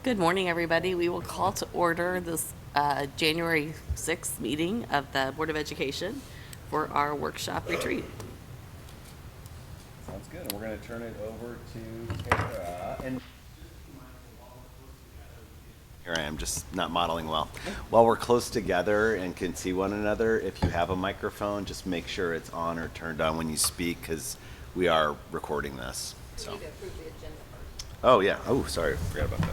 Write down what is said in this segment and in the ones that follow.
Good morning, everybody. We will call to order this January 6th meeting of the Board of Education for our workshop retreat. Sounds good. And we're going to turn it over to Tara. And here I am, just not modeling well. While we're close together and can see one another, if you have a microphone, just make sure it's on or turned on when you speak, because we are recording this. So. We need to approve the agenda first. Oh, yeah. Oh, sorry. Forgot about that.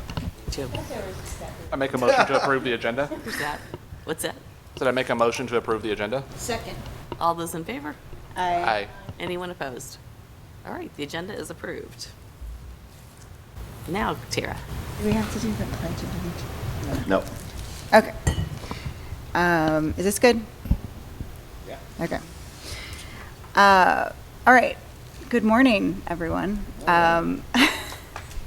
I make a motion to approve the agenda. Who's that? What's that? Did I make a motion to approve the agenda? Second. All those in favor? Aye. Anyone opposed? All right, the agenda is approved. Now, Tara. Do we have to do the pledge of allegiance? No. Okay. Is this good? Yeah. Okay. All right. Good morning, everyone.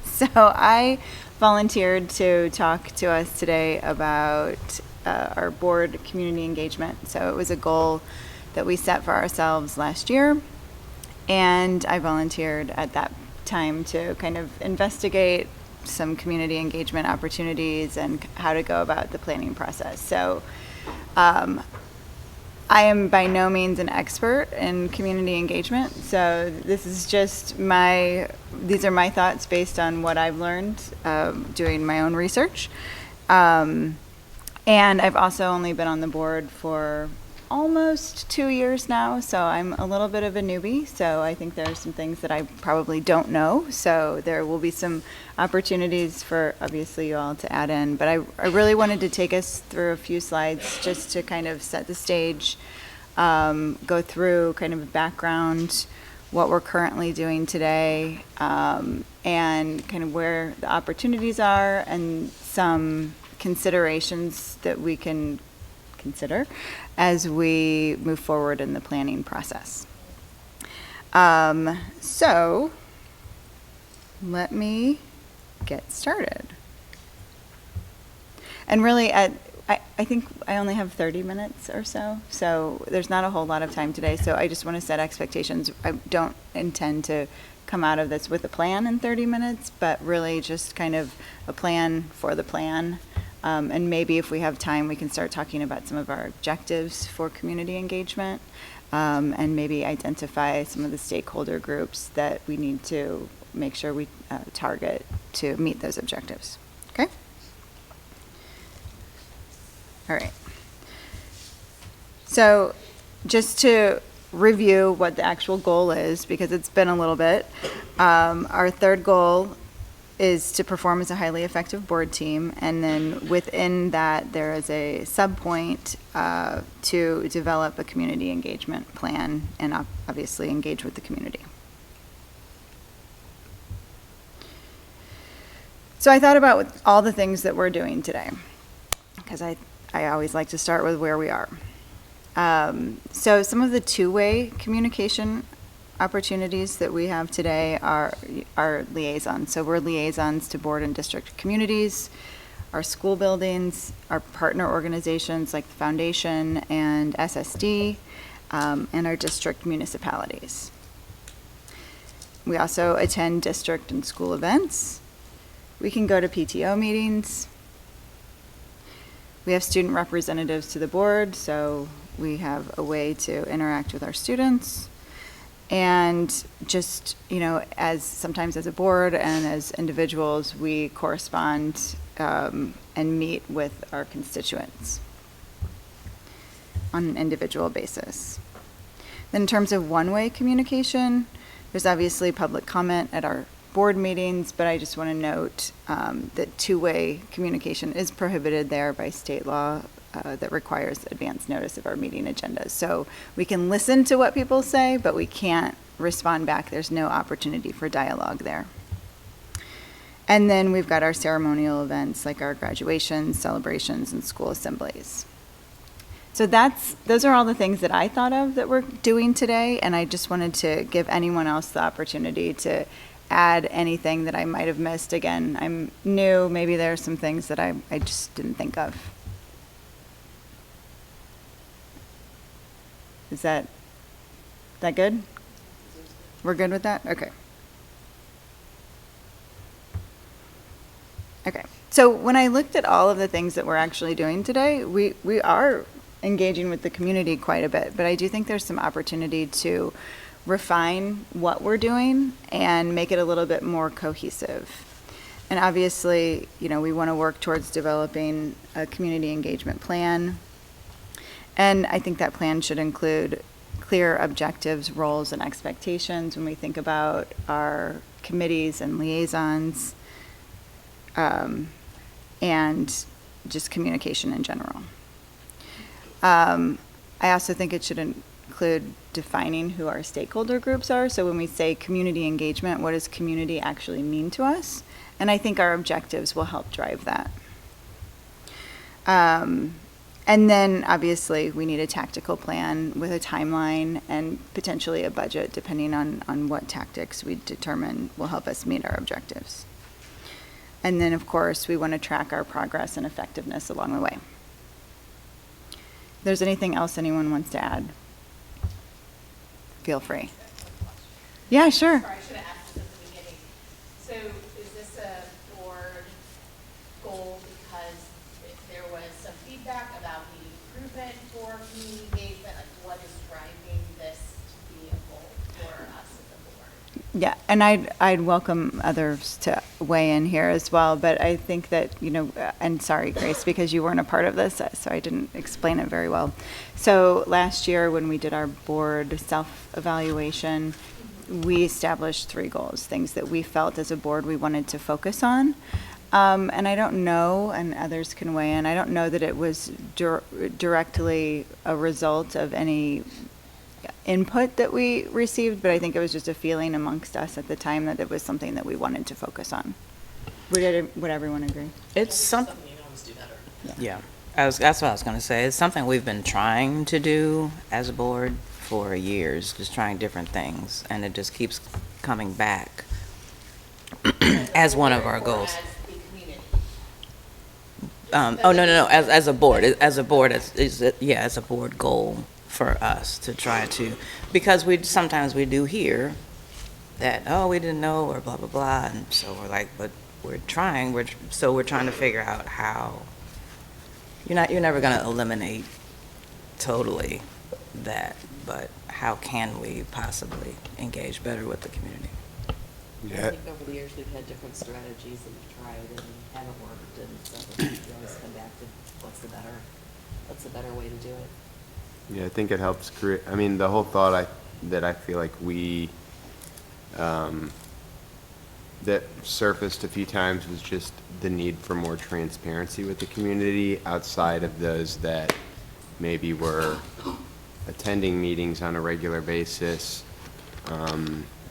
So I volunteered to talk to us today about our board community engagement. So it was a goal that we set for ourselves last year, and I volunteered at that time to kind of investigate some community engagement opportunities and how to go about the planning process. So I am by no means an expert in community engagement, so this is just these are my thoughts based on what I've learned doing my own research. And I've also only been on the board for almost 2 years now, so I'm a little bit of a newbie, so I think there are some things that I probably don't know, so there will be some opportunities for obviously you all to add in, but I really wanted to take us through a few slides just to kind of set the stage, go through kind of a background, what we're currently doing today, and kind of where the opportunities are and some considerations that we can consider as we move forward in the planning process. So let me get started. And really, I think I only have 30 minutes or so there's not a whole lot of time today, so I just want to set expectations. I don't intend to come out of this with a plan in 30 minutes, but really just kind of a plan for the plan. And maybe if we have time, we can start talking about some of our objectives for community engagement, and maybe identify some of the stakeholder groups that we need to make sure we target to meet those objectives. Okay? All right. So just to review what the actual goal is, because it's been a little bit, our third goal is to perform as a highly effective board team, and then within that there is a sub-point to develop a community engagement plan and obviously engage with the community. So I thought about all the things that we're doing today, because I always like to start with where we are. So some of the two-way communication opportunities that we have today are liaisons. So we're liaisons to board and district communities, our school buildings, our partner organizations like the Foundation and SSD, and our district municipalities. We also attend district and school events. We can go to PTO meetings. We have student representatives to the board, so we have a way to interact with our students. And just, sometimes as a board and as individuals, we correspond and meet with our constituents on an individual basis. Then in terms of one-way communication, there's obviously public comment at our board meetings, but I just want to note that two-way communication is prohibited there by state law that requires advance notice of our meeting agendas. So we can listen to what people say, but we can't respond back. There's no opportunity for dialogue there. And then we've got our ceremonial events like our graduations, celebrations, and school assemblies. So those are all the things that I thought of that we're doing today, and I just wanted to give anyone else the opportunity to add anything that I might have missed. Again, I'm new, maybe there are some things that I just didn't think of. Is that good? We're good with that? Okay. Okay, So when I looked at all of the things that we're actually doing today, we are engaging with the community quite a bit, but I do think there's some opportunity to refine what we're doing and make it a little bit more cohesive. And obviously, we want to work towards developing a community engagement plan. And I think that plan should include clear objectives, roles, and expectations when we think about our committees and liaisons, and just communication in general. I also think it should include defining who our stakeholder groups are. So when we say community engagement, what does community actually mean to us? And I think our objectives will help drive that. And then obviously we need a tactical plan with a timeline and potentially a budget depending on what tactics we determine will help us meet our objectives. And then of course we want to track our progress and effectiveness along the way. If there's anything else anyone wants to add, feel free. Yeah, sure. Sorry, I should have asked this at the beginning. So is this a board goal because there was some feedback about the improvement for community engagement? Like what is driving this to be a goal for us as a board? Yeah, and I'd welcome others to weigh in here as well, but I think that, and sorry, Grace, because you weren't a part of this, so I didn't explain it very well. So last year when we did our board self-evaluation, we established 3 goals, things that we felt as a board we wanted to focus on. And I don't know, and others can weigh in, I don't know that it was directly a result of any input that we received, but I think it was just a feeling amongst us at the time that it was something that we wanted to focus on. Would everyone agree? It's something, You can always do better. yeah. That's what I was going to say. It's something we've been trying to do as a board for years, just trying different things, and it just keeps coming back as one of our goals. As the community. No. As a board, as a board goal for us to try to, because sometimes we do hear that, we didn't know, or blah blah blah, and so we're like, but we're trying. We're trying to figure out how. You're never going to eliminate totally that, but how can we possibly engage better with the community? I think over the years we've had different strategies that we've tried and haven't worked, and so we always come back to what's the better way to do it. Yeah, I think it helps create, the whole thought that I feel like we, that surfaced a few times was just the need for more transparency with the community outside of those that maybe were attending meetings on a regular basis,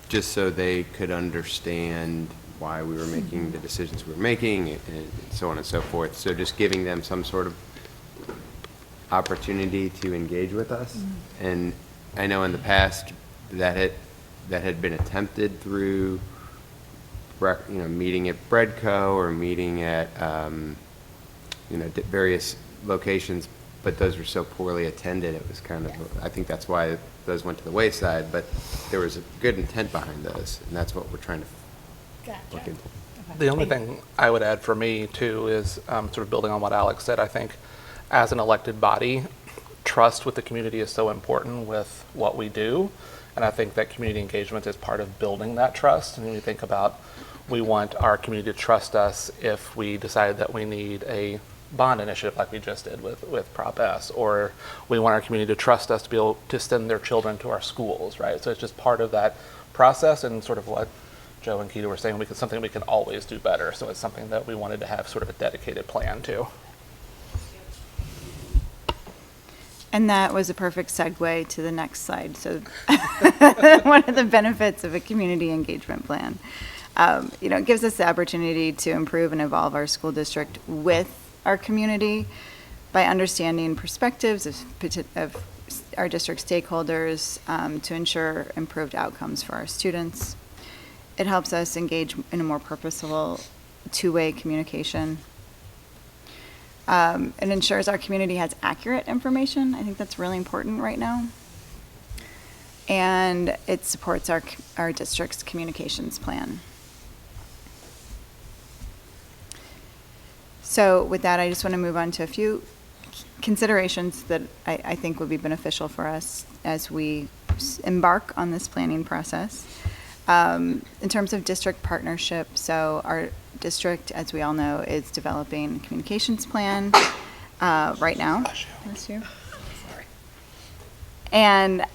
just so they could understand why we were making the decisions we were making, and so on and so forth. So just giving them some sort of opportunity to engage with us. And I know in the past that had been attempted through meeting at Breadco or meeting at various locations, but those were so poorly attended, it was kind of, I think that's why those went to the wayside, but there was a good intent behind those, and that's what we're trying to look into. The only thing I would add for me too is sort of building on what Alex said. I think as an elected body, trust with the community is so important with what we do, and I think that community engagement is part of building that trust. And when you think about, we want our community to trust us if we decide that we need a bond initiative like we just did with Prop S, or we want our community to trust us to be able to send their children to our schools, right? So it's just part of that process, and sort of what Joe and Keita were saying, something we can always do better. So it's something that we wanted to have sort of a dedicated plan to. And that was a perfect segue to the next slide. So one of the benefits of a community engagement plan, it gives us the opportunity to improve and evolve our school district with our community by understanding perspectives of our district stakeholders to ensure improved outcomes for our students. It helps us engage in a more purposeful two-way communication. It ensures our community has accurate information. I think that's really important right now. And it supports our district's communications plan. So with that, I just want to move on to a few considerations that I think would be beneficial for us as we embark on this planning process. In terms of district partnership, so our district, as we all know, is developing a communications plan right now. Bless you. And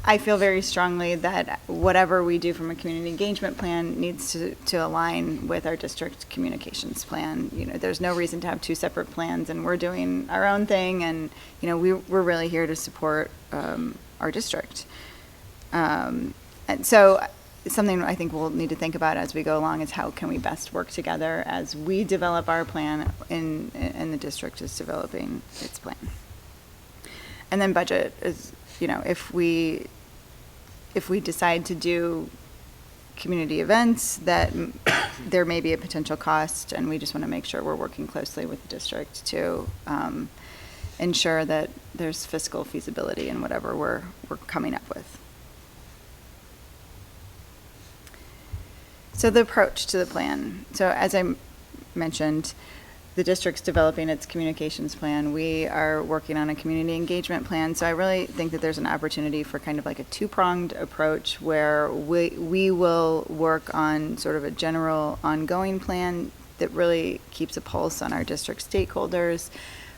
I feel very strongly that whatever we do from a community engagement plan needs to align with our district communications plan. You know, there's no reason to have two separate plans, and we're doing our own thing, and, you know, we're really here to support our district. And so something I think we'll need to think about as we go along is how can we best work together as we develop our plan and the district is developing its plan. And then budget is, you know, if we decide to do community events, that there may be a potential cost, and we just want to make sure we're working closely with the district to ensure that there's fiscal feasibility in whatever we're coming up with. So the approach to the plan. So as I mentioned, the district's developing its communications plan. We are working on a community engagement plan. So I really think that there's an opportunity for kind of like a two-pronged approach where we will work on sort of a general ongoing plan that really keeps a pulse on our district stakeholders.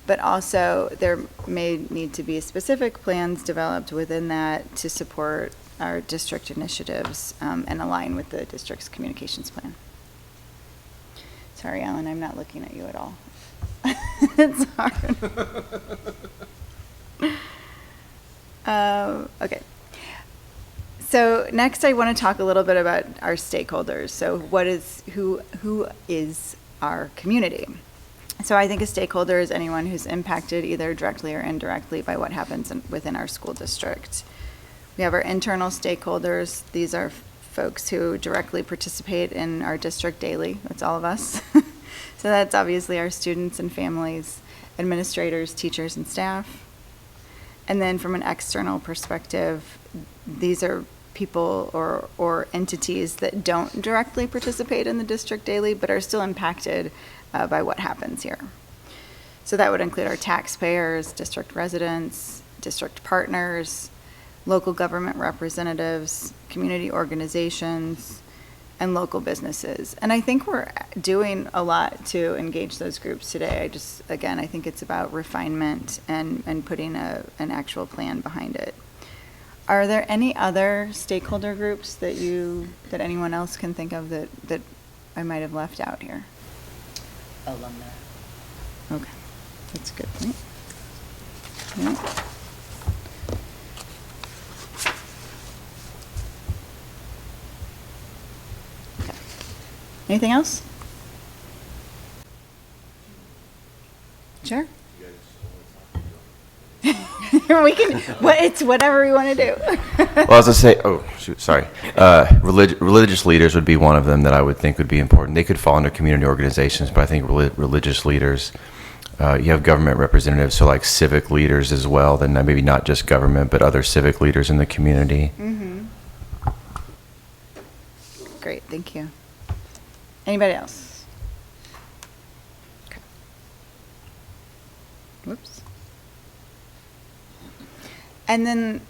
But also there may need to be specific plans developed within that to support our district initiatives and align with the district's communications plan. Sorry, Alan, I'm not looking at you at all. It's hard. Okay. So next I want to talk a little bit about our stakeholders. So who is our community? So I think a stakeholder is anyone who's impacted either directly or indirectly by what happens within our school district. We have our internal stakeholders. These are folks who directly participate in our district daily. That's all of us. So that's obviously our students and families, administrators, teachers, and staff. And then from an external perspective, these are people or entities that don't directly participate in the district daily, but are still impacted by what happens here. So that would include our taxpayers, district residents, district partners, local government representatives, community organizations, and local businesses. And I think we're doing a lot to engage those groups today. I think it's about refinement and putting an actual plan behind it. Are there any other stakeholder groups that anyone else can think of that I might have left out here? Alumni. Okay, that's a good point. Yeah. Anything else? Sure. We can. It's whatever we want to do. Well, as I say, sorry. Religious leaders would be one of them that I would think would be important. They could fall under community organizations, but I think religious leaders. You have government representatives, so like civic leaders as well. Then maybe not just government, but other civic leaders in the community. Mm-hmm. Great, thank you. Anybody else? Okay. Whoops. And then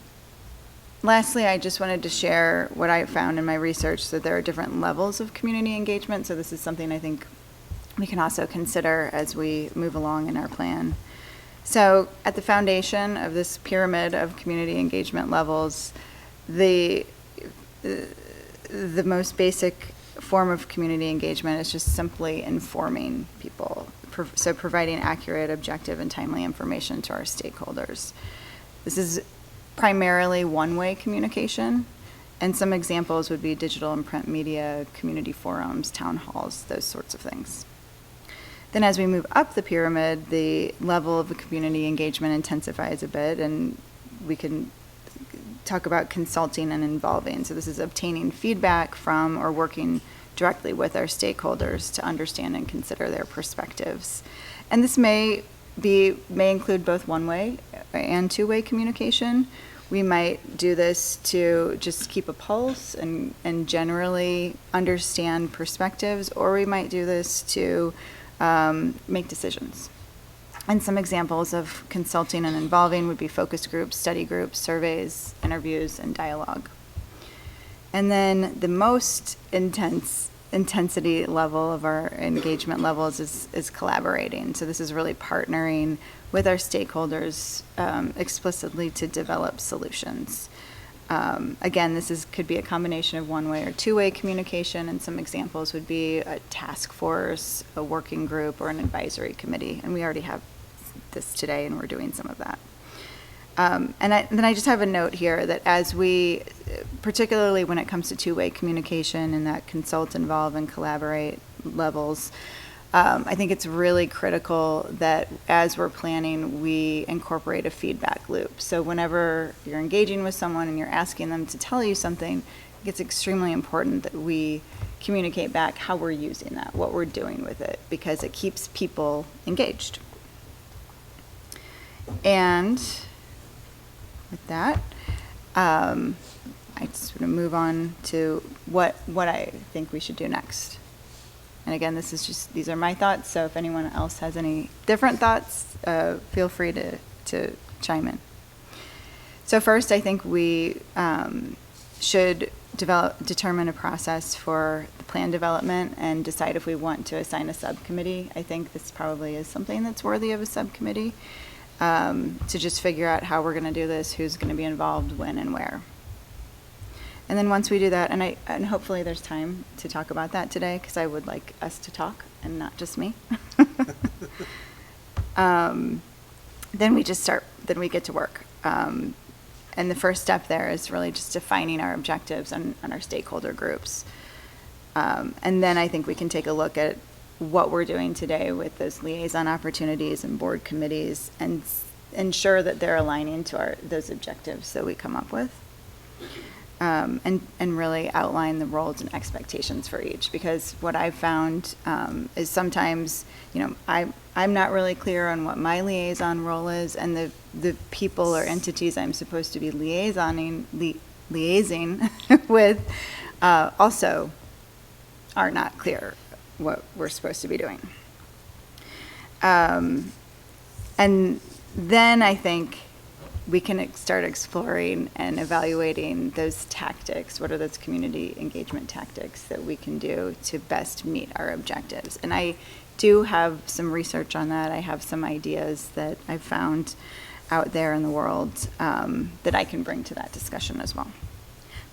lastly, I just wanted to share what I found in my research, that there are different levels of community engagement. So this is something I think we can also consider as we move along in our plan. So at the foundation of this pyramid of community engagement levels, the most basic form of community engagement is just simply informing people, so providing accurate, objective, and timely information to our stakeholders. This is primarily one-way communication, and some examples would be digital and print media, community forums, town halls, those sorts of things. Then as we move up the pyramid, the level of the community engagement intensifies a bit, and we can talk about consulting and involving. So this is obtaining feedback from or working directly with our stakeholders to understand and consider their perspectives. And this may include both one-way and two-way communication. We might do this to just keep a pulse and generally understand perspectives, or we might do this to make decisions. And some examples of consulting and involving would be focus groups, study groups, surveys, interviews, and dialogue. And then the most intensity level of our engagement levels is collaborating. So this is really partnering with our stakeholders explicitly to develop solutions. Again, could be a combination of one-way or two-way communication, and some examples would be a task force, a working group, or an advisory committee. And we already have this today, and we're doing some of that. And then I just have a note here that as we, particularly when it comes to two-way communication and that consult, involve, and collaborate levels, I think it's really critical that as we're planning, we incorporate a feedback loop. So whenever you're engaging with someone and you're asking them to tell you something, I think it's extremely important that we communicate back how we're using that, what we're doing with it, because it keeps people engaged. And with that, I just want to move on to what I think we should do next. And again, these are my thoughts, so if anyone else has any different thoughts, feel free to chime in. So first, I think we should determine a process for the plan development and decide if we want to assign a subcommittee. I think this probably is something that's worthy of a subcommittee, to just figure out how we're going to do this, who's going to be involved, when, and where. And then once we do that, and hopefully there's time to talk about that today, because I would like us to talk and not just me. Then we get to work. And the first step there is really just defining our objectives on our stakeholder groups. And then I think we can take a look at what we're doing today with those liaison opportunities and board committees and ensure that they're aligning to those objectives that we come up with. And really outline the roles and expectations for each, because what I've found is sometimes, I'm not really clear on what my liaison role is, and the people or entities I'm supposed to be liaising with also are not clear what we're supposed to be doing. And then I think we can start exploring and evaluating those tactics. What are those community engagement tactics that we can do to best meet our objectives? And I do have some research on that. I have some ideas that I've found out there in the world that I can bring to that discussion as well.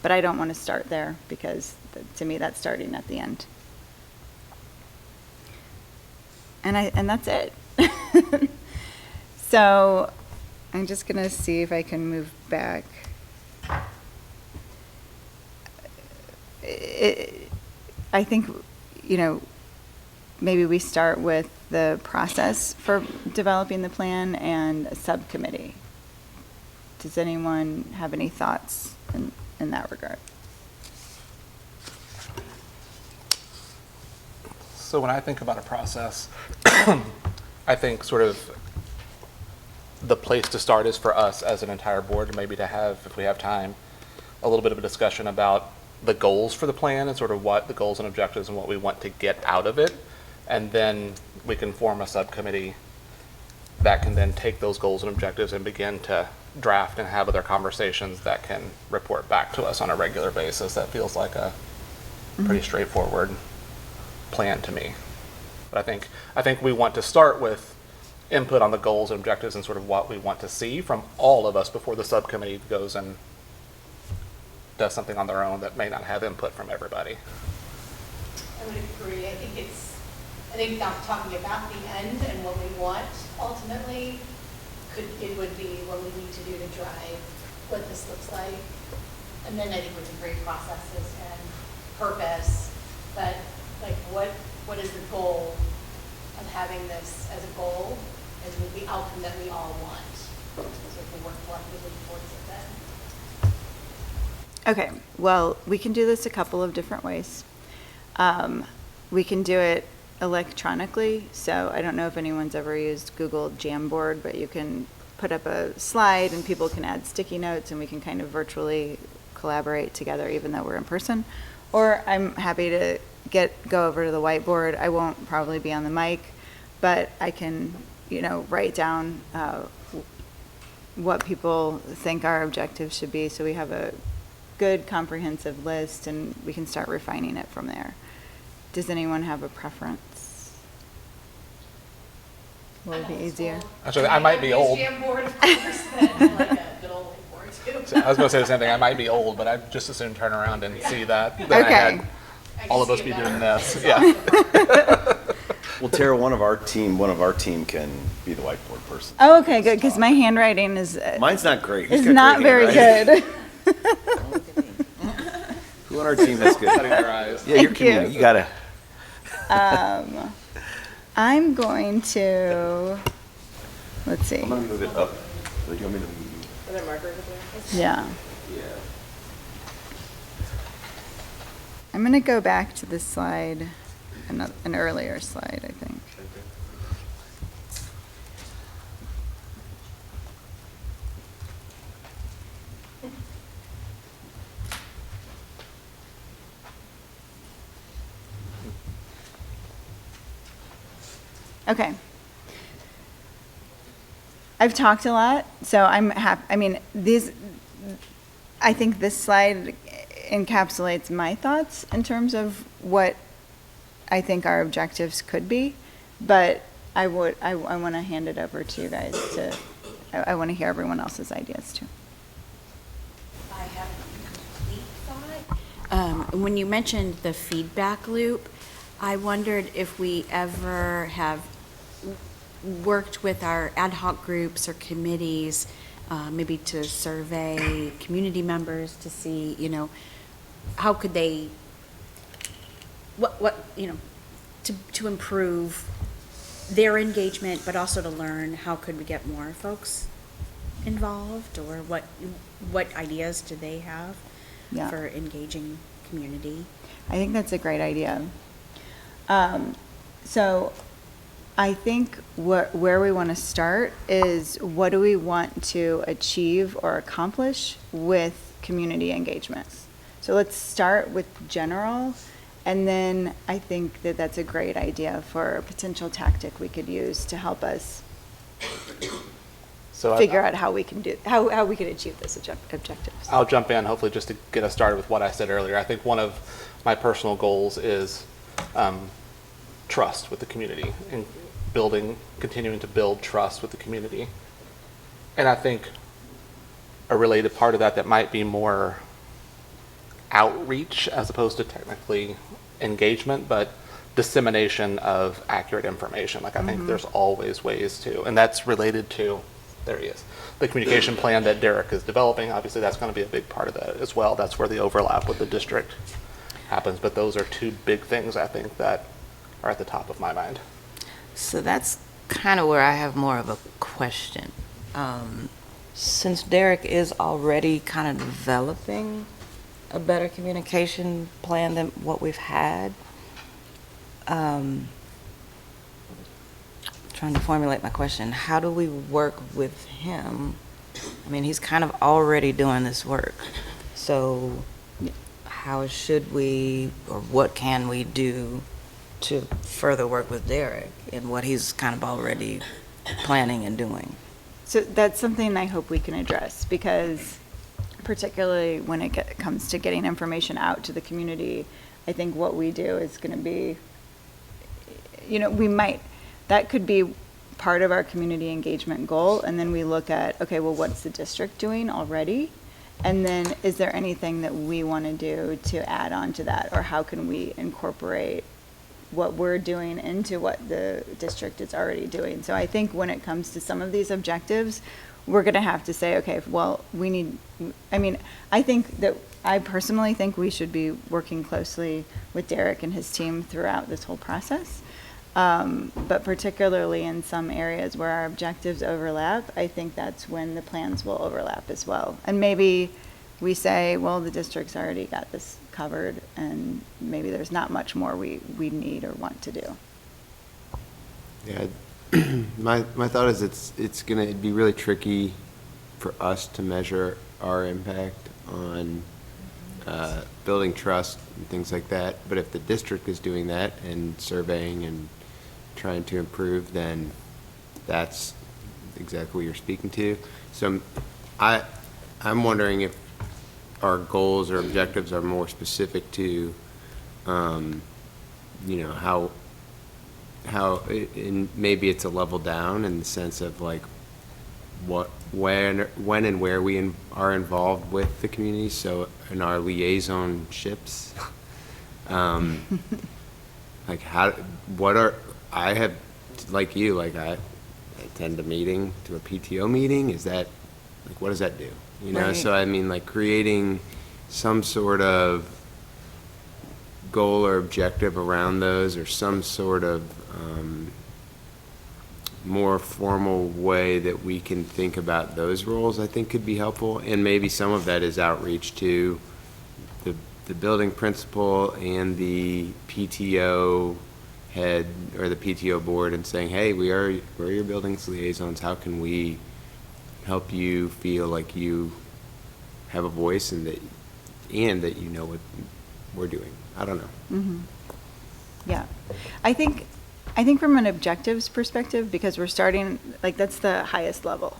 But I don't want to start there, because to me that's starting at the end. And that's it. So I'm just going to see if I can move back. I think, maybe we start with the process for developing the plan and a subcommittee. Does anyone have any thoughts in that regard? So when I think about a process, I think sort of the place to start is for us as an entire board, maybe to have, if we have time, a little bit of a discussion about the goals for the plan and sort of what the goals and objectives and what we want to get out of it. And then we can form a subcommittee that can then take those goals and objectives and begin to draft and have other conversations that can report back to us on a regular basis. That feels like a pretty straightforward plan to me. But I think we want to start with input on the goals and objectives and sort of what we want to see from all of us before the subcommittee goes and does something on their own that may not have input from everybody. I would agree. I think now talking about the end and what we want ultimately it would be what we need to do to drive what this looks like. And then I think we can create processes and purpose, but like what is the goal of having this as a goal, as the outcome that we all want, so we can work collectively towards it then. Okay, well, we can do this a couple of different ways. We can do it electronically, so I don't know if anyone's ever used Google Jamboard, but you can put up a slide and people can add sticky notes and we can kind of virtually collaborate together even though we're in person. Or I'm happy to go over to the whiteboard. I won't probably be on the mic, but I can, write down what people think our objectives should be, so we have a good comprehensive list, and we can start refining it from there. Does anyone have a preference? What would be easier? Actually, I might be old. Jamboard, of course, than like a good old whiteboard too. I was going to say the same thing. I might be old, but I'd just as soon turn around and see that. Than I Okay. had all of us be doing this. Yeah. Well, Tara, one of our team can be the whiteboard person. Oh, okay, good, because my handwriting is Mine's not great. Who's is got not great very handwriting? good. Who on our team has good? Cutting their eyes. Yeah, your Thank you. community. You gotta. I'm going to, let's see. I'm gonna move it up. Do you want me to move? Yeah. Yeah. I'm going to go back to this slide, an earlier slide, I think. Okay. I've talked a lot, so I'm happy. I mean, I think this slide encapsulates my thoughts in terms of what I think our objectives could be, but I want to hand it over to you guys I want to hear everyone else's ideas too. I have a complete thought. When you mentioned the feedback loop, I wondered if we ever have worked with our ad hoc groups or committees, maybe to survey community members to see, how could they, to improve their engagement, but also to learn how could we get more folks involved, or what ideas do they have Yeah. for engaging community? I think that's a great idea. So I think where we want to start is, what do we want to achieve or accomplish with community engagement? So let's start with general, and then I think that that's a great idea for a potential tactic we could use to help us So figure out how we can how we could achieve this objectives. I'll jump in, hopefully, just to get us started with what I said earlier. I think one of my personal goals is trust with the community, and continuing to build trust with the community. And I think a related part of that might be more outreach as opposed to technically engagement, but dissemination of accurate information. Like, I think there's always ways to, and that's related to, there he is, the communication plan that Derek is developing. Obviously, that's going to be a big part of that as well. That's where the overlap with the district happens. But those are two big things, I think, that are at the top of my mind. So that's kind of where I have more of a question. Since Derek is already kind of developing a better communication plan than what we've had, trying to formulate my question, how do we work with him? I mean, he's kind of already doing this work. So how should we, or what can we do to further work with Derek in what he's kind of already planning and doing? So that's something I hope we can address, because particularly when it comes to getting information out to the community, I think what we do is going to be, that could be part of our community engagement goal, and then we look at, okay, well, what's the district doing already? And then is there anything that we want to do to add on to that, or how can we incorporate what we're doing into what the district is already doing? So I think when it comes to some of these objectives, we're going to have to say, okay, well, I personally think we should be working closely with Derek and his team throughout this whole process. But particularly in some areas where our objectives overlap, I think that's when the plans will overlap as well. And maybe we say, well, the district's already got this covered, and maybe there's not much more we need or want to do. Yeah, my thought is it's going to be really tricky for us to measure our impact on building trust and things like that. But if the district is doing that and surveying and trying to improve, then that's exactly what you're speaking to. So I'm wondering if our goals or objectives are more specific to, and maybe it's a level down in the sense of like when and where we are involved with the community. So in our liaisonships, like I have, like you, like I attend a meeting, to a PTO meeting. Is that, like, what does that do? Right. So I mean, like creating some sort of goal or objective around those, or some sort of more formal way that we can think about those roles, I think could be helpful. And maybe some of that is outreach to the building principal and the PTO head or the PTO board, and saying, hey, we're your buildings liaisons. How can we help you feel like you have a voice and that you know what we're doing? I don't know. Yeah. I think from an objectives perspective, because we're starting, like, that's the highest level.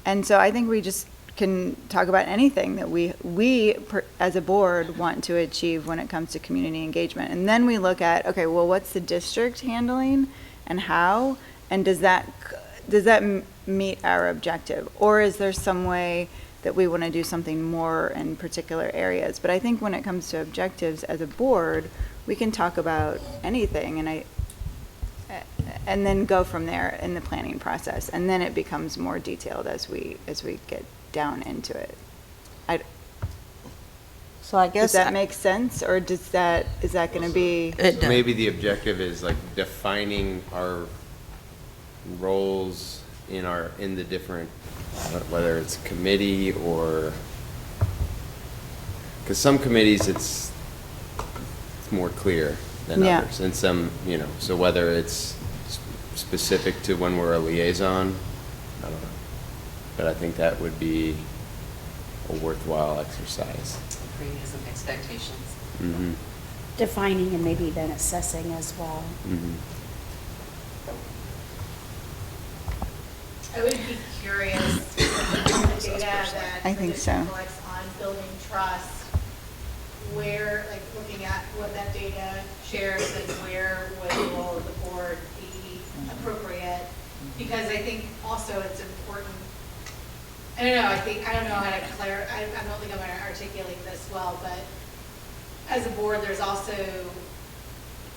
And so I think we just can talk about anything that we as a board want to achieve when it comes to community engagement. And then we look at, okay, well, what's the district handling and how? And does that meet our objective? Or is there some way that we want to do something more in particular areas? But I think when it comes to objectives as a board, we can talk about anything, and then go from there in the planning process, and then it becomes more detailed as we get down into it. So I guess. Does that make sense, or is that going to be? It So does. maybe the objective is like defining our roles in the different, whether it's committee or, because some committees it's more clear than Yeah. others, and some, so whether it's specific to when we're a liaison, I don't know. But I think that would be a worthwhile exercise. Creating some expectations. Mm-hmm. Defining and maybe then assessing as well. Mm-hmm. I would be curious on the data that I the think so. district collects on building trust, where, like, looking at what that data shares and where would the role of the board be appropriate? Because I think also it's important, I don't know how to I don't think I'm going to articulate this well, but as a board, there's also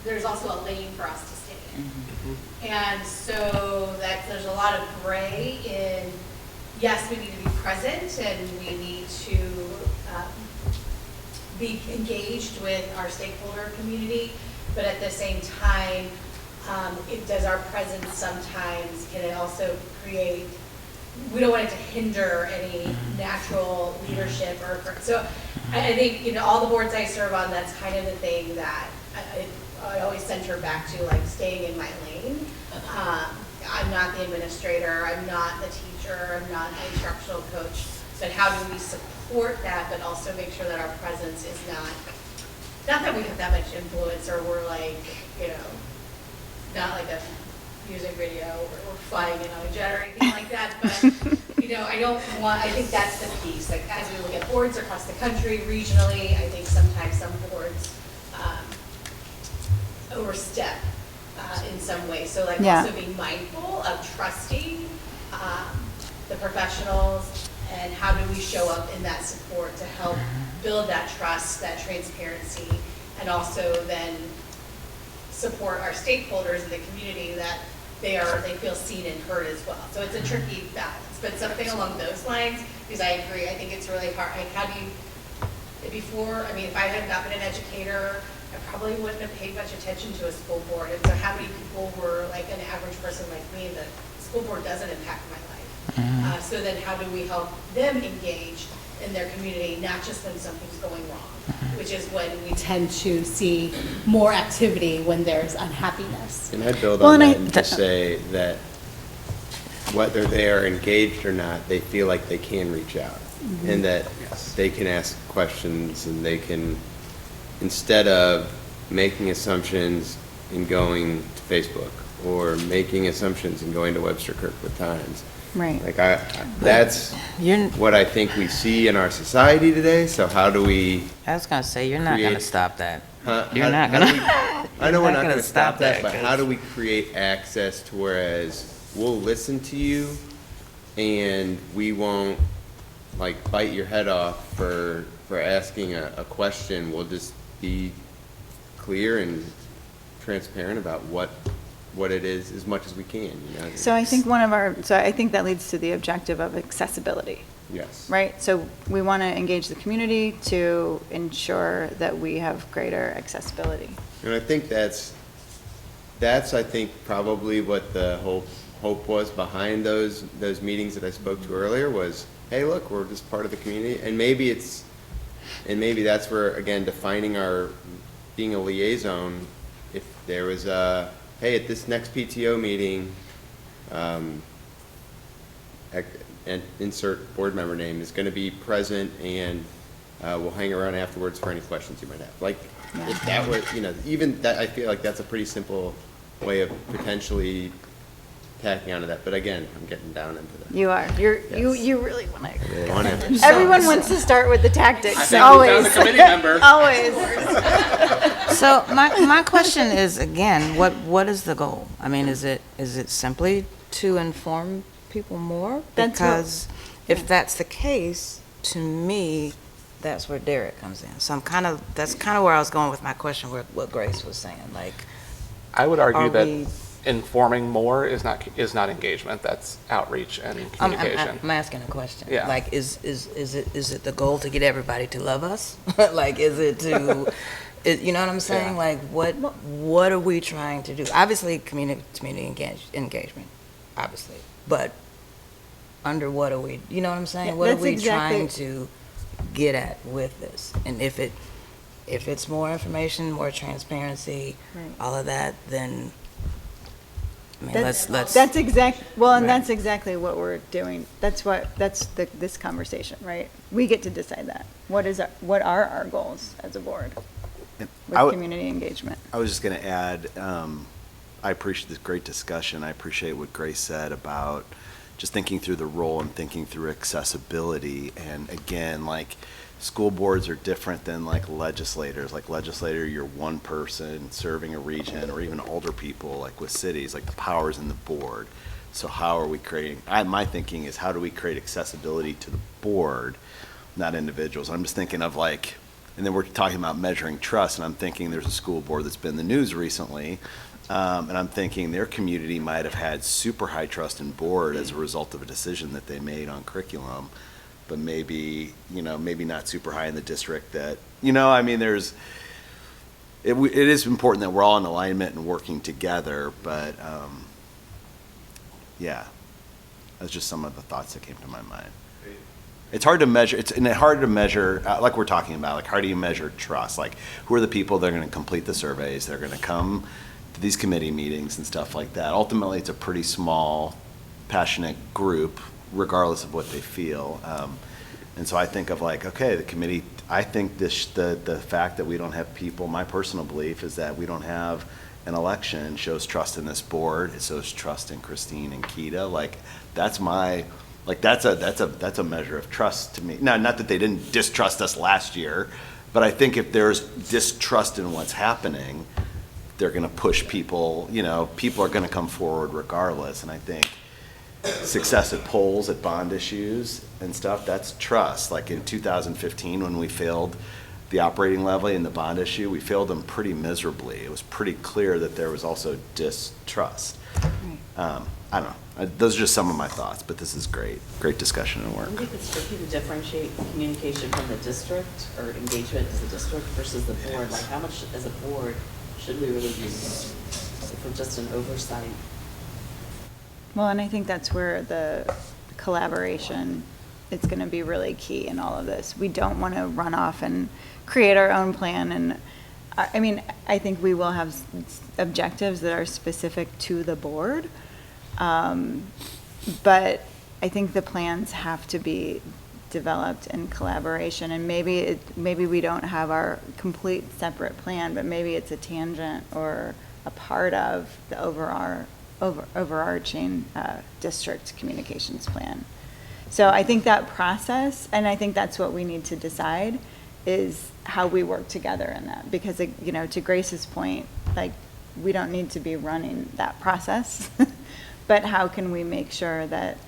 a lane for us to stay in. And so there's a lot of gray in, yes, we need to be present and we need to be engaged with our stakeholder community, but at the same time, does our presence sometimes, can it also create, we don't want it to hinder any natural leadership so I think, all the boards I serve on, that's kind of the thing that I always center back to, like, staying in my lane. I'm not the administrator, I'm not the teacher, I'm not the instructional coach, but how do we support that, but also make sure that our presence is not that we have that much influence, or we're like, not like a music video or flying in on a jet or anything like that, but, I think that's the piece. Like, as we look at boards across the country, regionally, I think sometimes some boards overstep in some way. So, like, Yeah. also being mindful of trusting the professionals, and how do we show up in that support to help build that trust, that transparency, and also then support our stakeholders in the community, that they feel seen and heard as well. So it's a tricky balance, but something along those lines, because I agree, I think it's really hard. Like, how do you, if I had not been an educator, I probably wouldn't have paid much attention to a school board. And so how many people were, like, an average person like me, the school board doesn't impact my life. So then how do we help them engage in their community, not just when something's going wrong, which is when we tend to see more activity when there's unhappiness. Can I build Well, on and that and just say that whether they are engaged or not, they feel like they can reach out. and that they can ask questions and they can, instead of making assumptions and going to Facebook or making assumptions and going to Webster Kirkwood Times. Right. Like that's You're- what I think we see in our society today. So how do we? I was gonna say, you're not gonna Create- stop that. Huh? You're How- not how do gonna. I know you're we're not going to stop that, but 'cause- how do we create access to whereas we'll listen to you and we won't like bite your head off for asking a question. We'll just be clear and transparent about what it is as much as we can, you know? So I think I think that leads to the objective of accessibility, Yes. right? So we want to engage the community to ensure that we have greater accessibility. And I think that's I think probably what the whole hope was behind those meetings that I spoke to earlier was, hey, look, we're just part of the community, and maybe that's where, again, defining our being a liaison. If there was hey, at this next PTO meeting, and insert board member name is going to be present, and we'll hang around afterwards for any questions you might have. Like, if that were, even that, I feel like that's a pretty simple way of potentially tacking onto that. But again, I'm getting down into that. You are. You really want I really want to. to. Everyone wants to start with the tactics. I think we Always. found the committee member. Always. So my question is, again, what is the goal? I mean, is it simply to inform people more? That's what- Because if that's the case, to me, that's where Derek comes in. So that's kind of where I was going with my question, what Grace was saying, like, I would argue Are that we- informing more is not engagement. That's outreach and communication. I'm asking a question. Yeah. Like, is it the goal to get everybody to love us? Like, is it to, you know what I'm saying? Yeah. Like, what are we trying to do? Obviously, community engagement, obviously. But under what are we, you know what I'm saying? Yeah, What are that's we exactly- trying to get at with this? And if it's more information, more transparency, Right. all of that, then, I mean, That's let's. that's Right. that's exactly what we're doing. That's this conversation, right? We get to decide that. What are our goals as a board And with I would- community engagement? I was just going to add, I appreciate this great discussion. I appreciate what Grace said about just thinking through the role and thinking through accessibility. And again, like, school boards are different than like legislators. Like legislator, you're one person serving a region, or even older people, like with cities, like the power's in the board. So how are we creating, my thinking is, how do we create accessibility to the board, not individuals? I'm just thinking of like, and then we're talking about measuring trust, and I'm thinking there's a school board that's been in the news recently, and I'm thinking their community might have had super high trust in board as a result of a decision that they made on curriculum, but maybe not super high in the district that, I mean, it is important that we're all in alignment and working together, but, yeah, that's just some of the thoughts that came to my mind. It's hard to measure, like we're talking about, like, how do you measure trust? Like, who are the people that are going to complete the surveys, that are going to come to these committee meetings and stuff like that? Ultimately, it's a pretty small, passionate group, regardless of what they feel. And so I think of like, okay, the committee, I think the fact that we don't have people, my personal belief is that we don't have an election shows trust in this board. It shows trust in Christine and Keita. Like, that's a measure of trust to me. Now, not that they didn't distrust us last year, but I think if there's distrust in what's happening, they're going to push people, people are going to come forward regardless. And I think success at polls, at bond issues and stuff, that's trust. Like in 2015, when we failed the operating levy and the bond issue, we failed them pretty miserably. It was pretty clear that there was also distrust. I don't know. Those are just some of my thoughts, but this is great discussion and work. I think it's tricky to differentiate communication from the district or engagement as a district versus the board. Like, how much as a board should we really be for just an oversight? Well, and I think that's where the collaboration is going to be really key in all of this. We don't want to run off and create our own plan. And I mean, I think we will have objectives that are specific to the board. But I think the plans have to be developed in collaboration, and maybe we don't have our complete separate plan, but maybe it's a tangent or a part of the overarching district communications plan. So I think that process, and I think that's what we need to decide, is how we work together in that. Because, you know, to Grace's point, like, we don't need to be running that process, but how can we make sure that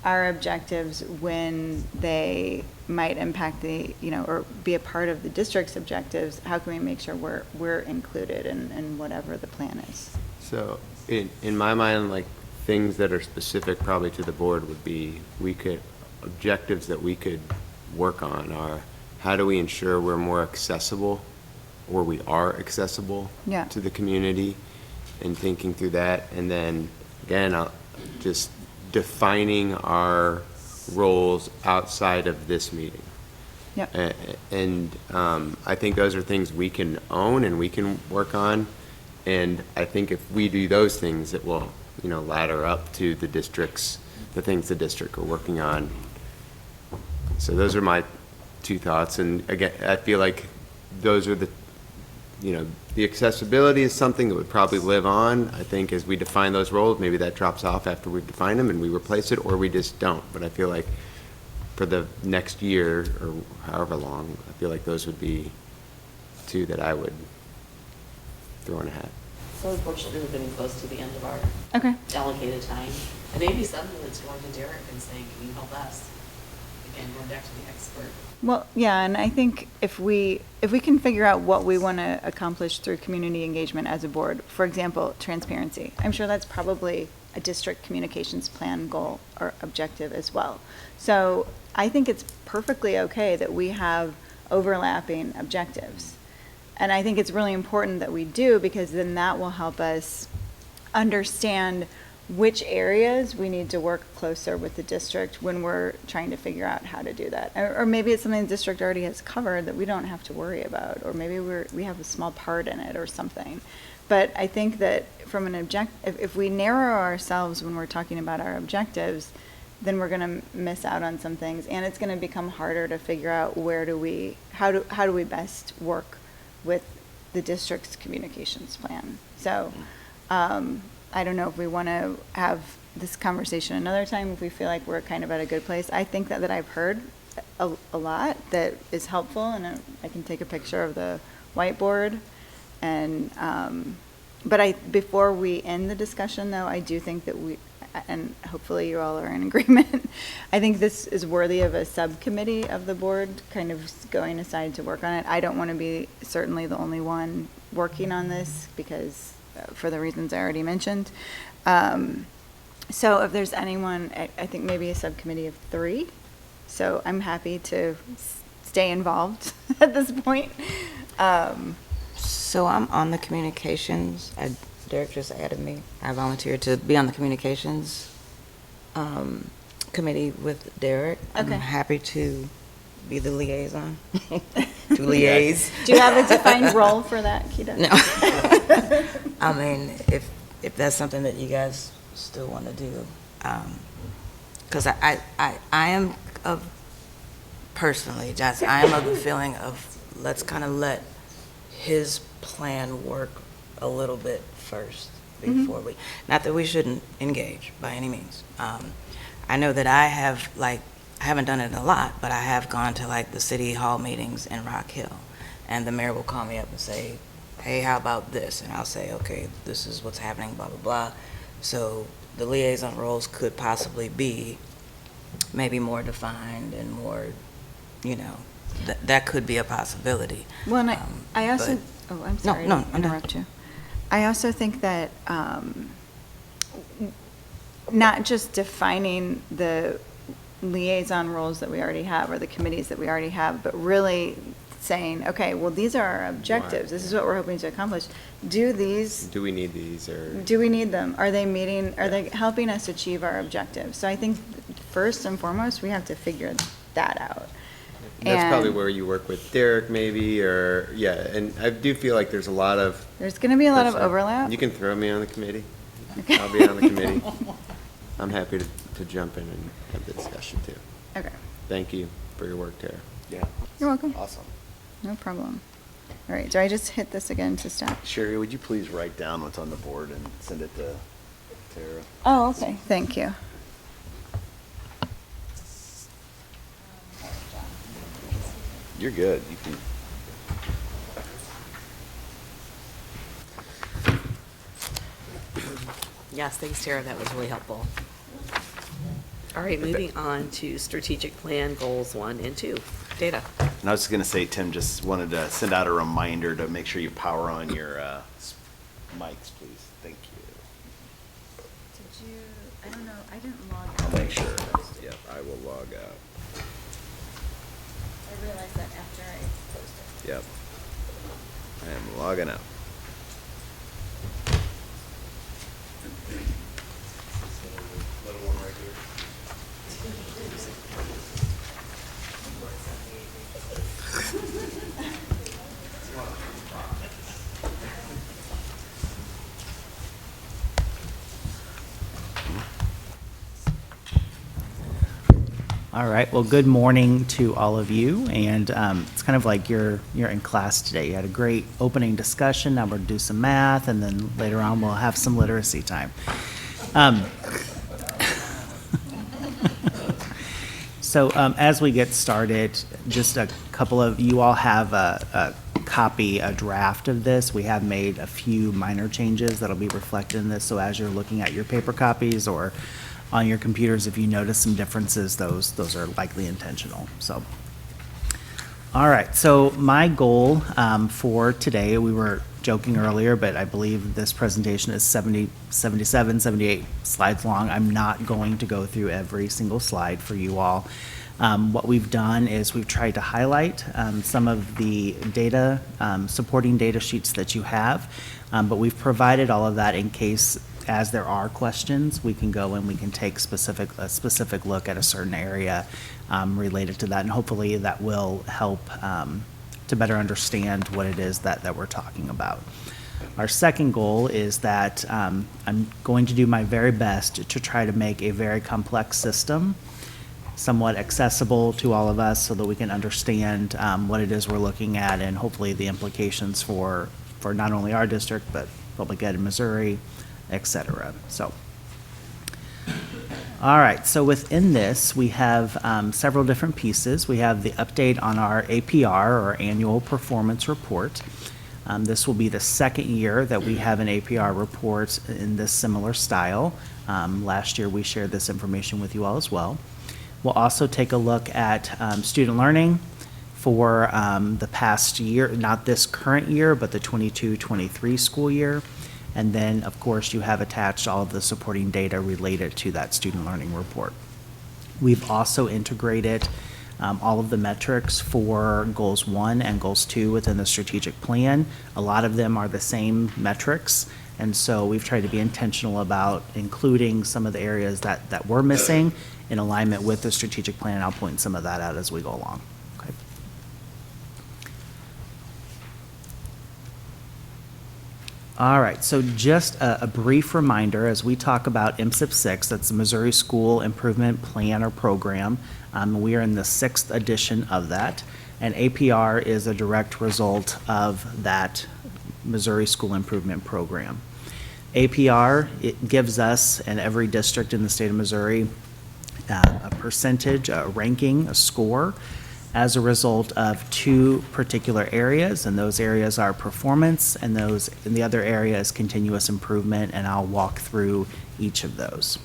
our objectives, when they might impact the, you know, or be a part of the district's objectives, how can we make sure we're included in whatever the plan is? So in my mind, like, things that are specific probably to the board would be, objectives that we could work on are, how do we ensure we're more accessible, or we are accessible Yeah. to the community, and thinking through that. And then, again, just defining our roles outside of this meeting. Yep. And I think those are things we can own and we can work on. And I think if we do those things, it will, you know, ladder up to the things the district are working on. So those are my two thoughts. And again, I feel like those are the accessibility is something that would probably live on. I think as we define those roles, maybe that drops off after we define them and we replace it, or we just don't. But I feel like for the next year or however long, I feel like those would be two that I would throw in a hat. So unfortunately, we're getting close to the end of our Okay. allocated time. And maybe somebody that's going to Derek and saying, can you help us? Again, going back to the expert. Well, yeah, and I think if we can figure out what we want to accomplish through community engagement as a board, for example, transparency, I'm sure that's probably a district communications plan goal or objective as well. So I think it's perfectly okay that we have overlapping objectives. And I think it's really important that we do, because then that will help us understand which areas we need to work closer with the district when we're trying to figure out how to do that. Or maybe it's something the district already has covered that we don't have to worry about, or maybe we have a small part in it or something. But I think that from an if we narrow ourselves when we're talking about our objectives, then we're going to miss out on some things, and it's going to become harder to figure out how do we best work with the district's communications plan. So, I don't know if we want to have this conversation another time, if we feel like we're kind of at a good place. I think that I've heard a lot that is helpful, and I can take a picture of the whiteboard. And, but before we end the discussion, though, I do think that and hopefully you all are in agreement, I think this is worthy of a subcommittee of the board kind of going aside to work on it. I don't want to be certainly the only one working on this, because for the reasons I already mentioned. So if there's anyone, I think maybe a subcommittee of 3. So I'm happy to stay involved at this point. So I'm on the communications. Derek just added me. I volunteered to be on the communications committee with Derek. Okay. I'm happy to be the liaison. To liaise. Do you have a defined role for that, Keita? No. I mean, if that's something that you guys still want to do, because I am of personally, just I am of the feeling of let's kind of let his plan work a little bit first before we, not that we shouldn't engage by any means. I know that I haven't done it a lot, but I have gone to like the city hall meetings in Rock Hill, and the mayor will call me up and say, hey, how about this? And I'll say, okay, this is what's happening, blah, blah, blah. So the liaison roles could possibly be maybe more defined and more, that could be a possibility. Well, and I also, but- I'm sorry no, to I'm done. interrupt you. I also think that not just defining the liaison roles that we already have or the committees that we already have, but really saying, okay, well, these are our objectives. This is what we're hoping to accomplish. Do we need these, or? Do we need them? Are they helping us achieve our objectives? So I think first and foremost, we have to figure that out. That's probably And where you work with Derek, maybe, or, yeah, and I do feel like there's a lot of. there's going to be a lot of That's fine. overlap. You can throw me on the committee. I'll be on the committee. I'm happy to jump in and have the discussion too. Okay. Thank you for your work, Tara. Yeah. You're welcome. Awesome. No problem. All right, do I just hit this again to stop? Sherry, would you please write down what's on the board and send it to Tara? Oh, okay, thank you. You're good. You can. Yes, thanks, Tara. That was really helpful. All right, moving on to strategic plan goals 1 and 2. Data. And I was going to say, Tim, just wanted to send out a reminder to make sure you power on your mics, please. Thank you. Did you, I don't know, I didn't log I'll make sure. Yep, I will log out. I realized that after I posted. Yep. I am logging out. All right. Well, good morning to all of you. And it's kind of like you're in class today. You had a great opening discussion. Now we're going to do some math, and then later on we'll have some literacy time. So as we get started, just a couple of you all have a copy, a draft of this. We have made a few minor changes that'll be reflected in this. So as you're looking at your paper copies or on your computers, if you notice some differences, those are likely intentional. So, all right. So my goal for today, we were joking earlier, but I believe this presentation is 77, 78 slides long. I'm not going to go through every single slide for you all. What we've done is we've tried to highlight some of the data, supporting data sheets that you have, but we've provided all of that in case, as there are questions, we can go and we can take a specific look at a certain area related to that, and hopefully that will help to better understand what it is that we're talking about. Our second goal is that I'm going to do my very best to try to make a very complex system somewhat accessible to all of us so that we can understand what it is we're looking at and hopefully the implications for not only our district, but public ed in Missouri, et cetera. So, all right, so within this, we have several different pieces. We have the update on our APR, or Annual Performance Report. This will be the second year that we have an APR report in this similar style. Last year, we shared this information with you all as well. We'll also take a look at student learning for the past year, not this current year, but the 22-23 school year. And then, of course, you have attached all of the supporting data related to that student learning report. We've also integrated all of the metrics for Goals 1 and Goals 2 within the strategic plan. A lot of them are the same metrics, and so we've tried to be intentional about including some of the areas that we're missing in alignment with the strategic plan, and I'll point some of that out as we go along. Okay. All right, so just a brief reminder as we talk about MSIP 6, that's the Missouri School Improvement Plan or Program. We are in the 6th edition of that, and APR is a direct result of that Missouri School Improvement Program. APR, it gives us and every district in the state of Missouri a percentage, a ranking, a score, as a result of 2 particular areas, and those areas are performance, and the other area is continuous improvement, and I'll walk through each of those.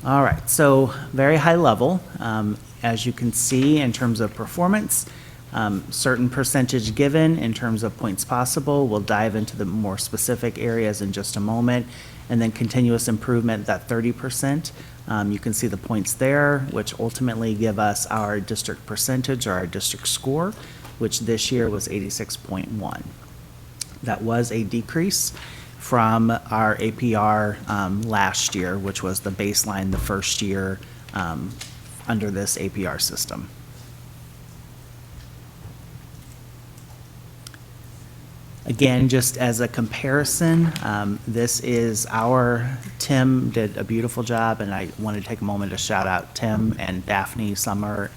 All right, so very high level. As you can see in terms of performance, certain percentage given in terms of points possible. We'll dive into the more specific areas in just a moment. And then continuous improvement, that 30%. You can see the points there, which ultimately give us our district percentage or our district score, which this year was 86.1. That was a decrease from our APR last year, which was the baseline the first year under this APR system. Again, just as a comparison, this is Tim did a beautiful job, and I want to take a moment to shout out Tim and Daphne Sumner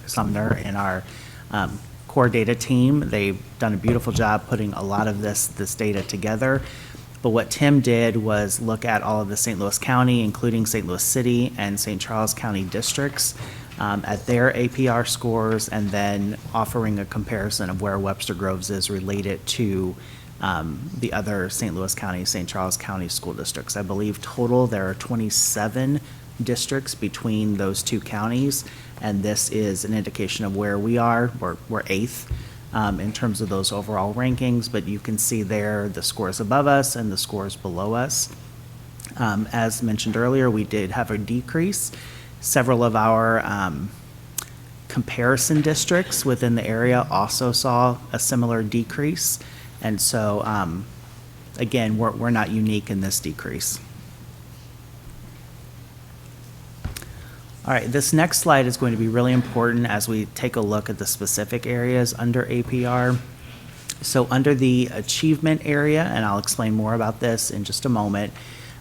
in our core data team. They've done a beautiful job putting a lot of this data together. But what Tim did was look at all of the St. Louis County, including St. Louis City and St. Charles County districts, at their APR scores, and then offering a comparison of where Webster Groves is related to the other St. Louis County, St. Charles County school districts. I believe total there are 27 districts between those two counties, and this is an indication of where we are. We're eighth in terms of those overall rankings, but you can see there the scores above us and the scores below us. As mentioned earlier, we did have a decrease. Several of our comparison districts within the area also saw a similar decrease. And so, again, we're not unique in this decrease. All right, this next slide is going to be really important as we take a look at the specific areas under APR. So under the achievement area, and I'll explain more about this in just a moment,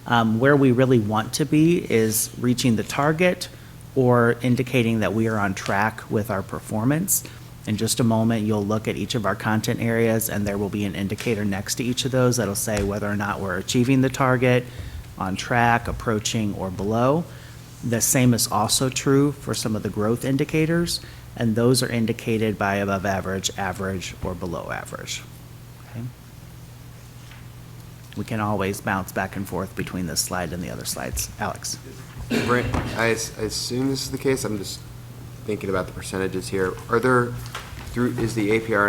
where we really want to be is reaching the target or indicating that we are on track with our performance. In just a moment, you'll look at each of our content areas, and there will be an indicator next to each of those that'll say whether or not we're achieving the target, on track, approaching, or below. The same is also true for some of the growth indicators, and those are indicated by above average, average, or below average. Okay? We can always bounce back and forth between this slide and the other slides. Alex? Brent, I assume this is the case. I'm just thinking about the percentages here. Are there, is the APR,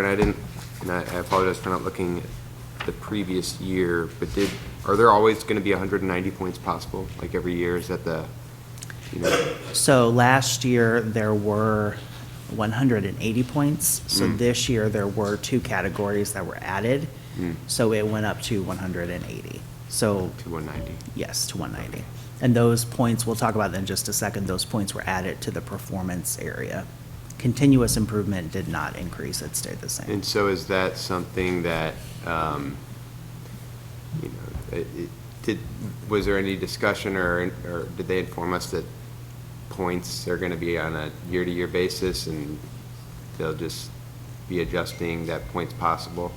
and I apologize for not looking at the previous year, but are there always going to be 190 points possible, like every year? Is that the, So last year, there were 180 points. So this year, there were two categories that were added. So it went up to 180. So to 190? Yes, to 190. And those points, we'll talk about in just a second, those points were added to the performance area. Continuous improvement did not increase, it stayed the same. And so is that something that, was there any discussion or did they inform us that points are going to be on a year-to-year basis and they'll just be adjusting that points possible?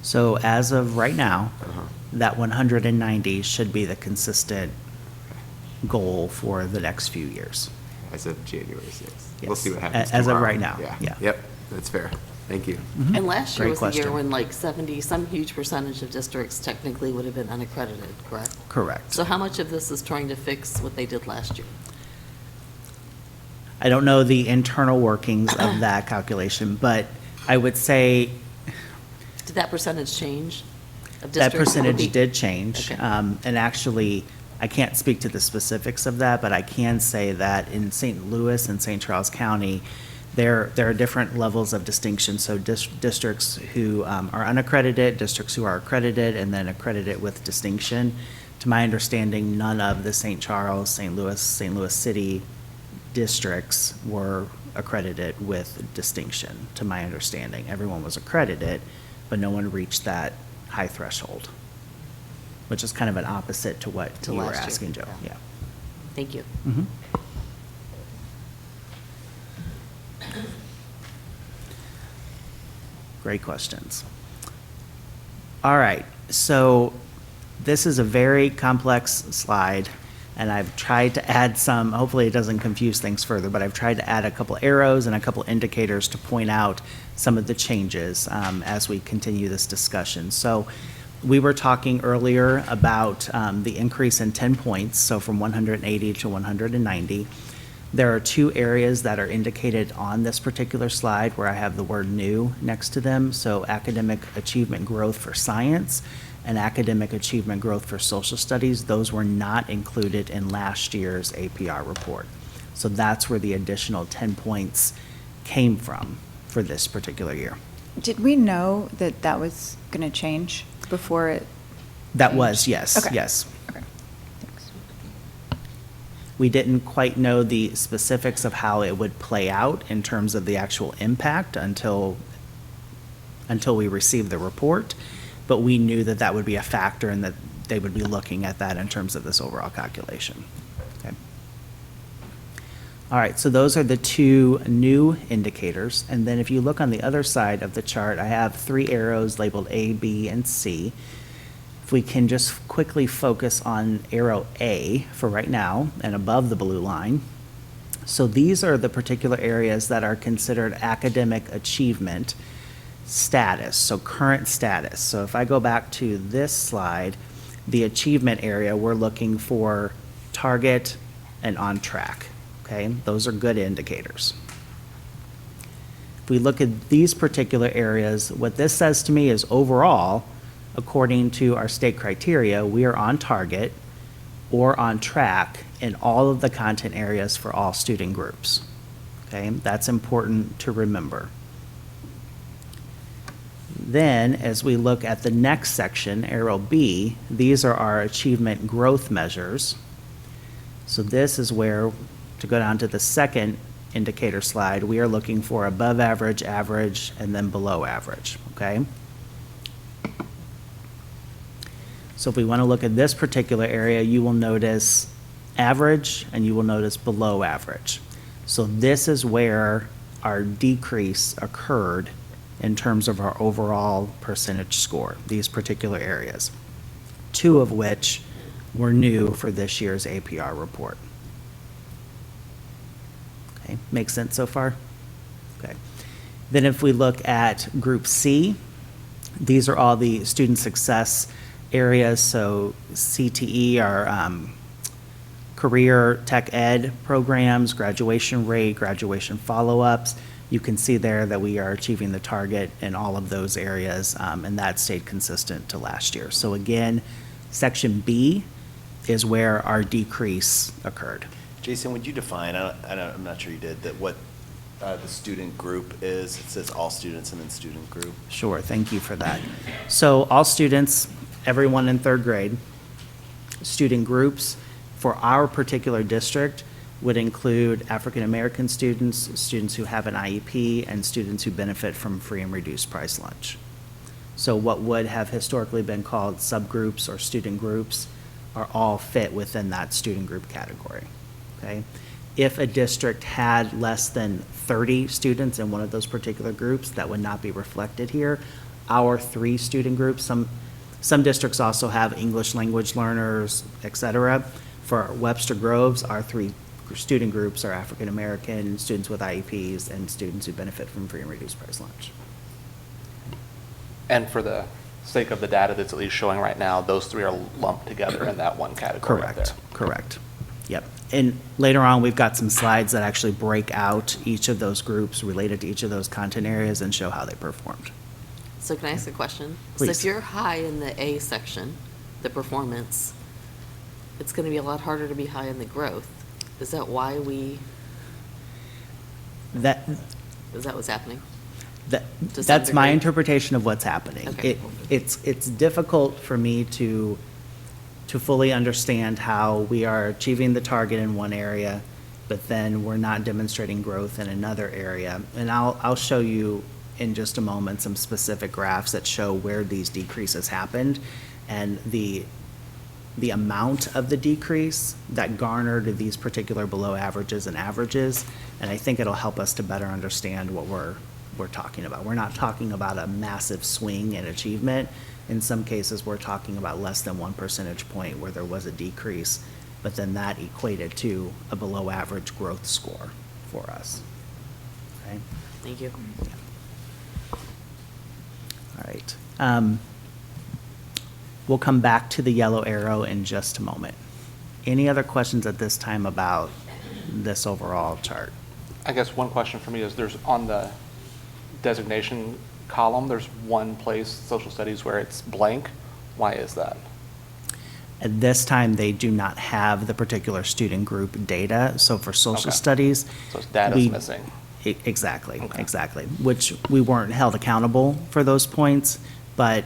So as of right now, that 190 should be the consistent goal for the next few years. As of January 6th. Yes. We'll see what happens As of tomorrow. right now, yeah. Yep, that's fair. Thank you. And last year Great was a year question. when like 70, some huge percentage of districts technically would have been unaccredited, correct? Correct. So how much of this is trying to fix what they did last year? I don't know the internal workings of that calculation, but I would say Did that percentage change? Of that districts that would percentage be- did change. Okay. And actually, I can't speak to the specifics of that, but I can say that in St. Louis and St. Charles County, there are different levels of distinction. So districts who are unaccredited, districts who are accredited, and then accredited with distinction. To my understanding, none of the St. Charles, St. Louis City districts were accredited with distinction, to my understanding. Everyone was accredited, but no one reached that high threshold, which is kind of an opposite to what To you were last year, asking, Joe. yeah. Yeah. Thank you. Mhm. Great questions. All right, so this is a very complex slide, and I've tried to add some, hopefully it doesn't confuse things further, but I've tried to add a couple arrows and a couple indicators to point out some of the changes as we continue this discussion. So we were talking earlier about the increase in 10 points, so from 180 to 190. There are two areas that are indicated on this particular slide where I have the word new next to them. So academic achievement growth for science and academic achievement growth for social studies. Those were not included in last year's APR report. So that's where the additional 10 points came from for this particular year. Did we know that that was going to change before it? That was, yes, Okay. yes. Okay, thanks. We didn't quite know the specifics of how it would play out in terms of the actual impact until we received the report. but we knew that that would be a factor and that they would be looking at that in terms of this overall calculation. Okay. All right, so those are the two new indicators. And then if you look on the other side of the chart, I have 3 arrows labeled A, B, and C. If we can just quickly focus on arrow A for right now and above the blue line. So these are the particular areas that are considered academic achievement status, so current status. So if I go back to this slide, the achievement area, we're looking for target and on track, okay? Those are good indicators. If we look at these particular areas, what this says to me is overall, according to our state criteria, we are on target or on track in all of the content areas for all student groups. Okay, that's important to remember. Then, as we look at the next section, arrow B, these are our achievement growth measures. So this is where, to go down to the second indicator slide, we are looking for above average, average, and then below average, okay? So if we want to look at this particular area, you will notice average and you will notice below average. So this is where our decrease occurred in terms of our overall percentage score, these particular areas, 2 of which were new for this year's APR report. Okay, makes sense so far? Okay. Then if we look at group C, these are all the student success areas, so CTE are career tech ed programs, graduation rate, graduation follow-ups. You can see there that we are achieving the target in all of those areas, and that stayed consistent to last year. So again, section B is where our decrease occurred. Jason, would you define, I'm not sure you did, that what the student group is? It says all students and then student group. Sure, thank you for that. So all students, everyone in 3rd grade, student groups for our particular district would include African American students, students who have an IEP, and students who benefit from free and reduced price lunch. So what would have historically been called subgroups or student groups are all fit within that student group category, okay? If a district had less than 30 students in one of those particular groups, that would not be reflected here. Our 3 student groups, some districts also have English language learners, et cetera. For Webster Groves, our 3 student groups are African American, students with IEPs, and students who benefit from free and reduced price lunch. And for the sake of the data that's at least showing right now, those 3 are lumped together in that one category right there. Correct. Yep. And later on, we've got some slides that actually break out each of those groups related to each of those content areas and show how they performed. So can I ask a question? So Please. if you're high in the A section, the performance, it's going to be a lot harder to be high in the growth. Is that why is that what's happening? To some That's my degree? interpretation of what's happening. Okay. It's difficult for me to fully understand how we are achieving the target in one area, but then we're not demonstrating growth in another area. And I'll show you in just a moment some specific graphs that show where these decreases happened and the amount of the decrease that garnered these particular below averages and averages. And I think it'll help us to better understand what we're talking about. We're not talking about a massive swing in achievement. In some cases, we're talking about less than 1 percentage point where there was a decrease, but then that equated to a below average growth score for us. Okay? Thank you. All right. We'll come back to the yellow arrow in just a moment. Any other questions at this time about this overall chart? I guess one question for me is there's on the designation column, there's one place, social studies, where it's blank. Why is that? At this time, they do not have the particular student group data. So for social Okay. studies. So it's data's missing. Exactly, Okay. exactly. Which we weren't held accountable for those points, but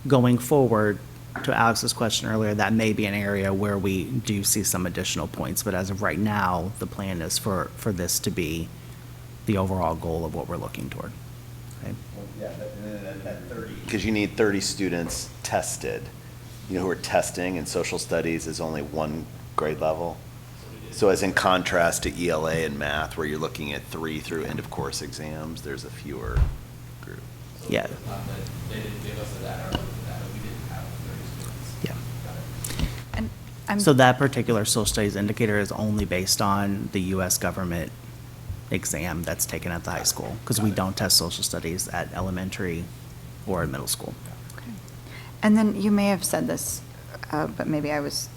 going forward, to Alex's question earlier, that may be an area where we do see some additional points. But as of right now, the plan is for this to be the overall goal of what we're looking toward. Okay. Because you need 30 students tested, who are testing, and social studies is only one grade level. So as in contrast to ELA and math, where you're looking at 3 through end of course exams, there's a fewer group. Yeah. They didn't give us the data, or the data, we didn't have 30 students. Yeah. Got it. And I'm. So that particular social studies indicator is only based on the U.S. government exam that's taken at the high school, because we don't test social studies at elementary or at middle school. Okay. And then you may have said this, but maybe I was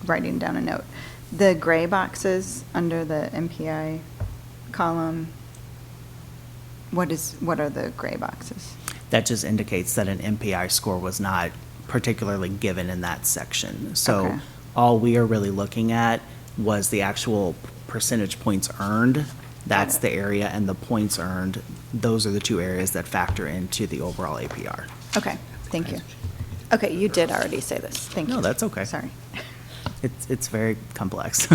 writing down a note. The gray boxes under the MPI column, what are the gray boxes? That just indicates that an MPI score was not particularly given in that section. So Okay. all we are really looking at was the actual percentage points earned. That's it. the area, and the points earned, those are the two areas that factor into the overall APR. Okay, thank you. Okay, you did already say this. Thank you. No, that's okay. Sorry. It's very complex.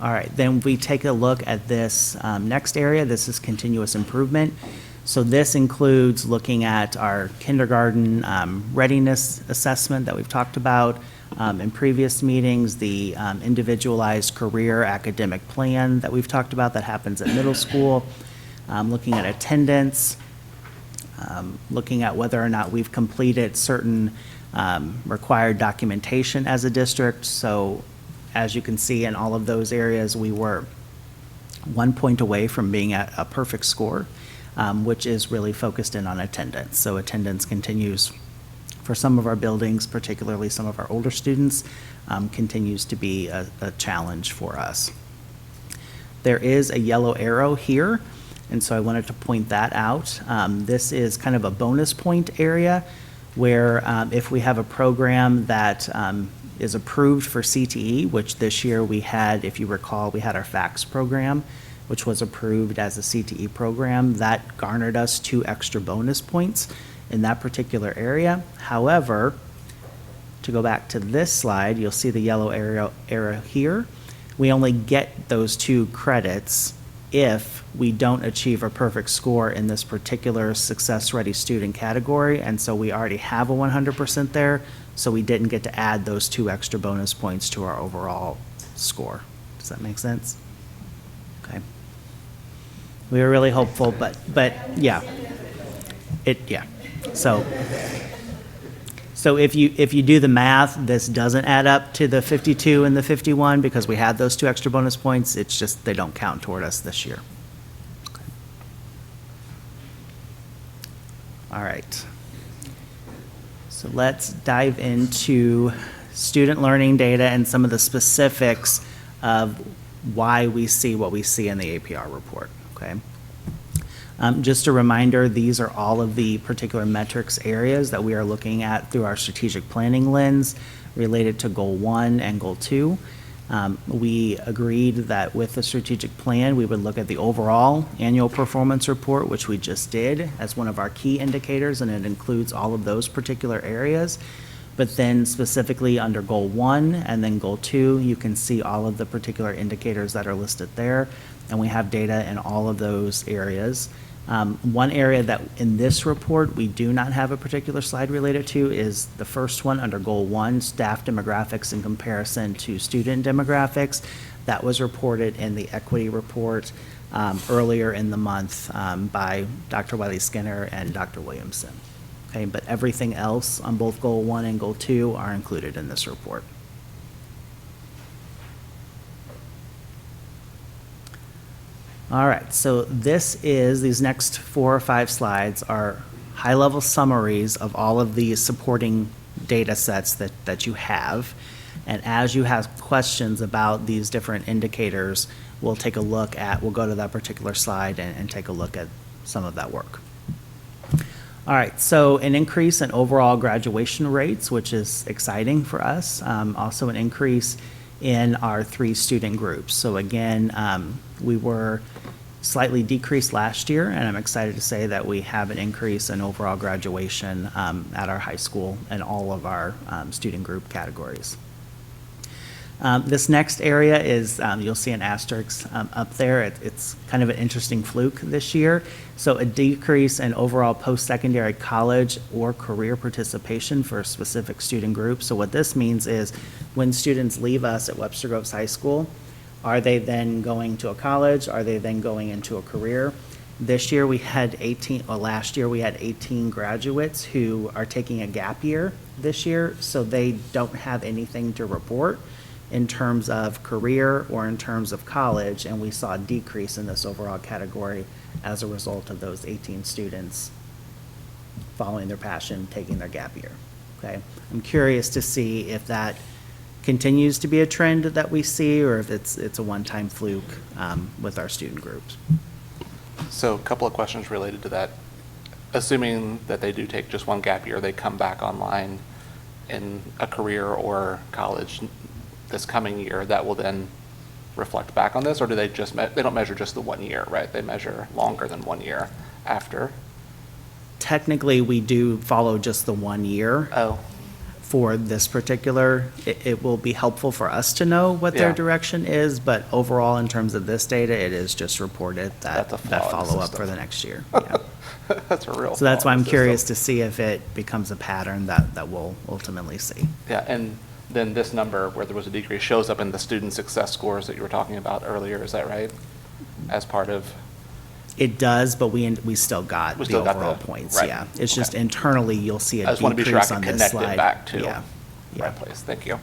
All right, then we take a look at this next area. This is continuous improvement. So this includes looking at our kindergarten readiness assessment that we've talked about in previous meetings, the individualized career academic plan that we've talked about that happens at middle school, looking at attendance, looking at whether or not we've completed certain required documentation as a district. So as you can see in all of those areas, we were 1 point away from being at a perfect score, which is really focused in on attendance. So attendance continues for some of our buildings, particularly some of our older students, continues to be a challenge for us. There is a yellow arrow here, and so I wanted to point that out. This is kind of a bonus point area where if we have a program that is approved for CTE, which this year we had, if you recall, we had our FACS program, which was approved as a CTE program. That garnered us 2 extra bonus points in that particular area. However, to go back to this slide, you'll see the yellow arrow here. We only get those 2 credits if we don't achieve a perfect score in this particular success-ready student category, and so we already have a 100% there, so we didn't get to add those 2 extra bonus points to our overall score. Does that make sense? Okay. We were really hopeful, but yeah. Yeah. So if you do the math, this doesn't add up to the 52 and the 51 because we had those 2 extra bonus points. It's just they don't count toward us this year. Okay. All right. So let's dive into student learning data and some of the specifics of why we see what we see in the APR report, okay? Just a reminder, these are all of the particular metrics areas that we are looking at through our strategic planning lens related to Goal 1 and Goal 2. We agreed that with the strategic plan, we would look at the overall annual performance report, which we just did, as one of our key indicators, and it includes all of those particular areas. But then specifically under Goal 1 and then Goal 2, you can see all of the particular indicators that are listed there, and we have data in all of those areas. One area that in this report we do not have a particular slide related to is the first one under Goal 1, staff demographics in comparison to student demographics. That was reported in the equity report earlier in the month by Dr. Wiley Skinner and Dr. Williamson. Okay, but everything else on both Goal 1 and Goal 2 are included in this report. All right, so these next 4 or 5 slides are high-level summaries of all of the supporting data sets that you have. And as you have questions about these different indicators, we'll go to that particular slide and take a look at some of that work. All right, so an increase in overall graduation rates, which is exciting for us. Also an increase in our 3 student groups. So again, we were slightly decreased last year, and I'm excited to say that we have an increase in overall graduation at our high school and all of our student group categories. This next area is, you'll see an asterisk up there. It's kind of an interesting fluke this year. So a decrease in overall post-secondary college or career participation for a specific student group. So what this means is when students leave us at Webster Groves High School, are they then going to a college? Are they then going into a career? This year we had 18, or last year we had 18 graduates who are taking a gap year this year, so they don't have anything to report in terms of career or in terms of college, and we saw a decrease in this overall category as a result of those 18 students following their passion, taking their gap year, okay? I'm curious to see if that continues to be a trend that we see, or if it's a one-time fluke with our student groups. So a couple of questions related to that. Assuming that they do take just one gap year, they come back online in a career or college this coming year, that will then reflect back on this, or do they just, they don't measure just the 1 year, right? They measure longer than 1 year after? Technically, we do follow just the 1 year. Oh, For this particular, it will be helpful for us to know what their Yeah. direction is, but overall, in terms of this data, it is just reported that, That's a flaw that in the follow-up system. for the next year. Yeah. that's a real. So that's flaw why in I'm the curious system. to see if it becomes a pattern that we'll ultimately see. Yeah, and then this number where there was a decrease shows up in the student success scores that you were talking about earlier, is that right? As part of, It does, but we still got We the still got overall the- points, right. yeah. It's just Okay. internally, you'll see a I just want to be sure I decrease can on this connect slide. it back to Yeah, the yeah. right place. Thank you.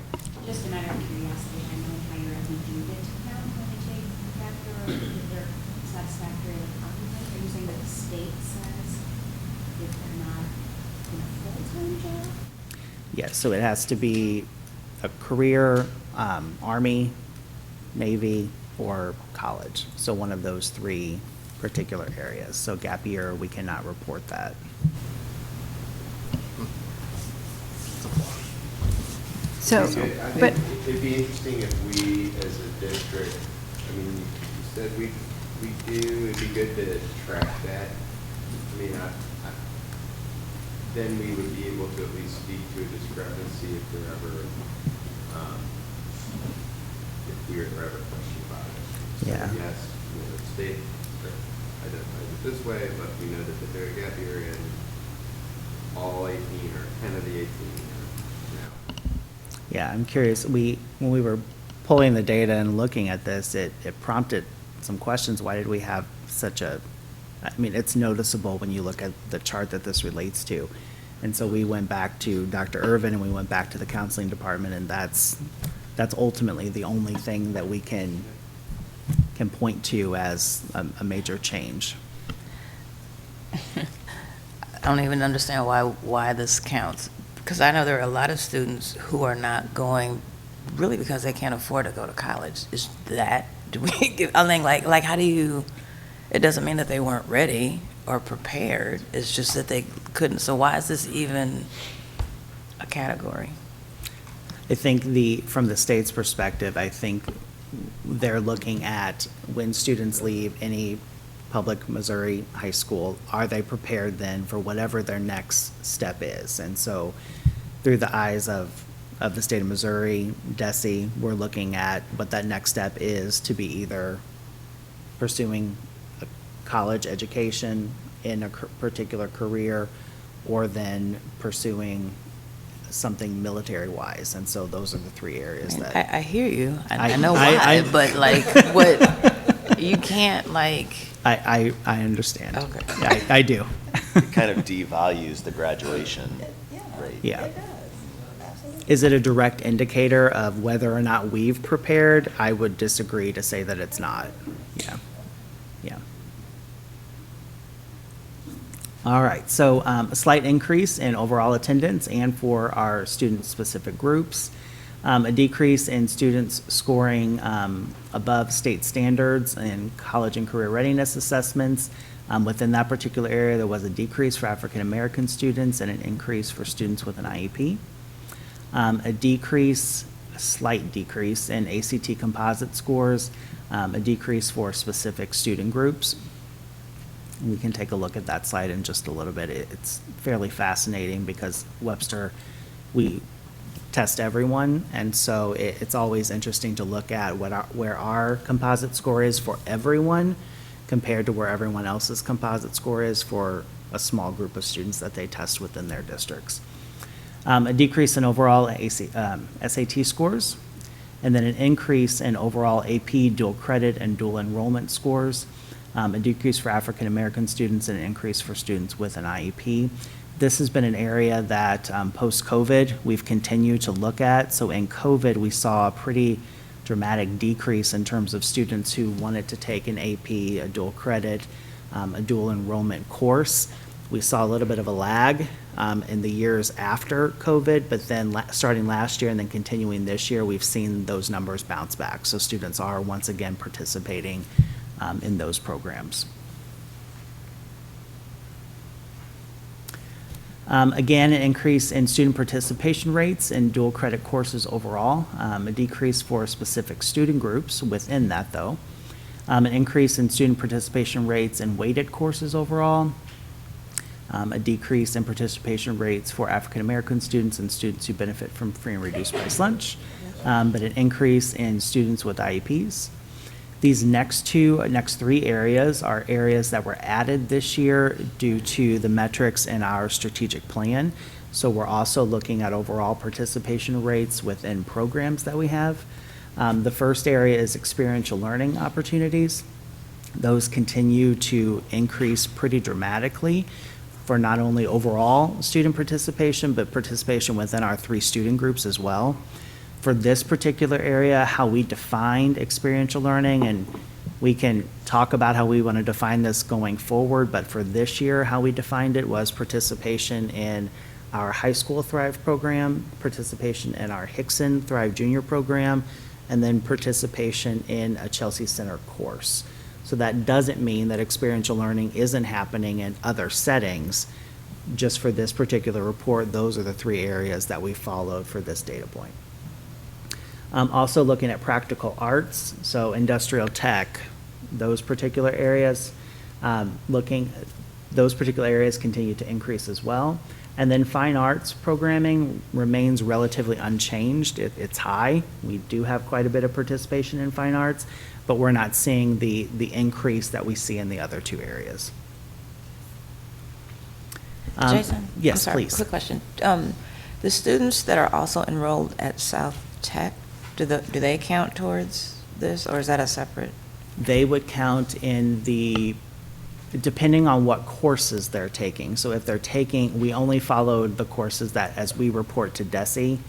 Just a matter of curiosity, I know higher ed, we do get to count when they take a factor or if they're satisfactory or competent. Are you saying that the state says if they're not in a full-time job? Yes, so it has to be a career, Army, Navy, or college. So one of those three particular areas. So gap year, we cannot report that. So, I but, think it'd be interesting if we, as a district, I mean, you said we do, it'd be good to track that. I mean, then we would be able to at least speak to a discrepancy if there ever, if we were to ever question about it. So Yeah. yes, the state identifies it this way, but we know that they're a gap year and all 18 or 10 of the 18 are now. Yeah, I'm curious, when we were pulling the data and looking at this, it prompted some questions. Why did we have such a, I mean, it's noticeable when you look at the chart that this relates to. And so we went back to Dr. Irvin and we went back to the counseling department, and that's ultimately the only thing that we can point to as a major change. I don't even understand why this counts. Because I know there are a lot of students who are not going really because they can't afford to go to college. Is that, do we give, I think like how do you, it doesn't mean that they weren't ready or prepared. It's just that they couldn't. So why is this even a category? I think from the state's perspective, I think they're looking at when students leave any public Missouri high school, are they prepared then for whatever their next step is? And so through the eyes of the state of Missouri, DESE, we're looking at what that next step is to be either pursuing a college education in a particular career or then pursuing something military-wise. And so those are the three areas that. I hear you. I I- know I- why, but like what, you can't like, I understand. Okay. Yeah, I do. It kind of devalues the graduation rate. Yeah. Is it a direct indicator of whether or not we've prepared? I would disagree to say that it's not. Yeah. Yeah. All right, so a slight increase in overall attendance and for our student-specific groups. A decrease in students scoring above state standards in college and career readiness assessments. Within that particular area, there was a decrease for African-American students and an increase for students with an IEP. A slight decrease in ACT composite scores, a decrease for specific student groups. We can take a look at that slide in just a little bit. It's fairly fascinating because Webster, we test everyone, and so it's always interesting to look at where our composite score is for everyone compared to where everyone else's composite score is for a small group of students that they test within their districts. A decrease in overall SAT scores, and then an increase in overall AP dual credit and dual enrollment scores, a decrease for African American students, and an increase for students with an IEP. This has been an area that post-COVID we've continued to look at. So in COVID, we saw a pretty dramatic decrease in terms of students who wanted to take an AP, a dual credit, a dual enrollment course. We saw a little bit of a lag in the years after COVID, but then starting last year and then continuing this year, we've seen those numbers bounce back. So students are once again participating in those programs. Again, an increase in student participation rates in dual credit courses overall, a decrease for specific student groups within that though, an increase in student participation rates in weighted courses overall, a decrease in participation rates for African American students and students who benefit from free and reduced price lunch, but an increase in students with IEPs. These next three areas are areas that were added this year due to the metrics in our strategic plan. So we're also looking at overall participation rates within programs that we have. The first area is experiential learning opportunities. Those continue to increase pretty dramatically for not only overall student participation, but participation within our 3 student groups as well. For this particular area, how we defined experiential learning, and we can talk about how we want to define this going forward, but for this year, how we defined it was participation in our high school Thrive program, participation in our Hickson Thrive Junior program, and then participation in a Chelsea Center course. So that doesn't mean that experiential learning isn't happening in other settings. Just for this particular report, those are the 3 areas that we followed for this data point. Also looking at practical arts, so industrial tech, those particular areas, those particular areas continue to increase as well. And then fine arts programming remains relatively unchanged. It's high. We do have quite a bit of participation in fine arts, but we're not seeing the increase that we see in the other 2 areas. Jason? Yes, I'm sorry, please. quick question. The students that are also enrolled at South Tech, do they count towards this, or is that a separate? They would count in depending on what courses they're taking. So if they're taking, we only followed the courses that, as we report to DESE,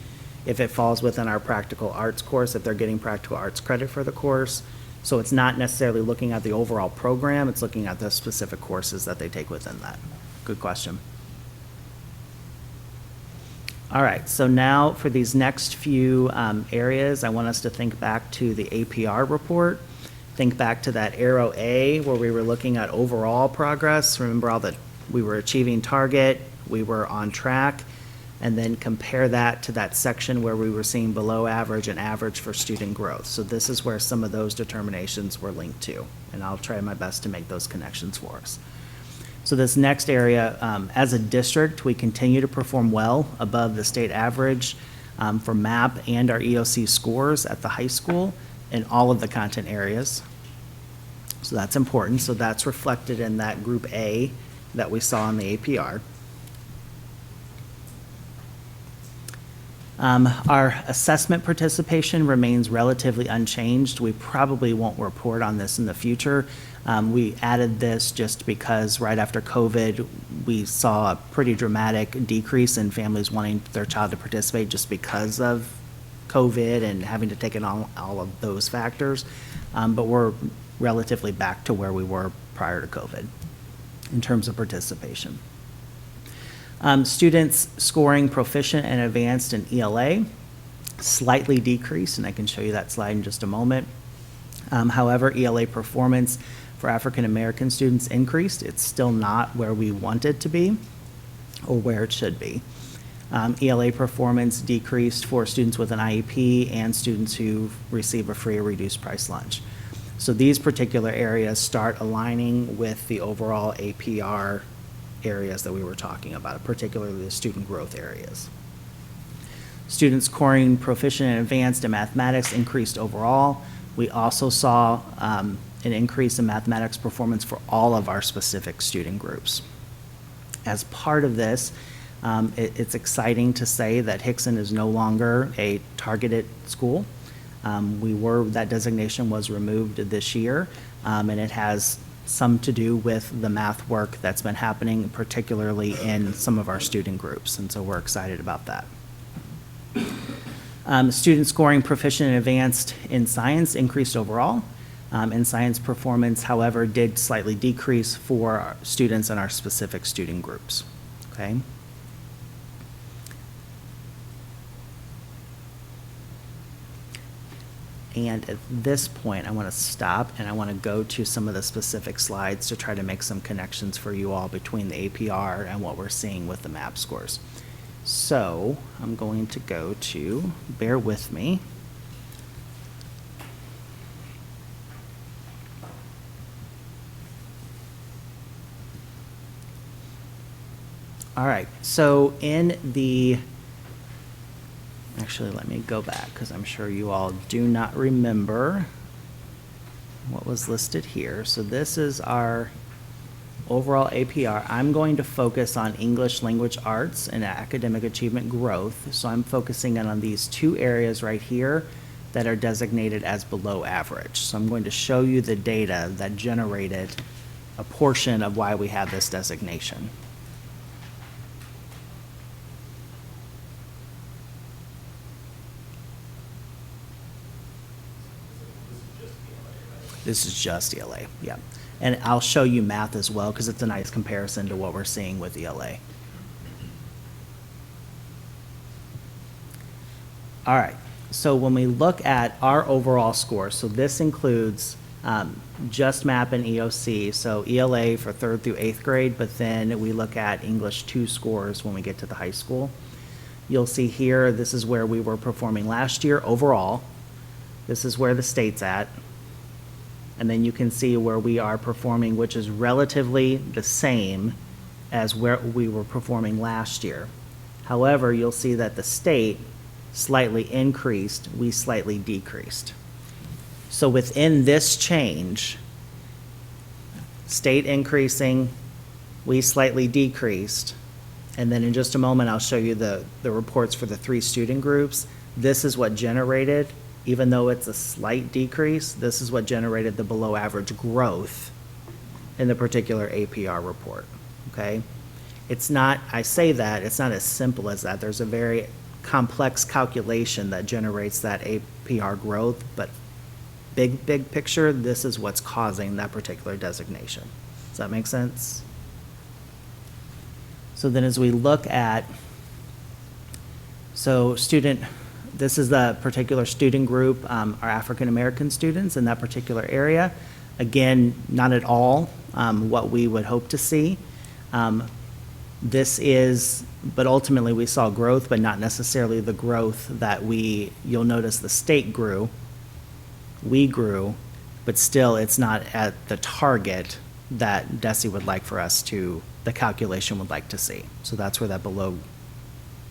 if it falls within our practical arts course, if they're getting practical arts credit for the course. So it's not necessarily looking at the overall program, it's looking at the specific courses that they take within that. Good question. All right, so now for these next few areas, I want us to think back to the APR report. Think back to that arrow A where we were looking at overall progress. Remember all that we were achieving target, we were on track, and then compare that to that section where we were seeing below average and average for student growth. So this is where some of those determinations were linked to, and I'll try my best to make those connections for us. So this next area, as a district, we continue to perform well above the state average for MAP and our EOC scores at the high school in all of the content areas. So that's important. So that's reflected in that group A that we saw in the APR. Our assessment participation remains relatively unchanged. We probably won't report on this in the future. We added this just because right after COVID, we saw a pretty dramatic decrease in families wanting their child to participate just because of COVID and having to take in all of those factors. But we're relatively back to where we were prior to COVID in terms of participation. Students scoring proficient and advanced in ELA slightly decreased, and I can show you that slide in just a moment. However, ELA performance for African American students increased. It's still not where we want it to be or where it should be. ELA performance decreased for students with an IEP and students who receive a free or reduced price lunch. So these particular areas start aligning with the overall APR areas that we were talking about, particularly the student growth areas. Students scoring proficient and advanced in mathematics increased overall. We also saw an increase in mathematics performance for all of our specific student groups. As part of this, it's exciting to say that Hickson is no longer a targeted school. That designation was removed this year, and it has some to do with the math work that's been happening, particularly in some of our student groups, and so we're excited about that. Students scoring proficient and advanced in science increased overall. In science performance, however, did slightly decrease for our students in our specific student groups, okay? And at this point, I want to stop and I want to go to some of the specific slides to try to make some connections for you all between the APR and what we're seeing with the MAP scores. So I'm going to go to, bear with me. All right, so actually, let me go back because I'm sure you all do not remember what was listed here. So this is our overall APR. I'm going to focus on English language arts and academic achievement growth. So I'm focusing in on these two areas right here that are designated as below average. So I'm going to show you the data that generated a portion of why we have this designation. This is just ELA, yeah. And I'll show you math as well because it's a nice comparison to what we're seeing with ELA. All right, so when we look at our overall score, so this includes just MAP and EOC, so ELA for 3rd through 8th grade, but then we look at English 2 scores when we get to the high school. You'll see here, this is where we were performing last year overall. This is where the state's at. And then you can see where we are performing, which is relatively the same as where we were performing last year. However, you'll see that the state slightly increased, we slightly decreased. So within this change, state increasing, we slightly decreased, and then in just a moment I'll show you the reports for the 3 student groups. This is what generated, even though it's a slight decrease, this is what generated the below average growth in the particular APR report, okay? It's not, I say that, it's not as simple as that. There's a very complex calculation that generates that APR growth, but big picture, this is what's causing that particular designation. Does that make sense? So then as we look at, this is the particular student group, our African-American students in that particular area. Again, not at all what we would hope to see. But ultimately we saw growth, but not necessarily the growth that you'll notice the state grew, we grew, but still it's not at the target that DESE would like for us to, the calculation would like to see. So that's where that below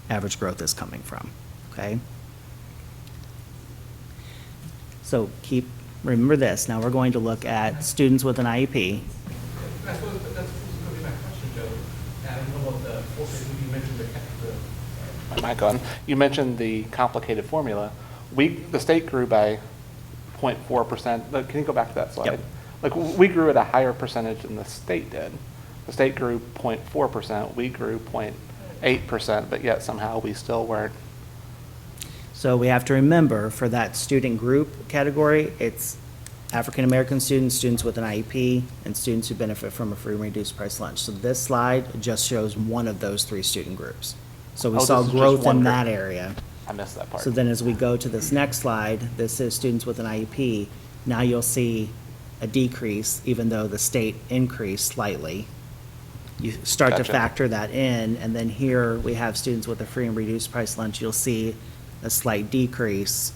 average growth is coming from, okay? So remember this, now we're going to look at students with an IEP. That's going to be my question, Joe. I don't know what you mentioned my mic on. You mentioned the complicated formula. The state grew by 0.4%. Can you go back to that slide? Yep. Like we grew at a higher percentage than the state did. The state grew 0.4%, we grew 0.8%, but yet somehow we still weren't. So we have to remember for that student group category, it's African-American students, students with an IEP, and students who benefit from a free and reduced price lunch. So this slide just shows one of those 3 student groups. So we saw this is just growth one in group. that area. I missed that part. So then as we go to this next slide, this is students with an IEP. Now you'll see a decrease, even though the state increased slightly. You start to Gotcha. factor that in, and then here we have students with a free and reduced price lunch. You'll see a slight decrease.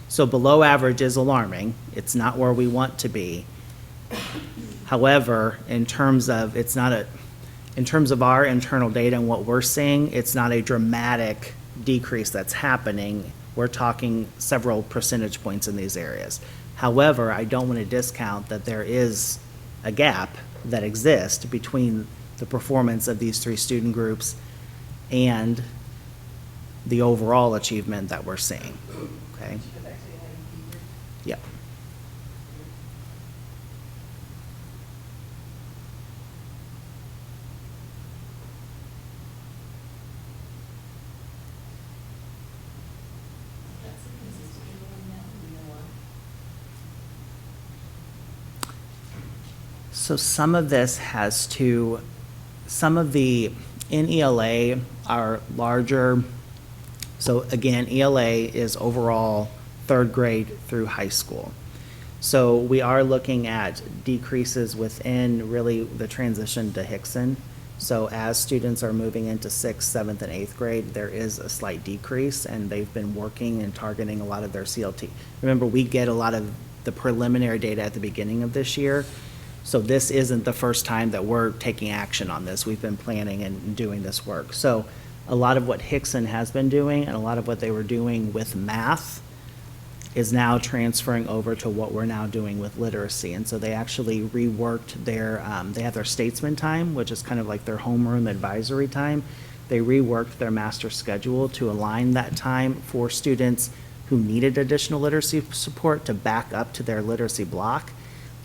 So below average is alarming. It's not where we want to be. However, in terms of our internal data and what we're seeing, it's not a dramatic decrease that's happening, we're talking several percentage points in these areas. However, I don't want to discount that there is a gap that exists between the performance of these three student groups and the overall achievement that we're seeing, okay? Yep. So some of this has to, some of the, in ELA are larger. So again, ELA is overall third grade through high school. So we are looking at decreases within really the transition to Hickson. So as students are moving into 6th, 7th, and 8th grade, there is a slight decrease, and they've been working and targeting a lot of their CLT. Remember, we get a lot of the preliminary data at the beginning of this year. So this isn't the first time that we're taking action on this. We've been planning and doing this work. So a lot of what Hickson has been doing and a lot of what they were doing with math is now transferring over to what we're now doing with literacy. And so they actually reworked their, they have their statesman time, which is kind of like their homeroom advisory time. They reworked their master schedule to align that time for students who needed additional literacy support to back up to their literacy block.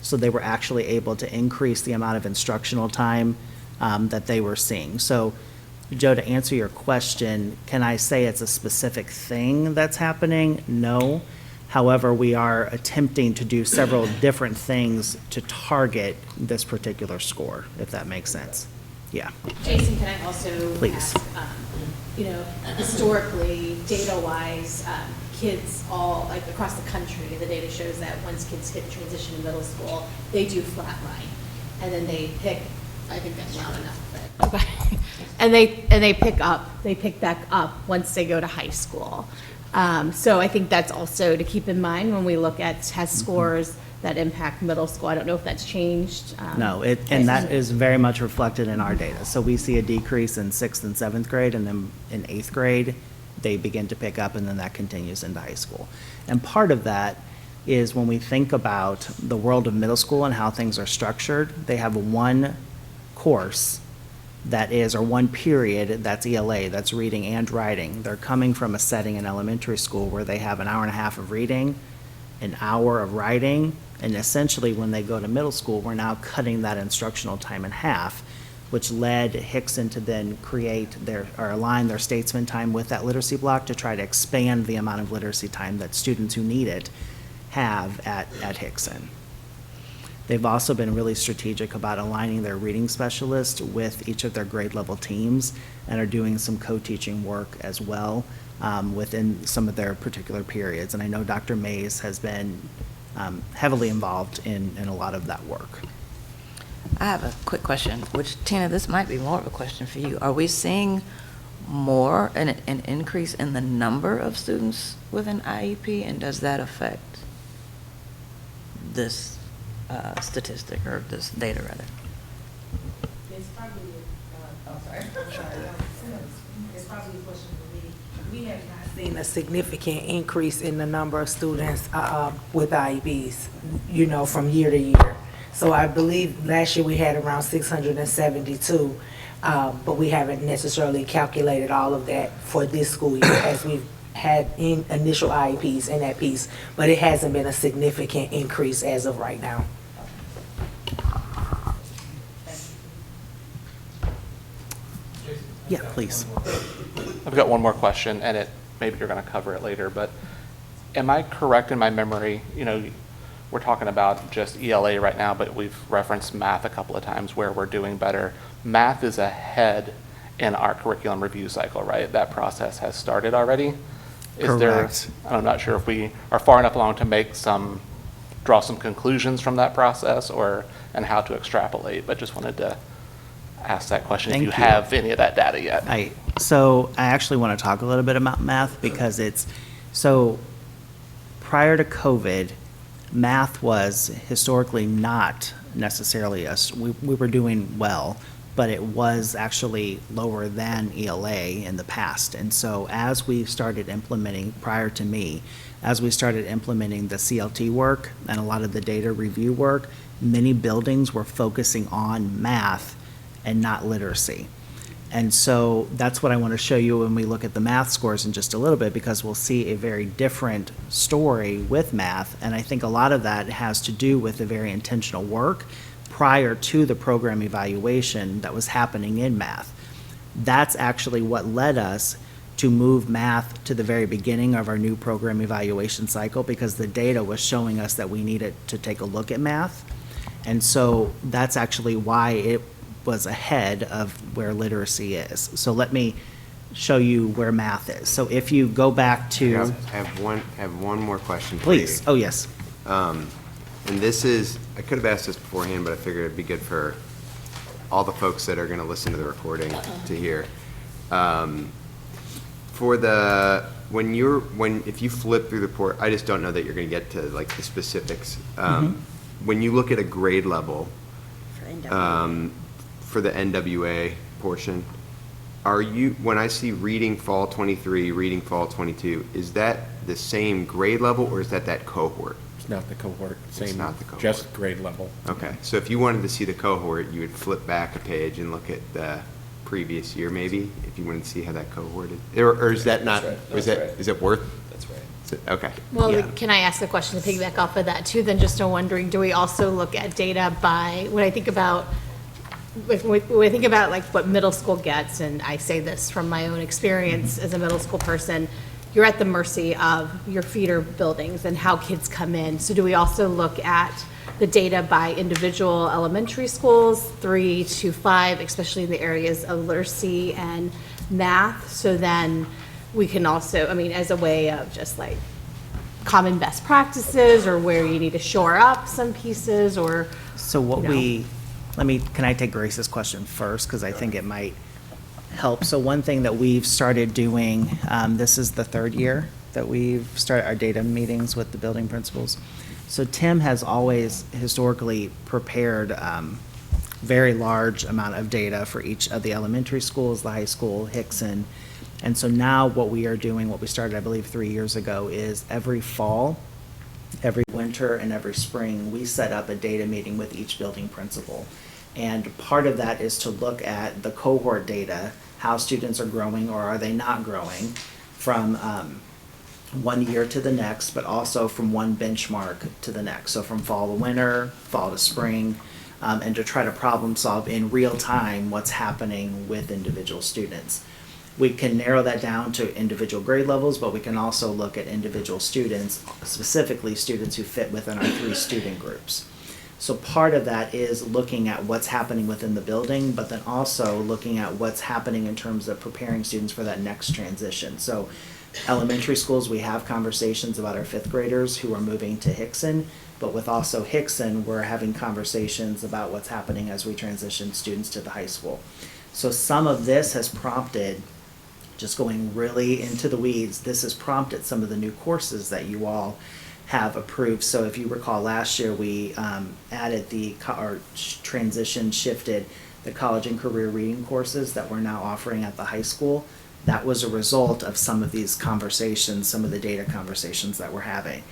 So they were actually able to increase the amount of instructional time that they were seeing. So Joe, to answer your question, can I say it's a specific thing that's happening? No. However, we are attempting to do several different things to target this particular score, if that makes sense. Yeah. Jason, can I also Please. ask, historically, data-wise, kids all, like across the country, the data shows that once kids hit transition in middle school, they do flatline. And then they pick, I think that's loud enough, but, okay. And they pick back up once they go to high school. So I think that's also to keep in mind when we look at test scores that impact middle school. I don't know if that's changed. No, and that is very much reflected in our data. So we see a decrease in 6th and 7th grade, and then in 8th grade, they begin to pick up, and then that continues into high school. And part of that is when we think about the world of middle school and how things are structured, they have one course that is, or one period that's ELA, that's reading and writing. They're coming from a setting in elementary school where they have an hour and a half of reading, an hour of writing, and essentially when they go to middle school, we're now cutting that instructional time in half, which led Hickson to then create their, or align their statesman time with that literacy block to try to expand the amount of literacy time that students who need it have at Hickson. They've also been really strategic about aligning their reading specialists with each of their grade level teams and are doing some co-teaching work as well within some of their particular periods. And I know Dr. Mays has been heavily involved in a lot of that work. I have a quick question, which, Tina, this might be more of a question for you. Are we seeing more, an increase in the number of students with an IEP, and does that affect this statistic, or this data, rather? It's probably, it's probably a question for me. We have not seen a significant increase in the number of students with IEPs, from year to year. So I believe last year we had around 672, but we haven't necessarily calculated all of that for this school year as we've had in initial IEPs in that piece, but it hasn't been a significant increase as of right now. Yeah, please. I've got one more question, and maybe you're going to cover it later, but am I correct in my memory? We're talking about just ELA right now, but we've referenced math a couple of times where we're doing better. Math is ahead in our curriculum review cycle, right? That process has started already. Correct. I'm not sure if we are far enough along to draw some conclusions from that process, and how to extrapolate, but just wanted to ask that question if you have any of that data yet. So I actually want to talk a little bit about math because so prior to COVID, math was historically not necessarily we were doing well, but it was actually lower than ELA in the past. And so as we started implementing, prior to me, as we started implementing the CLT work and a lot of the data review work, many buildings were focusing on math and not literacy. And so that's what I want to show you when we look at the math scores in just a little bit, because we'll see a very different story with math. And I think a lot of that has to do with the very intentional work prior to the program evaluation that was happening in math. That's actually what led us to move math to the very beginning of our new program evaluation cycle, because the data was showing us that we needed to take a look at math. And so that's actually why it was ahead of where literacy is. So let me show you where math is. So if you go back to... I have one more question for you. Please. Oh, yes. And this is, I could have asked this beforehand, but I figured it'd be good for all the folks that are going to listen to the recording to hear. If you flip through the report, I just don't know that you're going to get to like the specifics. When you look at a grade level for the NWA portion, when I see reading fall 23, reading fall 22, is that the same grade level, or is that cohort? It's not the cohort. Same, not the cohort. Just grade level. Okay, so if you wanted to see the cohort, you would flip back a page and look at the previous year, maybe, if you wanted to see how that cohort is, or is that not? That's right. Is it worth? That's right. Okay. Well, Yeah. can I ask a question to piggyback off of that too? Then just wondering, do we also look at data by, when I think about like what middle school gets, and I say this from my own experience as a middle school person, you're at the mercy of your feeder buildings and how kids come in. So do we also look at the data by individual elementary schools, 3 to 5, especially in the areas of literacy and math? So then we can also, I mean, as a way of just like common best practices, or where you need to shore up some pieces, or, So what you know. can I take Grace's question first? Because I think it might help. So one thing that we've started doing, this is the third year that we've started our data meetings with the building principals. So Tim has always historically prepared very large amount of data for each of the elementary schools, the high school, Hickson. And so now what we are doing, what we started, I believe, 3 years ago, is every fall, every winter, and every spring, we set up a data meeting with each building principal. And part of that is to look at the cohort data, how students are growing or are they not growing from one year to the next, but also from one benchmark to the next. So from fall to winter, fall to spring, and to try to problem solve in real time what's happening with individual students. We can narrow that down to individual grade levels, but we can also look at individual students, specifically students who fit within our 3 student groups. So part of that is looking at what's happening within the building, but then also looking at what's happening in terms of preparing students for that next transition. So elementary schools, we have conversations about our 5th graders who are moving to Hickson, but with also Hickson, we're having conversations about what's happening as we transition students to the high school. So some of this has prompted, just going really into the weeds, this has prompted some of the new courses that you all have approved. So if you recall, last year we added shifted the college and career reading courses that we're now offering at the high school. That was a result of some of these conversations, some of the data conversations that we're having.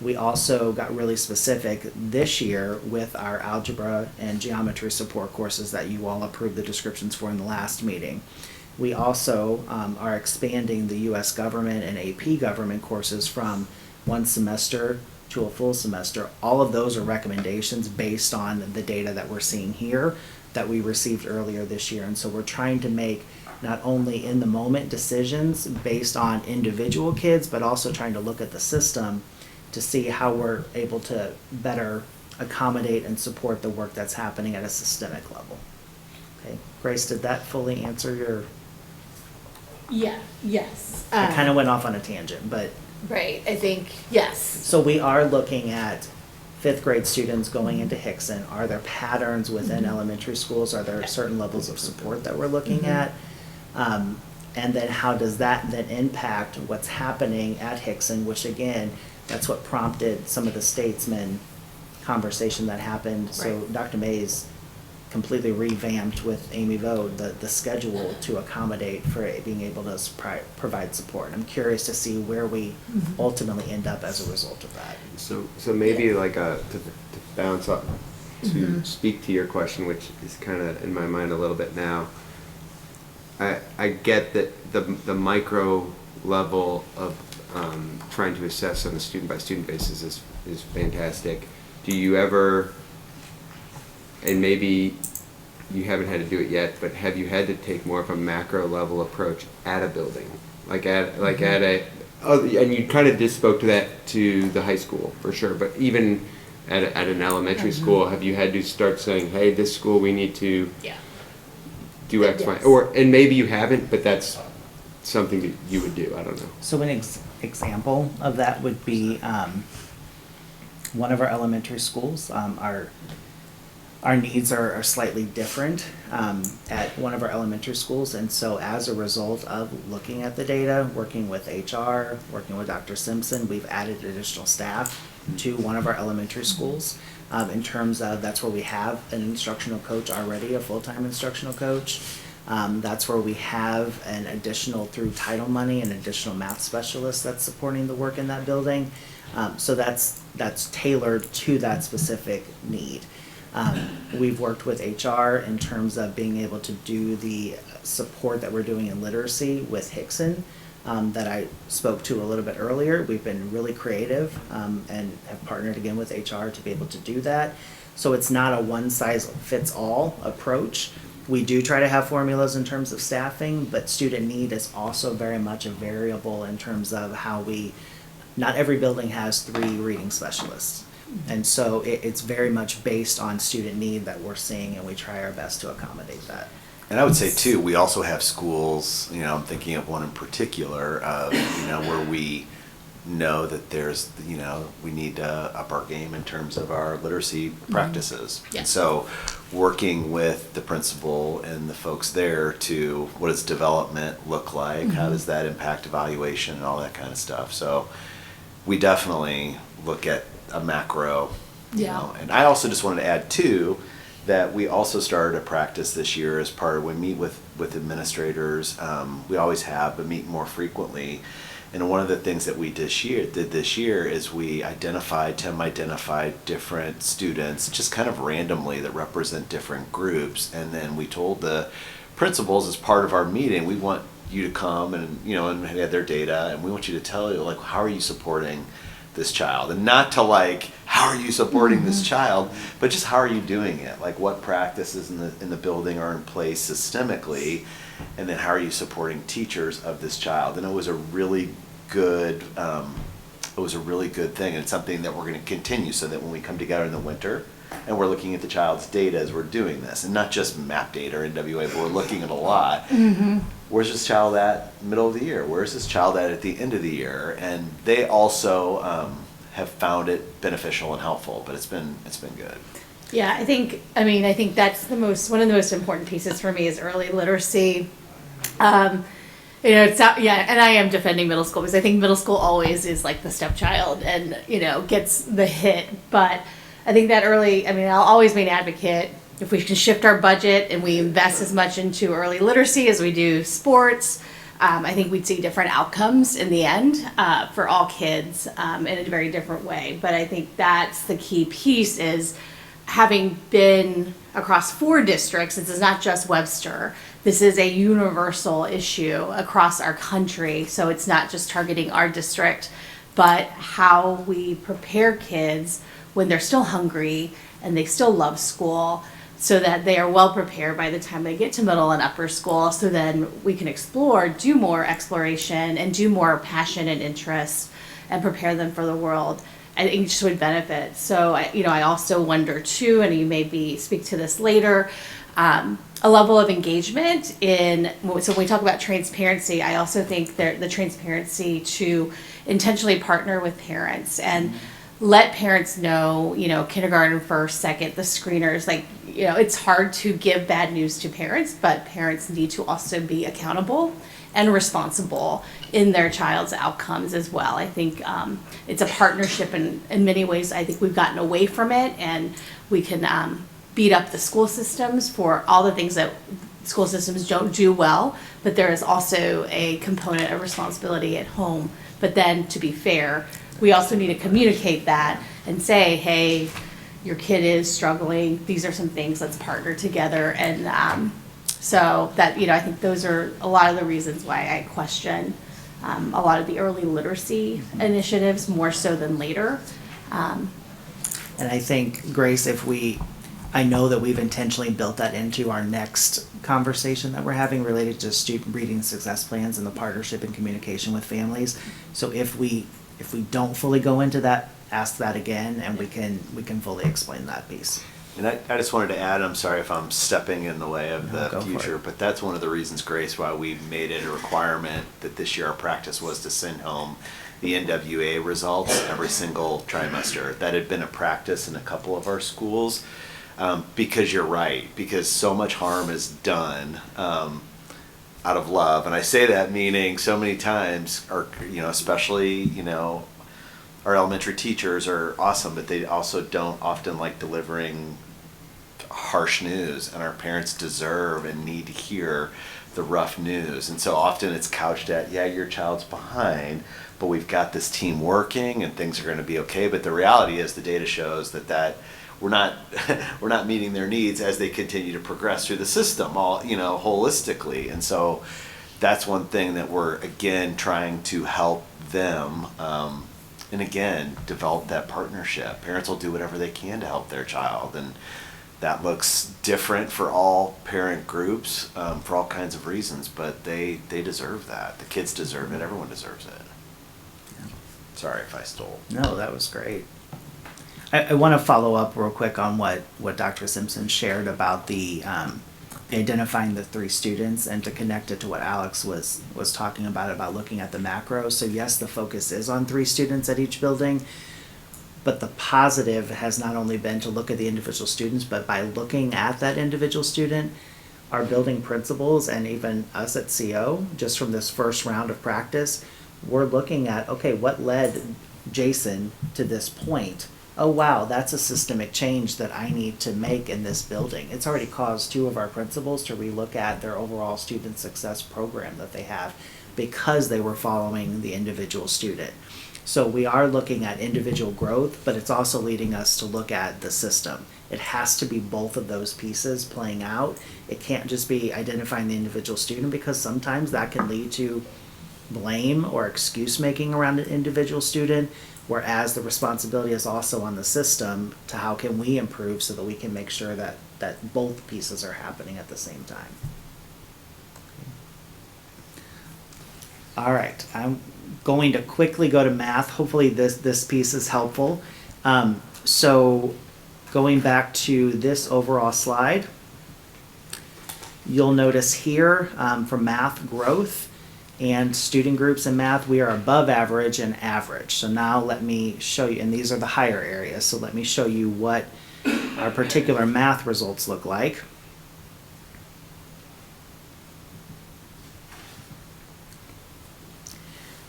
We also got really specific this year with our algebra and geometry support courses that you all approved the descriptions for in the last meeting. We also are expanding the U.S. government and AP government courses from 1 semester to a full semester. All of those are recommendations based on the data that we're seeing here that we received earlier this year. And so we're trying to make not only in the moment decisions based on individual kids, but also trying to look at the system to see how we're able to better accommodate and support the work that's happening at a systemic level. Okay, Grace, did that fully answer your? Yes. I kind of went off on a tangent, but. Right, I think, yes. So we are looking at 5th grade students going into Hickson. Are there patterns within elementary schools? Are there certain levels of support that we're looking at? And then how does that then impact what's happening at Hickson, which again, that's what prompted some of the statesman conversation that happened. So Right. Dr. Mays completely revamped with Amy Vode, the schedule to accommodate for it being able to provide support. I'm curious to see where we ultimately end up as a result of that. So maybe like to bounce up, to speak to your question, which is kind of in my mind a little bit now. I get that the micro level of trying to assess on a student by student basis is fantastic. Do you ever, and maybe you haven't had to do it yet, but have you had to take more of a macro level approach at a building, like at a, oh, and you kind of just spoke to that to the high school for sure, but even at an elementary school, have you had to start saying, hey, this school we need to do X, Y, or, and maybe you haven't, but that's something that you would do, I don't know. So an example of that would be one of our elementary schools. Our needs are slightly different at one of our elementary schools, and so as a result of looking at the data, working with HR, working with Dr. Simpson, we've added additional staff to one of our elementary schools. In terms of, that's where we have an instructional coach already, a full-time instructional coach. That's where we have an additional, through title money, an additional math specialist that's supporting the work in that building. So that's tailored to that specific need. We've worked with HR in terms of being able to do the support that we're doing in literacy with Hickson that I spoke to a little bit earlier. We've been really creative and have partnered again with HR to be able to do that. So it's not a one-size-fits-all approach. We do try to have formulas in terms of staffing, but student need is also very much a variable in terms of how not every building has 3 reading specialists. And so it's very much based on student need that we're seeing, and we try our best to accommodate that. And I would say too, we also have schools, I'm thinking of one in particular, where we know that there's, we need to up our game in terms of our literacy practices. Yeah. And so working with the principal and the folks there to, what does development look like? How does that impact evaluation and all that kind of stuff? So we definitely look at a macro, and I also just wanted to add too, that we also started a practice this year as part of, we meet with administrators, we always have, but meet more frequently. And one of the things that we did this year is we identified different students, just kind of randomly, that represent different groups. And then we told the principals as part of our meeting, we want you to come and, and have their data, and we want you to tell you, like, how are you supporting this child? And not to like, how are you supporting this child, but just how are you doing it? Like, what practices in the building are in place systemically, and then how are you supporting teachers of this child? And it was a really good thing, and it's something that we're going to continue, so that when we come together in the winter and we're looking at the child's data as we're doing this, and not just map data or NWA, but we're looking at a lot. Where's this child at middle of the year? Where's this child at the end of the year? And they also have found it beneficial and helpful, but it's been good. Yeah, I think that's one of the most important pieces for me is early literacy. It's not, and I am defending middle school because I think middle school always is like the stepchild and, gets the hit. But I think that early, I'll always be an advocate. If we can shift our budget and we invest as much into early literacy as we do sports, I think we'd see different outcomes in the end for all kids in a very different way. But I think that's the key piece is having been across 4 districts, this is not just Webster. This is a universal issue across our country. So it's not just targeting our district, but how we prepare kids when they're still hungry and they still love school, so that they are well prepared by the time they get to middle and upper school, so then we can do more exploration and do more passion and interest and prepare them for the world. I think it just would benefit. So, I also wonder too, and you maybe speak to this later, a level of engagement so when we talk about transparency, I also think that the transparency to intentionally partner with parents and let parents know, kindergarten, first, second, the screeners, it's hard to give bad news to parents, but parents need to also be accountable and responsible in their child's outcomes as well. I think it's a partnership in many ways. I think we've gotten away from it, and we can beat up the school systems for all the things that school systems don't do well, but there is also a component of responsibility at home. But then, to be fair, we also need to communicate that and say, hey, your kid is struggling, these are some things, let's partner together. And so that, I think those are a lot of the reasons why I question a lot of the early literacy initiatives more so than later. And I think, Grace, I know that we've intentionally built that into our next conversation that we're having related to student reading success plans and the partnership and communication with families. So if we don't fully go into that, ask that again, and we can fully explain that piece. And I just wanted to add, I'm sorry if I'm stepping in the way of No, the go for future, it. but that's one of the reasons, Grace, why we made it a requirement that this year our practice was to send home the NWA results every single trimester. That had been a practice in a couple of our schools, because you're right, because so much harm is done out of love. And I say that meaning so many times, especially, our elementary teachers are awesome, but they also don't often like delivering harsh news, and our parents deserve and need to hear the rough news. And so often it's couched at, yeah, your child's behind, but we've got this team working and things are going to be okay. But the reality is the data shows that we're not meeting their needs as they continue to progress through the system all, holistically. And so that's one thing that we're, again, trying to help them, and again, develop that partnership. Parents will do whatever they can to help their child, and that looks different for all parent groups, for all kinds of reasons, but they deserve that. The kids deserve it. Everyone deserves it. Sorry if I stole. No, that was great. I want to follow up real quick on what Dr. Simpson shared about the identifying the 3 students, and to connect it to what Alex was talking about looking at the macro. So yes, the focus is on 3 students at each building, but the positive has not only been to look at the individual students, but by looking at that individual student, our building principals and even us at CO, just from this first round of practice, we're looking at, okay, what led Jason to this point? Oh, wow, that's a systemic change that I need to make in this building. It's already caused 2 of our principals to relook at their overall student success program that they have because they were following the individual student. So we are looking at individual growth, but it's also leading us to look at the system. It has to be both of those pieces playing out. It can't just be identifying the individual student, because sometimes that can lead to blame or excuse making around an individual student, whereas the responsibility is also on the system to how can we improve so that we can make sure that both pieces are happening at the same time. All right, I'm going to quickly go to math. Hopefully this piece is helpful. So going back to this overall slide, you'll notice here for math growth and student groups in math, we are above average and average. So now let me show you, and these are the higher areas, so let me show you what our particular math results look like.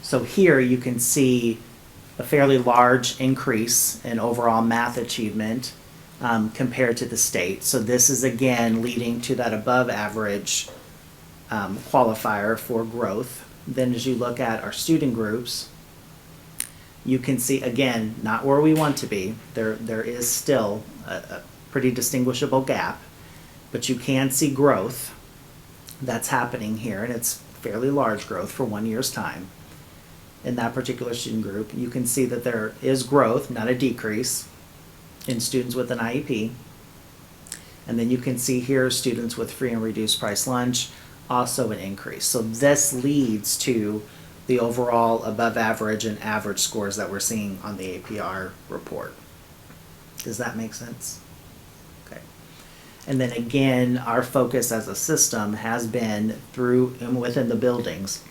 So here you can see a fairly large increase in overall math achievement compared to the state. So this is again leading to that above average qualifier for growth. Then as you look at our student groups, you can see again, not where we want to be. There is still a pretty distinguishable gap, but you can see growth that's happening here, and it's fairly large growth for 1 year's time. In that particular student group, you can see that there is growth, not a decrease, in students with an IEP. And then you can see here students with free and reduced price lunch, also an increase. So this leads to the overall above average and average scores that we're seeing on the APR report. Does that make sense? Okay. And then again, our focus as a system has been through and within the buildings,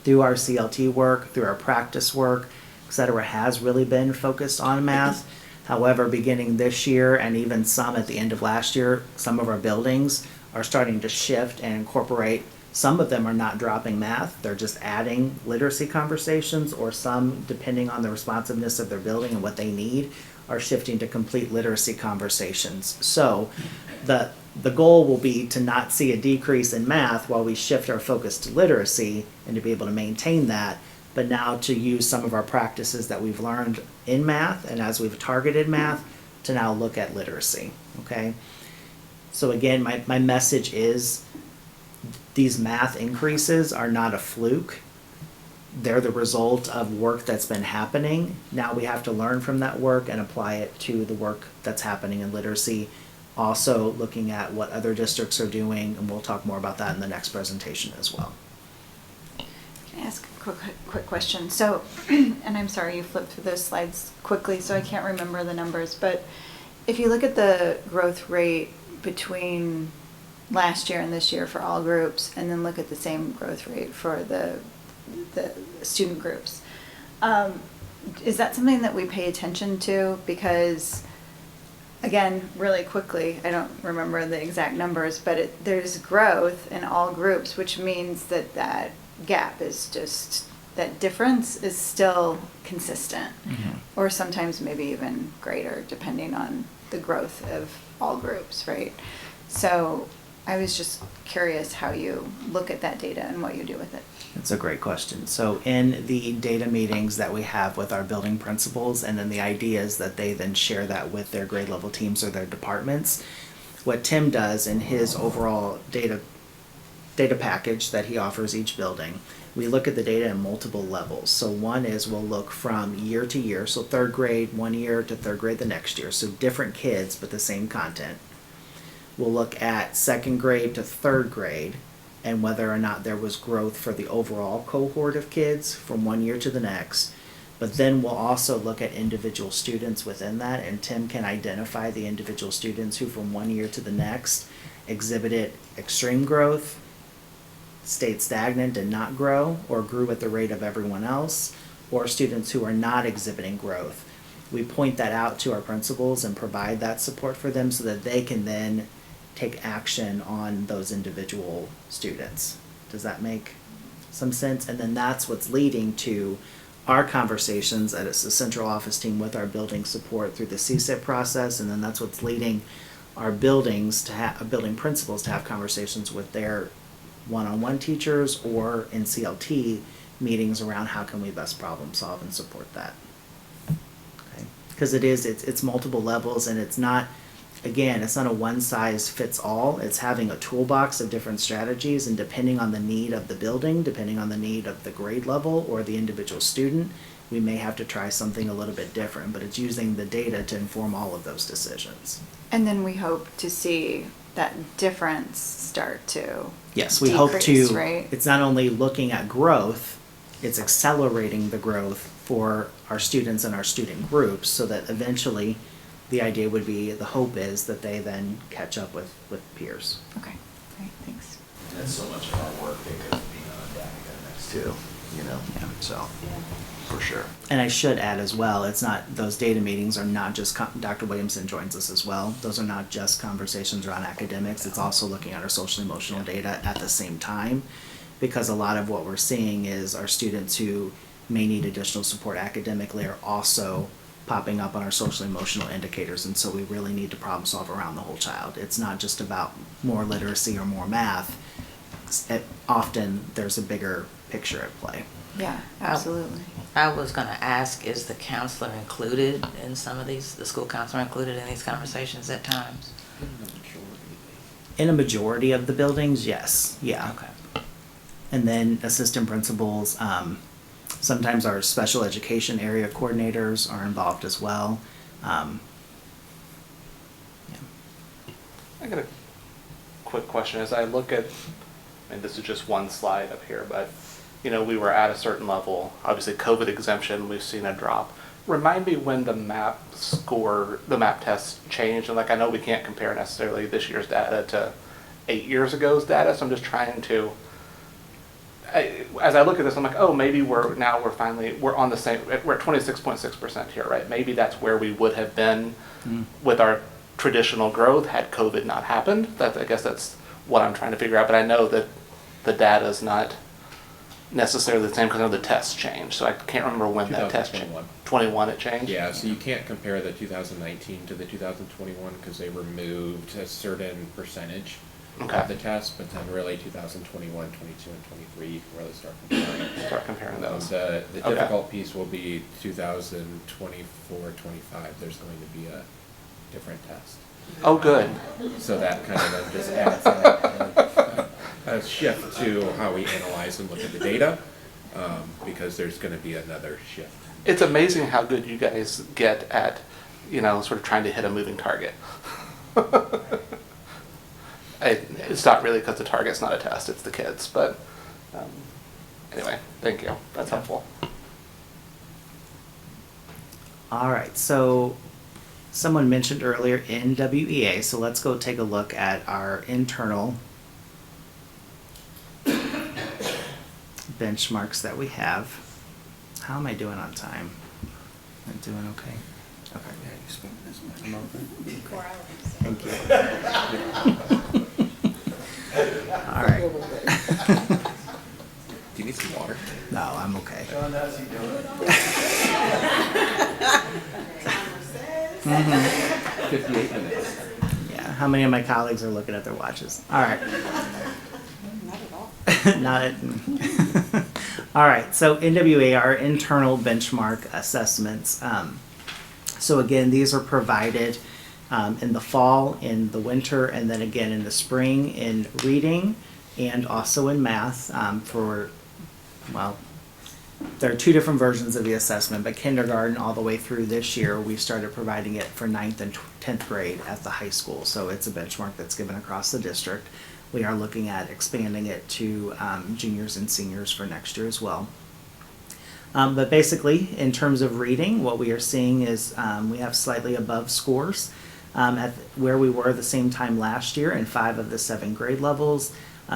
through our CLT work, through our practice work, et cetera, has really been focused on math. However, beginning this year and even some at the end of last year, some of our buildings are starting to shift and incorporate. Some of them are not dropping math, they're just adding literacy conversations, or some, depending on the responsiveness of their building and what they need, are shifting to complete literacy conversations. So the goal will be to not see a decrease in math while we shift our focus to literacy and to be able to maintain that, but now to use some of our practices that we've learned in math and as we've targeted math to now look at literacy, okay? So again, my message is these math increases are not a fluke. They're the result of work that's been happening. Now we have to learn from that work and apply it to the work that's happening in literacy. Also looking at what other districts are doing, and we'll talk more about that in the next presentation as well. Can I ask a quick question? So, and I'm sorry you flipped through those slides quickly, so I can't remember the numbers, but if you look at the growth rate between last year and this year for all groups, and then look at the same growth rate for the student groups, is that something that we pay attention to? Because again, really quickly, I don't remember the exact numbers, but there's growth in all groups, which means that that gap is just, that difference is still consistent, or sometimes maybe even greater, depending on the growth of all groups, right? So I was just curious how you look at that data and what you do with it. That's a great question. So in the data meetings that we have with our building principals, and then the ideas that they then share that with their grade level teams or their departments, what Tim does in his overall data package that he offers each building, we look at the data in multiple levels. So one is we'll look from year to year, so third grade one year to third grade the next year, so different kids but the same content. We'll look at second grade to third grade and whether or not there was growth for the overall cohort of kids from one year to the next. But then we'll also look at individual students within that, and Tim can identify the individual students who from one year to the next exhibited extreme growth, stayed stagnant and not grow, or grew at the rate of everyone else, or students who are not exhibiting growth. We point that out to our principals and provide that support for them so that they can then take action on those individual students. Does that make some sense? And then that's what's leading to our conversations as a central office team with our building support through the CSIP process, and then that's what's leading our buildings to have building principals to have conversations with their one-on-one teachers or in CLT meetings around how can we best problem solve and support that. Okay, because it's multiple levels, and it's not, again, it's not a one size fits all. It's having a toolbox of different strategies, and depending on the need of the building, depending on the need of the grade level or the individual student, we may have to try something a little bit different, but it's using the data to inform all of those decisions. And then we hope to see that difference start to Yes, we hope to, right? It's not only looking at growth, it's accelerating the growth for our students and our student groups, so that eventually the idea would be, the hope is that they then catch up with peers. Okay, great, thanks. And so much of our work they could be on academics too, you know, so, for sure. And I should add as well, it's not, those data meetings are not just, Dr. Williamson joins us as well. Those are not just conversations around academics, it's also looking at our social emotional data at the same time. Because a lot of what we're seeing is our students who may need additional support academically are also popping up on our social emotional indicators, and so we really need to problem solve around the whole child. It's not just about more literacy or more math. Often there's a bigger picture at play. Yeah, absolutely. I was going to ask, is the counselor included in some of these, the school counselor included in these conversations at times? In a majority of the buildings, yes, yeah. Okay. And then assistant principals, sometimes our special education area coordinators are involved as well. I got a quick question. As I look at, and this is just one slide up here, but you know, we were at a certain level. Obviously, COVID exemption, we've seen a drop. Remind me when the MAP score, the MAP test changed. And like, I know we can't compare necessarily this year's data to 8 years ago's data, so I'm just trying to, as I look at this, I'm like, oh, maybe we're on the same, we're at 26.6% here, right? Maybe that's where we would have been with our traditional growth had COVID not happened. I guess that's what I'm trying to figure out, but I know that the data's not necessarily the same because I know the tests changed, so I can't remember when that test changed. 2021. 21 it changed? Yeah, so you can't compare the 2019 to the 2021 because they removed a certain percentage Okay. of the test, but then really 2021, 22, and 23, you can really start comparing. Start comparing those. The Okay. difficult piece will be 2024, 25, there's going to be a different test. Oh, good. So that kind of then just adds a shift to how we analyze and look at the data, because there's going to be another shift. It's amazing how good you guys get at, sort of trying to hit a moving target. It's not really because the target's not a test, it's the kids, but anyway, thank you. That's helpful. All right, so someone mentioned earlier NWEA, so let's go take a look at our internal benchmarks that we have. How am I doing on time? I'm doing okay. Okay. I'm open. 4 hours. Thank you. All right. Do you need some water? No, I'm okay. Mhm. 58 minutes. Yeah, how many of my colleagues are looking at their watches? All right. Not at all. Not at. All right, so NWA are internal benchmark assessments. So again, these are provided in the fall, in the winter, and then again in the spring in reading and also in math there are two different versions of the assessment, but kindergarten all the way through this year, we started providing it for 9th and 10th grade at the high school. So it's a benchmark that's given across the district. We are looking at expanding it to juniors and seniors for next year as well. But basically, in terms of reading, what we are seeing is we have slightly above scores at where we were the same time last year in 5 of the 7 grade levels.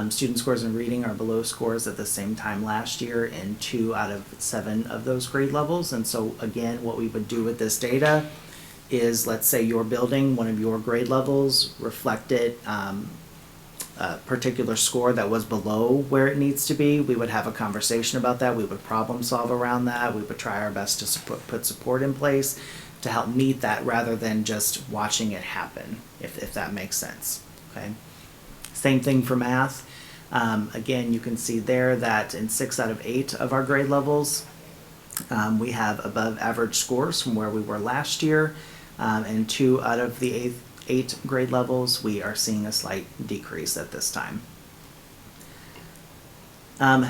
Student scores in reading are below scores at the same time last year in 2 out of 7 of those grade levels. And so again, what we would do with this data is, let's say your building, one of your grade levels reflected a particular score that was below where it needs to be. We would have a conversation about that. We would problem solve around that. We would try our best to put support in place to help meet that rather than just watching it happen, if that makes sense. Okay. Same thing for math. Again, you can see there that in 6 out of 8 of our grade levels, we have above average scores from where we were last year. And 2 out of the 8 grade levels, we are seeing a slight decrease at this time.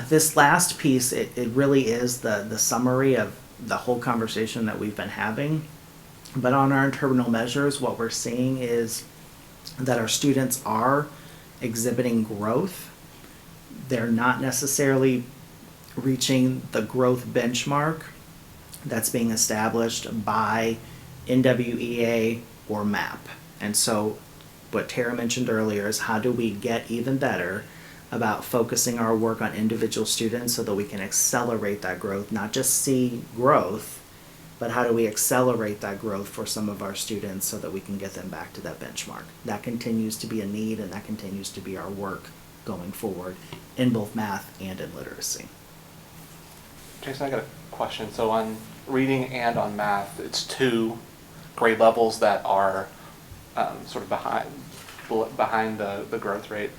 This last piece, it really is the summary of the whole conversation that we've been having. But on our internal measures, what we're seeing is that our students are exhibiting growth. They're not necessarily reaching the growth benchmark that's being established by NWEA or MAP. And so what Tara mentioned earlier is how do we get even better about focusing our work on individual students so that we can accelerate that growth, not just see growth, but how do we accelerate that growth for some of our students so that we can get them back to that benchmark? That continues to be a need, and that continues to be our work going forward in both math and in literacy. Jason, I got a question. So on reading and on math, it's 2 grade levels that are sort of behind the growth rate.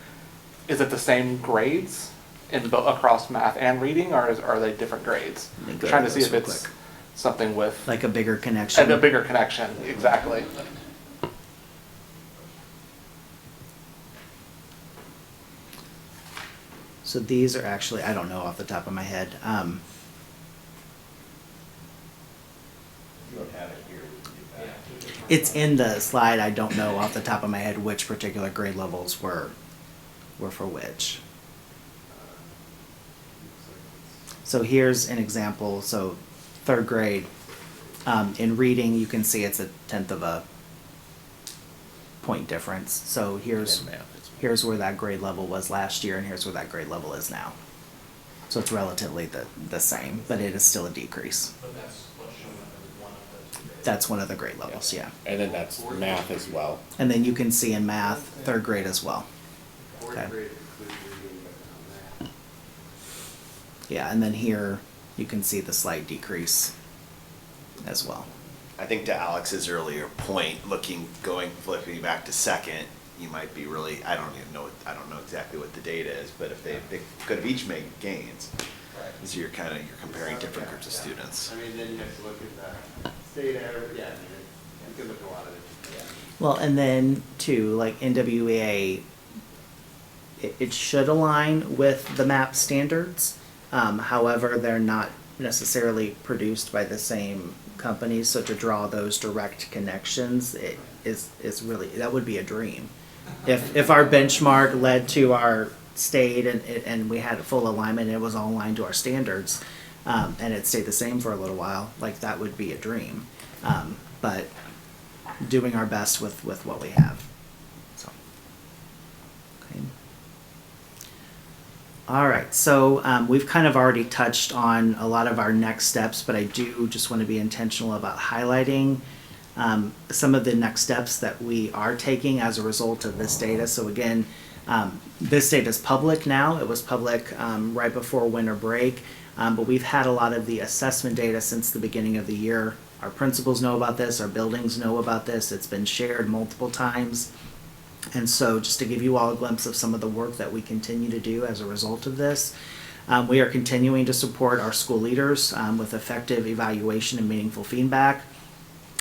Is it the same grades across math and reading, or are they different grades? I'm trying to see if it's something with like a bigger connection. And a bigger connection, exactly. So these are actually, I don't know off the top of my head. You don't have it here. It's in the slide. I don't know off the top of my head which particular grade levels were for which. So here's an example. So 3rd grade, in reading, you can see it's a 1/10 of a point difference. So here's where that grade level was last year, and here's where that grade level is now. So it's relatively the same, but it is still a decrease. But that's what's shown as one of the. That's one of the grade levels, yeah. And then that's math as well. And then you can see in math, 3rd grade as well. Okay. Yeah, and then here you can see the slight decrease as well. I think to Alex's earlier point, flipping back to second, you might be really, I don't know exactly what the data is, but if they could have each made gains. Right. So you're comparing different groups of students. I mean, then you have to look at the state average, yeah, I mean, you can look at a lot of it, yeah. Well, and then too, like NWEA, it should align with the MAP standards. However, they're not necessarily produced by the same companies, so to draw those direct connections, it is really, that would be a dream. If our benchmark led to our state and we had full alignment and it was all aligned to our standards, and it stayed the same for a little while, like that would be a dream. But doing our best with what we have. So, okay. All right, so we've kind of already touched on a lot of our next steps, but I do just want to be intentional about highlighting some of the next steps that we are taking as a result of this data. So again, this data is public now. It was public right before winter break, but we've had a lot of the assessment data since the beginning of the year. Our principals know about this, our buildings know about this, it's been shared multiple times. And so just to give you all a glimpse of some of the work that we continue to do as a result of this, we are continuing to support our school leaders with effective evaluation and meaningful feedback.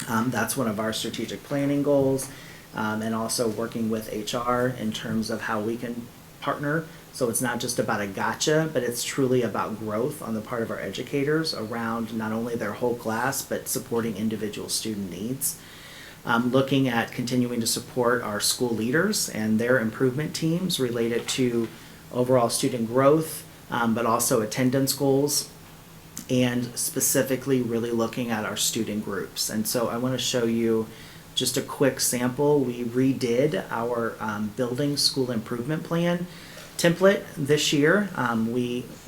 That's one of our strategic planning goals, and also working with HR in terms of how we can partner. So it's not just about a gotcha, but it's truly about growth on the part of our educators around not only their whole class, but supporting individual student needs. Looking at continuing to support our school leaders and their improvement teams related to overall student growth, but also attendance goals, and specifically really looking at our student groups. And so I want to show you just a quick sample. We redid our building school improvement plan template this year.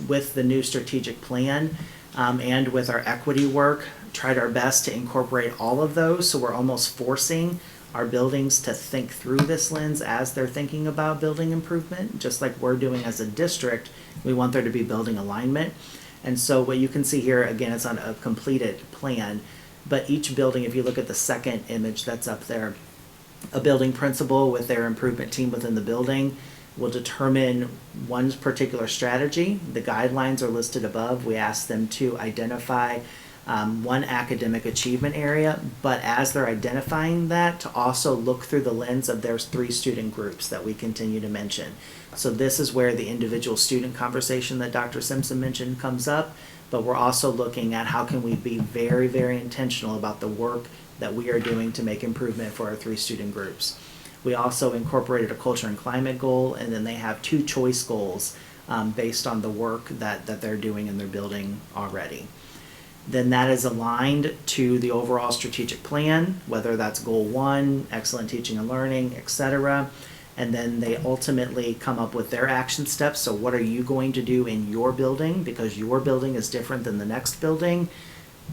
With the new strategic plan and with our equity work, tried our best to incorporate all of those. So we're almost forcing our buildings to think through this lens as they're thinking about building improvement, just like we're doing as a district. We want there to be building alignment. And so what you can see here, again, it's on a completed plan, but each building, if you look at the second image that's up there, a building principal with their improvement team within the building will determine one particular strategy. The guidelines are listed above. We ask them to identify one academic achievement area, but as they're identifying that, to also look through the lens of there's 3 student groups that we continue to mention. So this is where the individual student conversation that Dr. Simpson mentioned comes up, but we're also looking at how can we be very, very intentional about the work that we are doing to make improvement for our 3 student groups. We also incorporated a culture and climate goal, and then they have 2 choice goals based on the work that they're doing in their building already. Then that is aligned to the overall strategic plan, whether that's goal 1, excellent teaching and learning, etc. And then they ultimately come up with their action steps. So what are you going to do in your building? Because your building is different than the next building.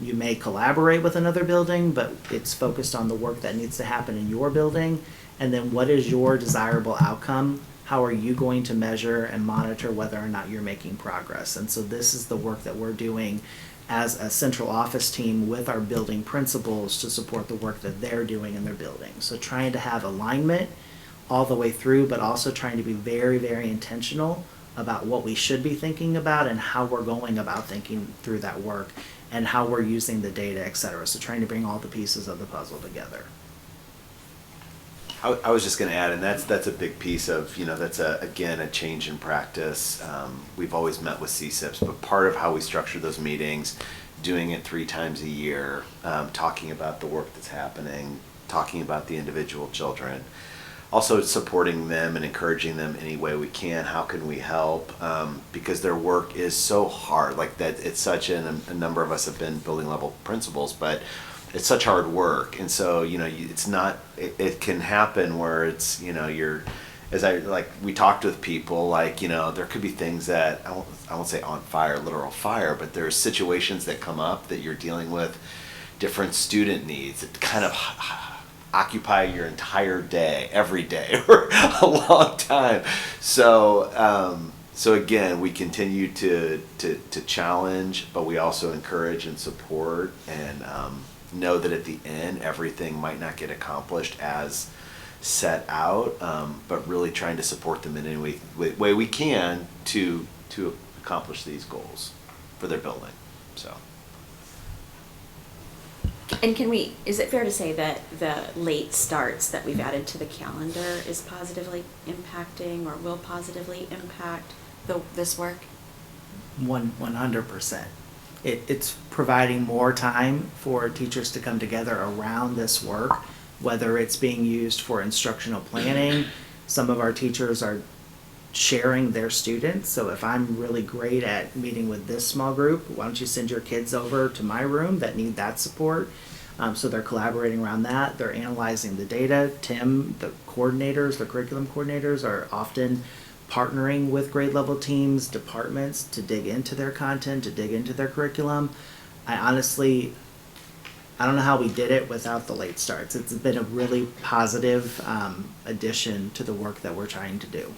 You may collaborate with another building, but it's focused on the work that needs to happen in your building. And then what is your desirable outcome? How are you going to measure and monitor whether or not you're making progress? And so this is the work that we're doing as a central office team with our building principals to support the work that they're doing in their building. So trying to have alignment all the way through, but also trying to be very, very intentional about what we should be thinking about and how we're going about thinking through that work and how we're using the data, et cetera. So trying to bring all the pieces of the puzzle together. I was just going to add, and that's a big piece of, that's again a change in practice. We've always met with CSIPs, but part of how we structure those meetings, doing it 3 times a year, talking about the work that's happening, talking about the individual children, also supporting them and encouraging them any way we can. How can we help? Because their work is so hard. Like that, it's such a number of us have been building level principals, but it's such hard work. And so, it's not, it can happen where it's, you're, we talked with people, there could be things that, I won't say on fire, literal fire, but there's situations that come up that you're dealing with different student needs that kind of occupy your entire day, every day, for a long time. So So again, we continue to challenge, but we also encourage and support, and know that at the end, everything might not get accomplished as set out, but really trying to support them in any way we can to accomplish these goals for their building. So. And is it fair to say that the late starts that we've added to the calendar is positively impacting or will positively impact this work? 100%. It's providing more time for teachers to come together around this work, whether it's being used for instructional planning. Some of our teachers are sharing their students. So if I'm really great at meeting with this small group, why don't you send your kids over to my room that need that support? So they're collaborating around that. They're analyzing the data. Tim, the coordinators, the curriculum coordinators are often partnering with grade level teams, departments to dig into their content, to dig into their curriculum. I don't know how we did it without the late starts. It's been a really positive addition to the work that we're trying to do.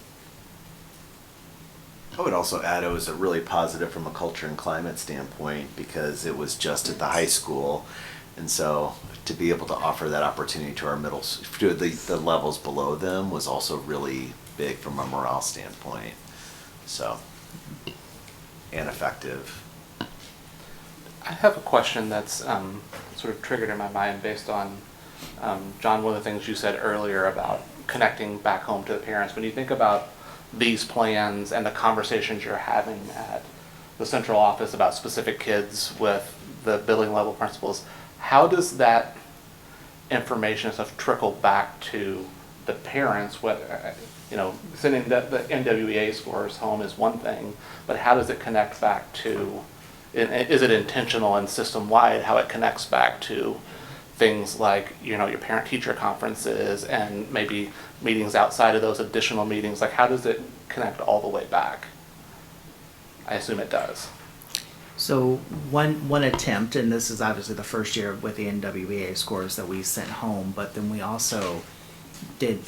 I would also add it was a really positive from a culture and climate standpoint because it was just at the high school. And so to be able to offer that opportunity to our to the levels below them was also really big from a morale standpoint. So, and effective. I have a question that's sort of triggered in my mind based on, John, one of the things you said earlier about connecting back home to the parents. When you think about these plans and the conversations you're having at the central office about specific kids with the building level principals, how does that information sort of trickle back to the parents? Whether, sending the NWEA scores home is one thing, but how does it connect back to, is it intentional and system-wide how it connects back to things like, your parent-teacher conferences and maybe meetings outside of those additional meetings? Like, how does it connect all the way back? I assume it does. So one attempt, and this is obviously the first year with the NWEA scores that we sent home, but then we also did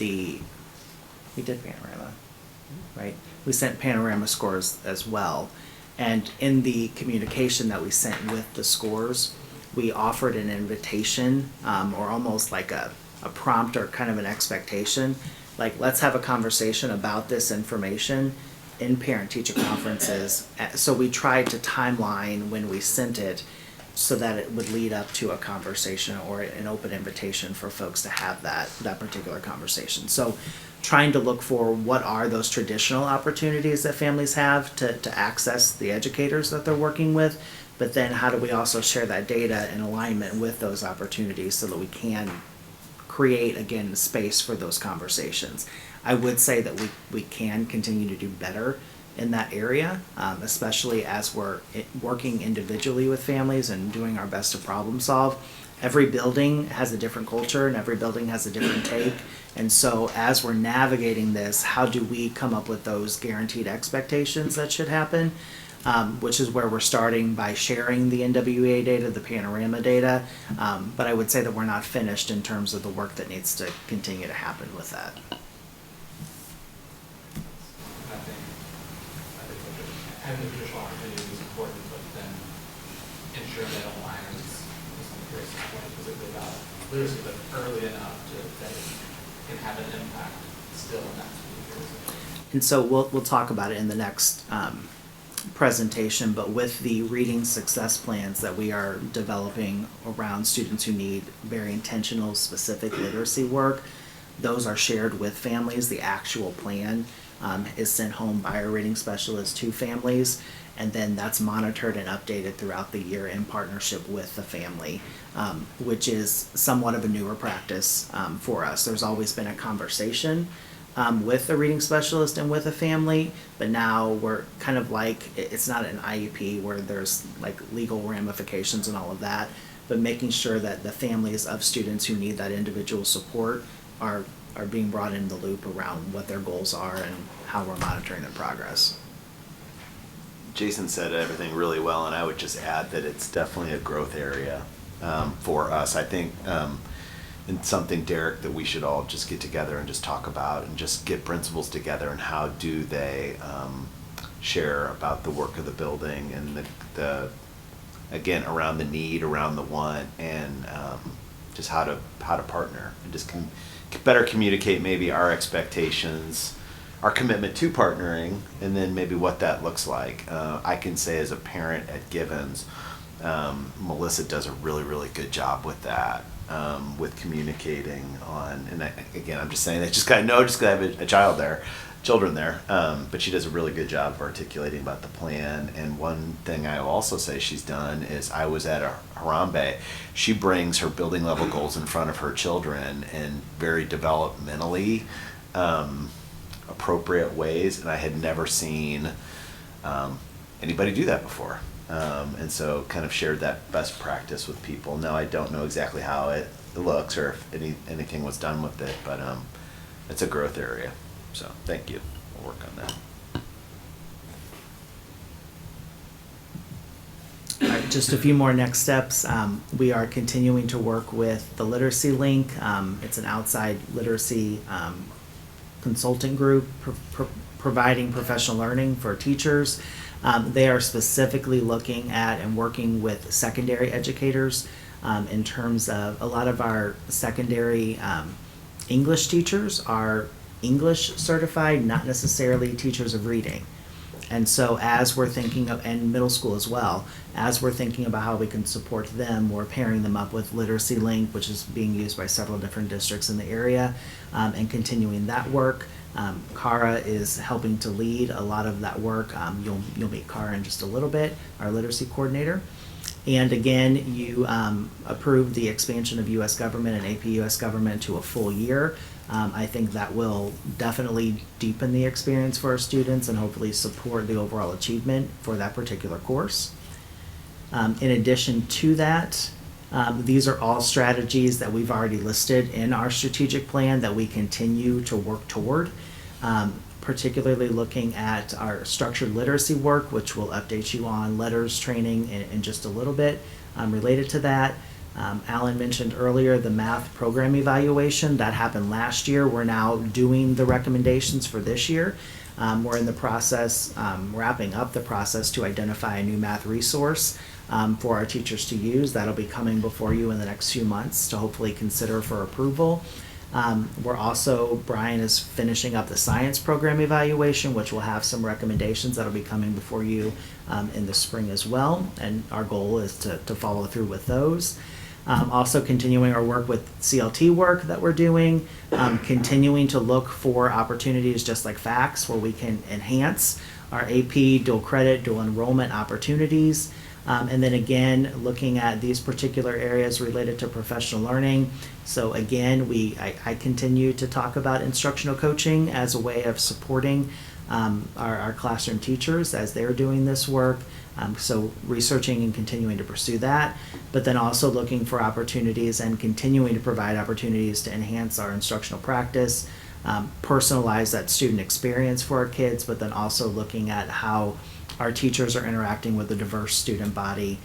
Panorama, right? We sent Panorama scores as well. And in the communication that we sent with the scores, we offered an invitation, or almost like a prompt or kind of an expectation. Like, let's have a conversation about this information in parent-teacher conferences. So we tried to timeline when we sent it so that it would lead up to a conversation or an open invitation for folks to have that particular conversation. So trying to look for what are those traditional opportunities that families have to access the educators that they're working with, but then how do we also share that data in alignment with those opportunities so that we can create, again, space for those conversations. I would say that we can continue to do better in that area, especially as we're working individually with families and doing our best to problem solve. Every building has a different culture and every building has a different take. And so as we're navigating this, how do we come up with those guaranteed expectations that should happen? Which is where we're starting by sharing the NWEA data, the Panorama data. But I would say that we're not finished in terms of the work that needs to continue to happen with that. Having the traditional opportunity is important, but then ensuring that aligns with some Chris's point specifically about literacy, but early enough that it can have an impact still in that school year. And so we'll talk about it in the next presentation, but with the reading success plans that we are developing around students who need very intentional, specific literacy work, those are shared with families. The actual plan is sent home by a reading specialist to families, and then that's monitored and updated throughout the year in partnership with the family, which is somewhat of a newer practice for us. There's always been a conversation with a reading specialist and with a family, but now we're kind of like, it's not an IEP where there's like legal ramifications and all of that, but making sure that the families of students who need that individual support are being brought in the loop around what their goals are and how we're monitoring their progress. Jason said everything really well, and I would just add that it's definitely a growth area for us. I think and something, Derek, that we should all just get together and just talk about and just get principals together and how do they share about the work of the building and the again, around the need, around the want, and just how to partner and just better communicate maybe our expectations, our commitment to partnering, and then maybe what that looks like. I can say as a parent at Givens, Melissa does a really, really good job with that, with communicating on, and again, I'm just saying that just because I have a children there, but she does a really good job of articulating about the plan. And one thing I will also say she's done is I was at Harambe. She brings her building level goals in front of her children in very developmentally appropriate ways, and I had never seen anybody do that before. And so kind of shared that best practice with people. Now I don't know exactly how it looks or if anything was done with it, but it's a growth area. So thank you. We'll work on that. All right, just a few more next steps. We are continuing to work with the Literacy Link. It's an outside literacy consulting group providing professional learning for teachers. They are specifically looking at and working with secondary educators in terms of a lot of our secondary English teachers are English certified, not necessarily teachers of reading. And so as we're thinking of, and middle school as well, as we're thinking about how we can support them, we're pairing them up with Literacy Link, which is being used by several different districts in the area, and continuing that work. Cara is helping to lead a lot of that work. You'll meet Cara in just a little bit, our literacy coordinator. And again, you approved the expansion of U.S. government and AP U.S. government to a full year. I think that will definitely deepen the experience for our students and hopefully support the overall achievement for that particular course. In addition to that, these are all strategies that we've already listed in our strategic plan that we continue to work toward, particularly looking at our structured literacy work, which we'll update you on letters training in just a little bit related to that. Alan mentioned earlier the math program evaluation that happened last year. We're now doing the recommendations for this year. We're in the process, wrapping up the process to identify a new math resource for our teachers to use. That'll be coming before you in the next few months to hopefully consider for approval. We're also, Brian is finishing up the science program evaluation, which will have some recommendations that'll be coming before you in the spring as well. And our goal is to follow through with those. Also continuing our work with CLT work that we're doing, continuing to look for opportunities just like FACS where we can enhance our AP dual credit, dual enrollment opportunities. And then again, looking at these particular areas related to professional learning. So again, I continue to talk about instructional coaching as a way of supporting our classroom teachers as they're doing this work. So researching and continuing to pursue that, but then also looking for opportunities and continuing to provide opportunities to enhance our instructional practice, personalize that student experience for our kids, but then also looking at how our teachers are interacting with a diverse student body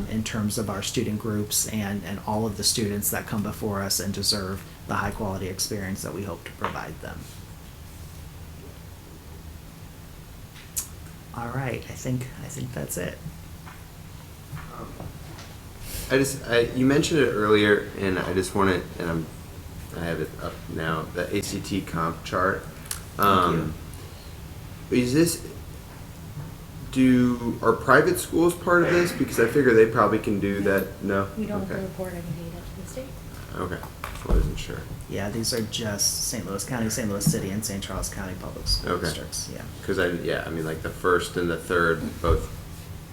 in terms of our student groups and all of the students that come before us and deserve the high quality experience that we hope to provide them. All right, I think that's it. You mentioned it earlier, and I just want to, and I have it up now, the ACT comp chart. Is this, are private schools part of this? Because I figure they probably can do that. No? We don't have to Okay. report any data to the state. Okay, I wasn't sure. Yeah, these are just St. Louis County, St. Louis City, and St. Charles County public school Okay. districts. Yeah. Because I mean, like the first and the third both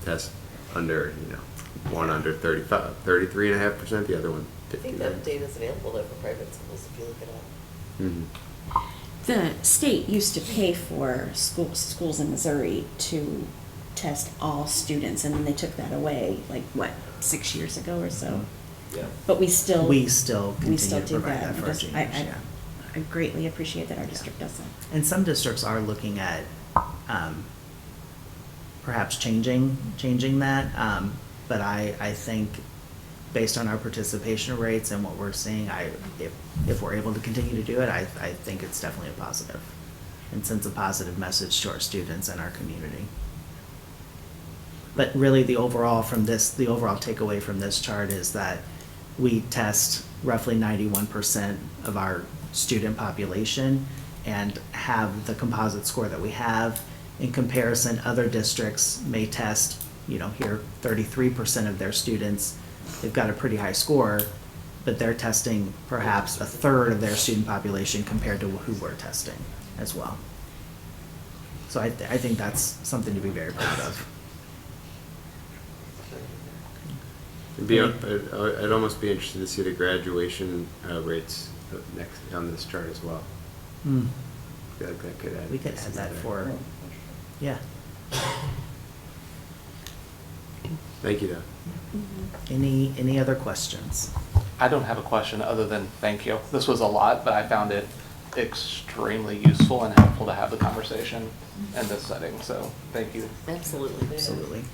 test under, one under 33.5%, the other one I 59. think that data's available though for private schools if you look it up. Mhm. The state used to pay for schools in Missouri to test all students, and then they took that away, 6 years ago or so? Yeah. But we still continue to do provide that. that for our It does- juniors, yeah. I greatly appreciate that our district does that. And some districts are looking at perhaps changing that. But I think based on our participation rates and what we're seeing, if we're able to continue to do it, I think it's definitely a positive. and sends a positive message to our students and our community. But really, the overall takeaway from this chart is that we test roughly 91% of our student population and have the composite score that we have. In comparison, other districts may test, here 33% of their students. They've got a pretty high score, but they're testing perhaps a third of their student population compared to who we're testing as well. So I think that's something to be very proud of. I'd almost be interested to see the graduation rates next on this chart as well. I feel like that could add. We could add that for, yeah. Thank you, though. Any other questions? I don't have a question other than thank you. This was a lot, but I found it extremely useful and helpful to have the conversation in this setting, so thank you. Absolutely. Absolutely.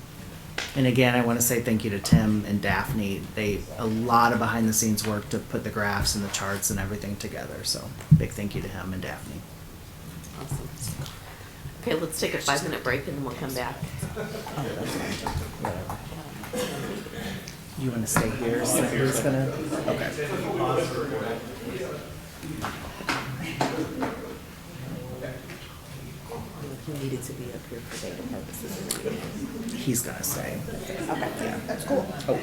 And again, I want to say thank you to Tim and Daphne. A lot of behind the scenes work to put the graphs and the charts and everything together. So big thank you to him and Daphne. Awesome. Okay, let's take a 5-minute break and then we'll come back. You want to stay here? Cindy's gonna. Okay. He needed to be up here for data purposes. He's gonna stay. Okay, yeah, that's cool. Oh.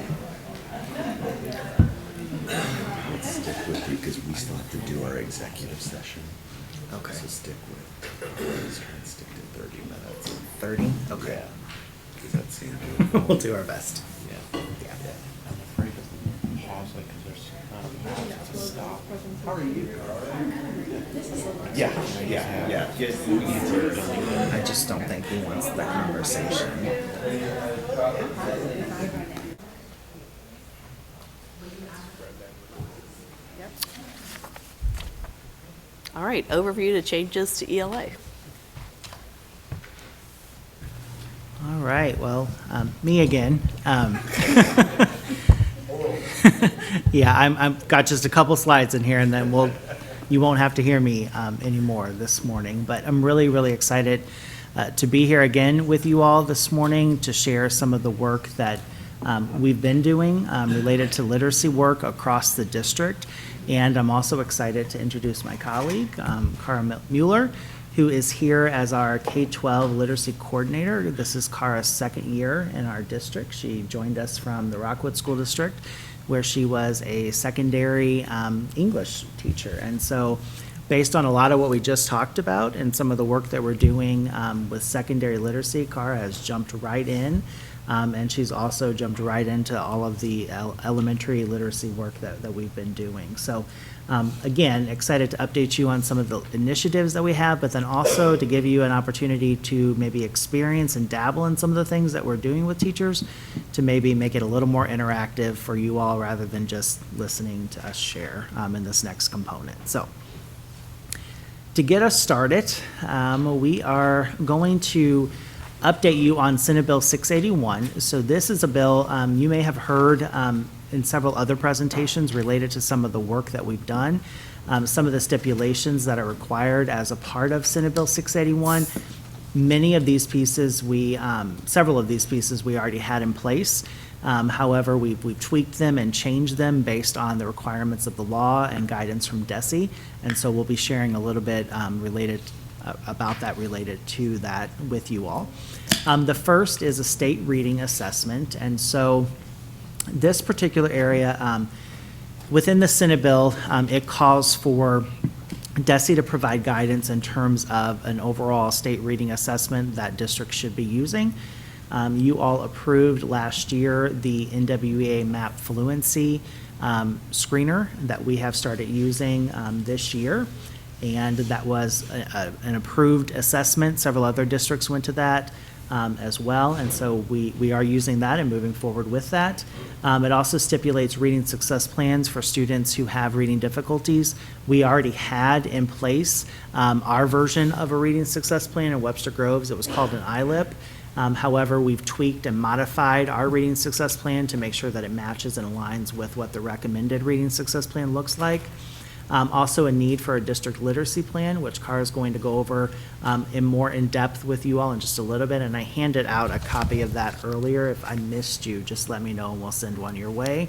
Let's stick with you because we still have to do our executive session. Okay. So stick with, let's try and stick to 30 minutes. 30? Okay. Yeah. Does that seem good? We'll do our best. Yeah. I'm afraid of the pause, like, because there's not a pause to stop. How are you? Yeah. I just don't think he wants the conversation. All right, overview to changes to ELA. All right, well, me again. Yeah, I've got just a couple slides in here, and then you won't have to hear me anymore this morning. But I'm really, really excited to be here again with you all this morning to share some of the work that we've been doing related to literacy work across the district. And I'm also excited to introduce my colleague, Cara Mueller, who is here as our K-12 literacy coordinator. This is Cara's second year in our district. She joined us from the Rockwood School District, where she was a secondary English teacher. And so based on a lot of what we just talked about and some of the work that we're doing with secondary literacy, Cara has jumped right in. And she's also jumped right into all of the elementary literacy work that we've been doing. So again, excited to update you on some of the initiatives that we have, but then also to give you an opportunity to maybe experience and dabble in some of the things that we're doing with teachers to maybe make it a little more interactive for you all rather than just listening to us share in this next component. So to get us started, we are going to update you on Senate Bill 681. So this is a bill you may have heard in several other presentations related to some of the work that we've done, some of the stipulations that are required as a part of Senate Bill 681. Many of these pieces several of these pieces we already had in place. However, we've tweaked them and changed them based on the requirements of the law and guidance from DESE. And so we'll be sharing a little bit related to that with you all. The first is a state reading assessment. And so this particular area, within the Senate bill, it calls for DESE to provide guidance in terms of an overall state reading assessment that districts should be using. You all approved last year the NWEA MAP Fluency screener that we have started using this year. And that was an approved assessment. Several other districts went to that as well. And so we are using that and moving forward with that. It also stipulates reading success plans for students who have reading difficulties. We already had in place our version of a reading success plan in Webster Groves. It was called an ILIP. However, we've tweaked and modified our reading success plan to make sure that it matches and aligns with what the recommended reading success plan looks like. Also a need for a district literacy plan, which Cara is going to go over in more in-depth with you all in just a little bit. And I handed out a copy of that earlier. If I missed you, just let me know and we'll send one your way.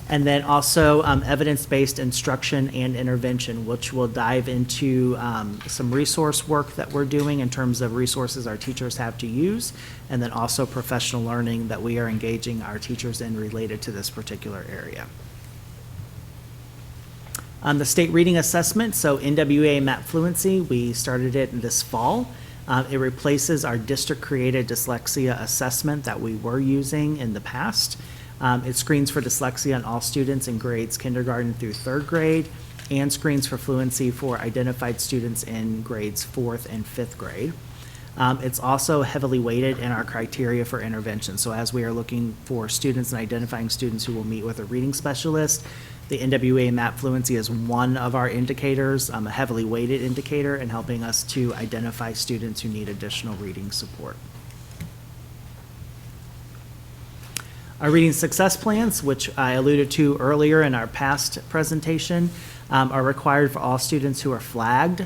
And then also evidence-based instruction and intervention, which will dive into some resource work that we're doing in terms of resources our teachers have to use, and then also professional learning that we are engaging our teachers in related to this particular area. The state reading assessment, so NWA Map Fluency, we started it this fall. It replaces our district-created dyslexia assessment that we were using in the past. It screens for dyslexia in all students in grades kindergarten through 3rd grade and screens for fluency for identified students in grades 4th and 5th grade. It's also heavily weighted in our criteria for intervention. So as we are looking for students and identifying students who will meet with a reading specialist, the NWA Map Fluency is one of our indicators, a heavily weighted indicator, in helping us to identify students who need additional reading support. Our reading success plans, which I alluded to earlier in our past presentation, are required for all students who are flagged.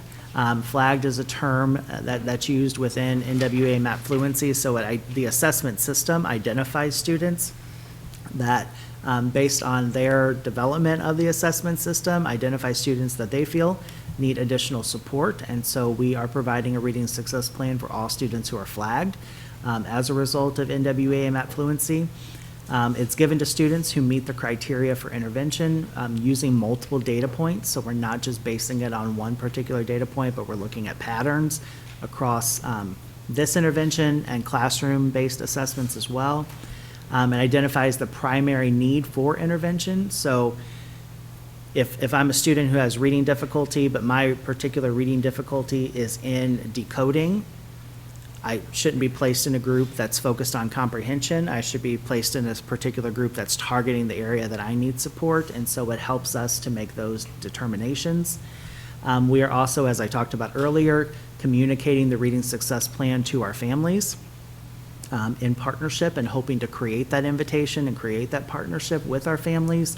Flagged is a term that's used within NWA Map Fluency, so the assessment system identifies students that, based on their development of the assessment system, identify students that they feel need additional support, and so we are providing a reading success plan for all students who are flagged as a result of NWA Map Fluency. It's given to students who meet the criteria for intervention using multiple data points. So we're not just basing it on one particular data point, but we're looking at patterns across this intervention and classroom-based assessments as well. It identifies the primary need for intervention. So if I'm a student who has reading difficulty, but my particular reading difficulty is in decoding, I shouldn't be placed in a group that's focused on comprehension. I should be placed in this particular group that's targeting the area that I need support, and so it helps us to make those determinations. We are also, as I talked about earlier, communicating the reading success plan to our families in partnership and hoping to create that invitation and create that partnership with our families,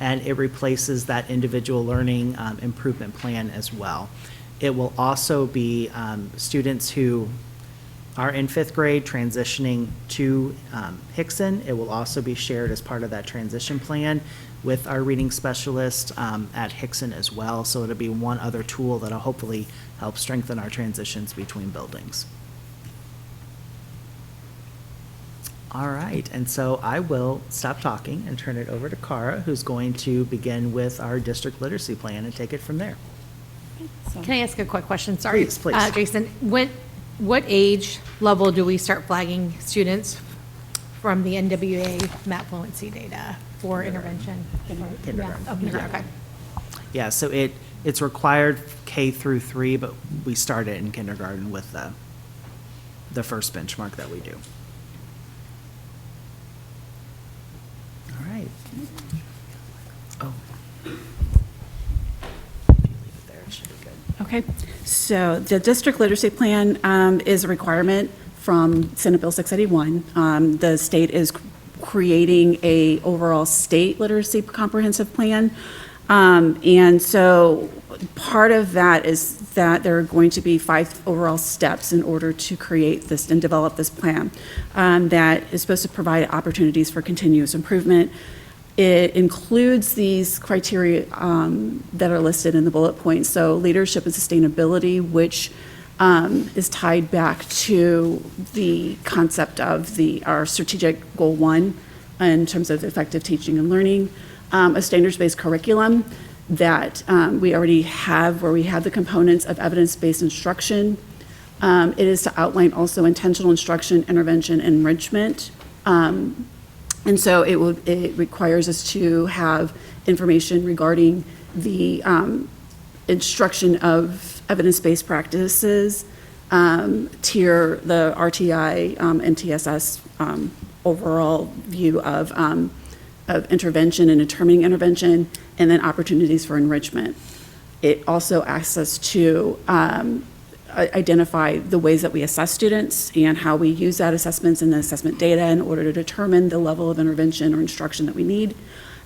and it replaces that individual learning improvement plan as well. It will also be students who are in 5th grade transitioning to Hickson. It will also be shared as part of that transition plan with our reading specialist at Hickson as well. So it'll be one other tool that'll hopefully help strengthen our transitions between buildings. All right, and so I will stop talking and turn it over to Cara, who's going to begin with our district literacy plan and take it from there. Can I ask a quick question? Sorry. Please. Jason, what age level do we start flagging students from the NWA Map Fluency data for intervention? Kindergarten. Yeah. Oh, kindergarten, okay. Yeah, so it's required K through 3, but we start it in kindergarten with the first benchmark that we do. All right. Oh. If you leave it there, it should be good. Okay, so the district literacy plan is a requirement from Senate Bill 681. The state is creating a overall state literacy comprehensive plan. And so part of that is that there are going to be 5 overall steps in order to create this and develop this plan that is supposed to provide opportunities for continuous improvement. It includes these criteria that are listed in the bullet points. So leadership and sustainability, which is tied back to the concept of our strategic goal 1 in terms of effective teaching and learning, a standards-based curriculum that we already have, where we have the components of evidence-based instruction. It is to outline also intentional instruction, intervention, and enrichment. And so it requires us to have information regarding the instruction of evidence-based practices, tier the RTI and TSS overall view of intervention and determining intervention, and then opportunities for enrichment. It also asks us to identify the ways that we assess students and how we use that assessments and the assessment data in order to determine the level of intervention or instruction that we need.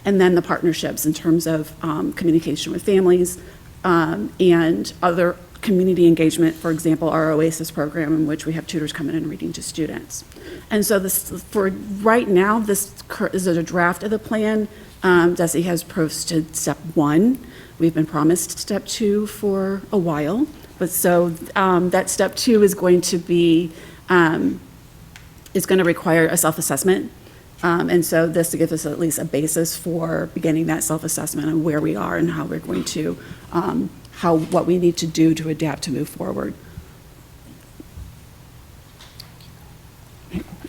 And then the partnerships in terms of communication with families and other community engagement, for example, our Oasis program, in which we have tutors coming in and reading to students. And so this, for right now, this is a draft of the plan. DESE has posted step 1. We've been promised step 2 for a while. But so that step 2 is going to be, is going to require a self-assessment. And so this to give us at least a basis for beginning that self-assessment of where we are and how we're going to, what we need to do to adapt to move forward.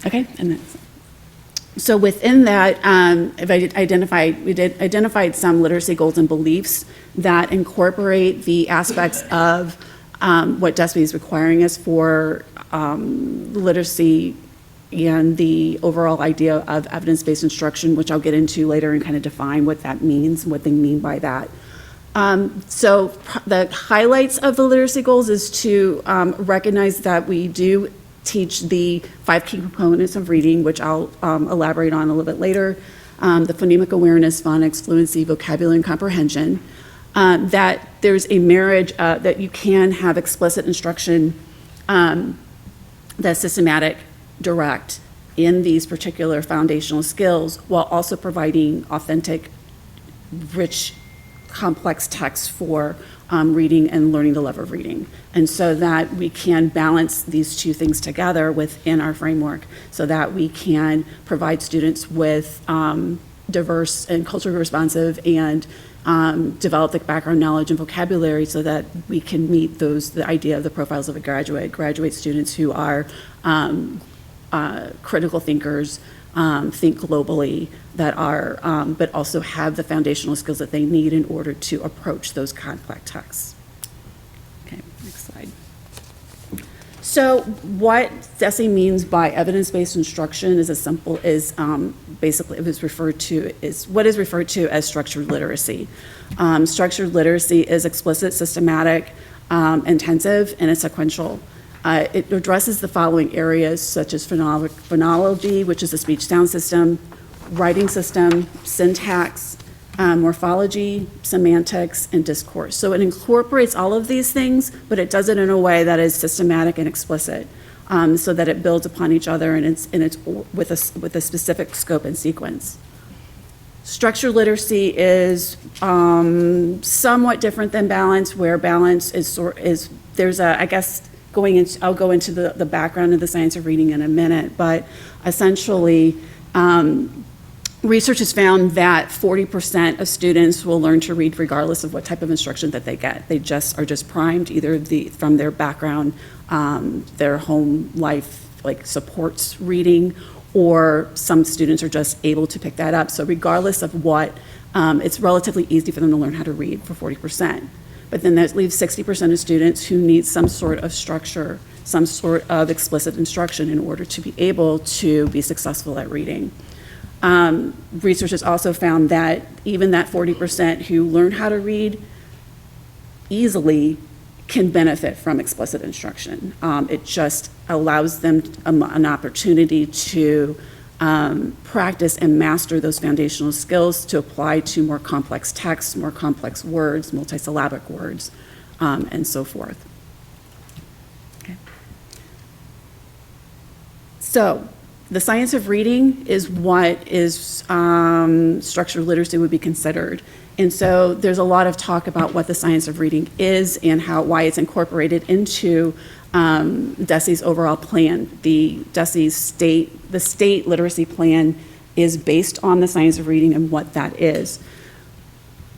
Okay, and then, so within that, we identified some literacy goals and beliefs that incorporate the aspects of what DESE is requiring us for literacy and the overall idea of evidence-based instruction, which I'll get into later and kind of define what that means, what they mean by that. So the highlights of the literacy goals is to recognize that we do teach the 5 key components of reading, which I'll elaborate on a little bit later. The phonemic awareness, phonics, fluency, vocabulary, and comprehension. That there's a marriage, that you can have explicit instruction that's systematic, direct in these particular foundational skills, while also providing authentic, rich, complex texts for reading and learning the love of reading. And so that we can balance these two things together within our framework so that we can provide students with diverse and culturally responsive and develop the background knowledge and vocabulary so that we can meet the idea of the profiles of a graduate students who are critical thinkers, think globally, that are, but also have the foundational skills that they need in order to approach those complex texts. Okay, next slide. So what DESE means by evidence-based instruction is basically it was referred to is what is referred to as structured literacy. Structured literacy is explicit, systematic, intensive, and it's sequential. It addresses the following areas such as phonology, which is the speech sound system, writing system, syntax, morphology, semantics, and discourse. So it incorporates all of these things, but it does it in a way that is systematic and explicit, so that it builds upon each other and it's with a specific scope and sequence. Structured literacy is somewhat different than balance, where balance is there's a, I guess, I'll go into the background of the science of reading in a minute, but essentially, research has found that 40% of students will learn to read regardless of what type of instruction that they get. They are just primed either from their background, their home life, like supports reading, or some students are just able to pick that up. So regardless of what, it's relatively easy for them to learn how to read for 40%. But then that leaves 60% of students who need some sort of structure, some sort of explicit instruction in order to be able to be successful at reading. Research has also found that even that 40% who learn how to read easily can benefit from explicit instruction. It just allows them an opportunity to practice and master those foundational skills to apply to more complex texts, more complex words, multisyllabic words, and so forth. Okay. So the science of reading is what is structured literacy would be considered. And so there's a lot of talk about what the science of reading is and why it's incorporated into DESE's overall plan. The state literacy plan is based on the science of reading and what that is.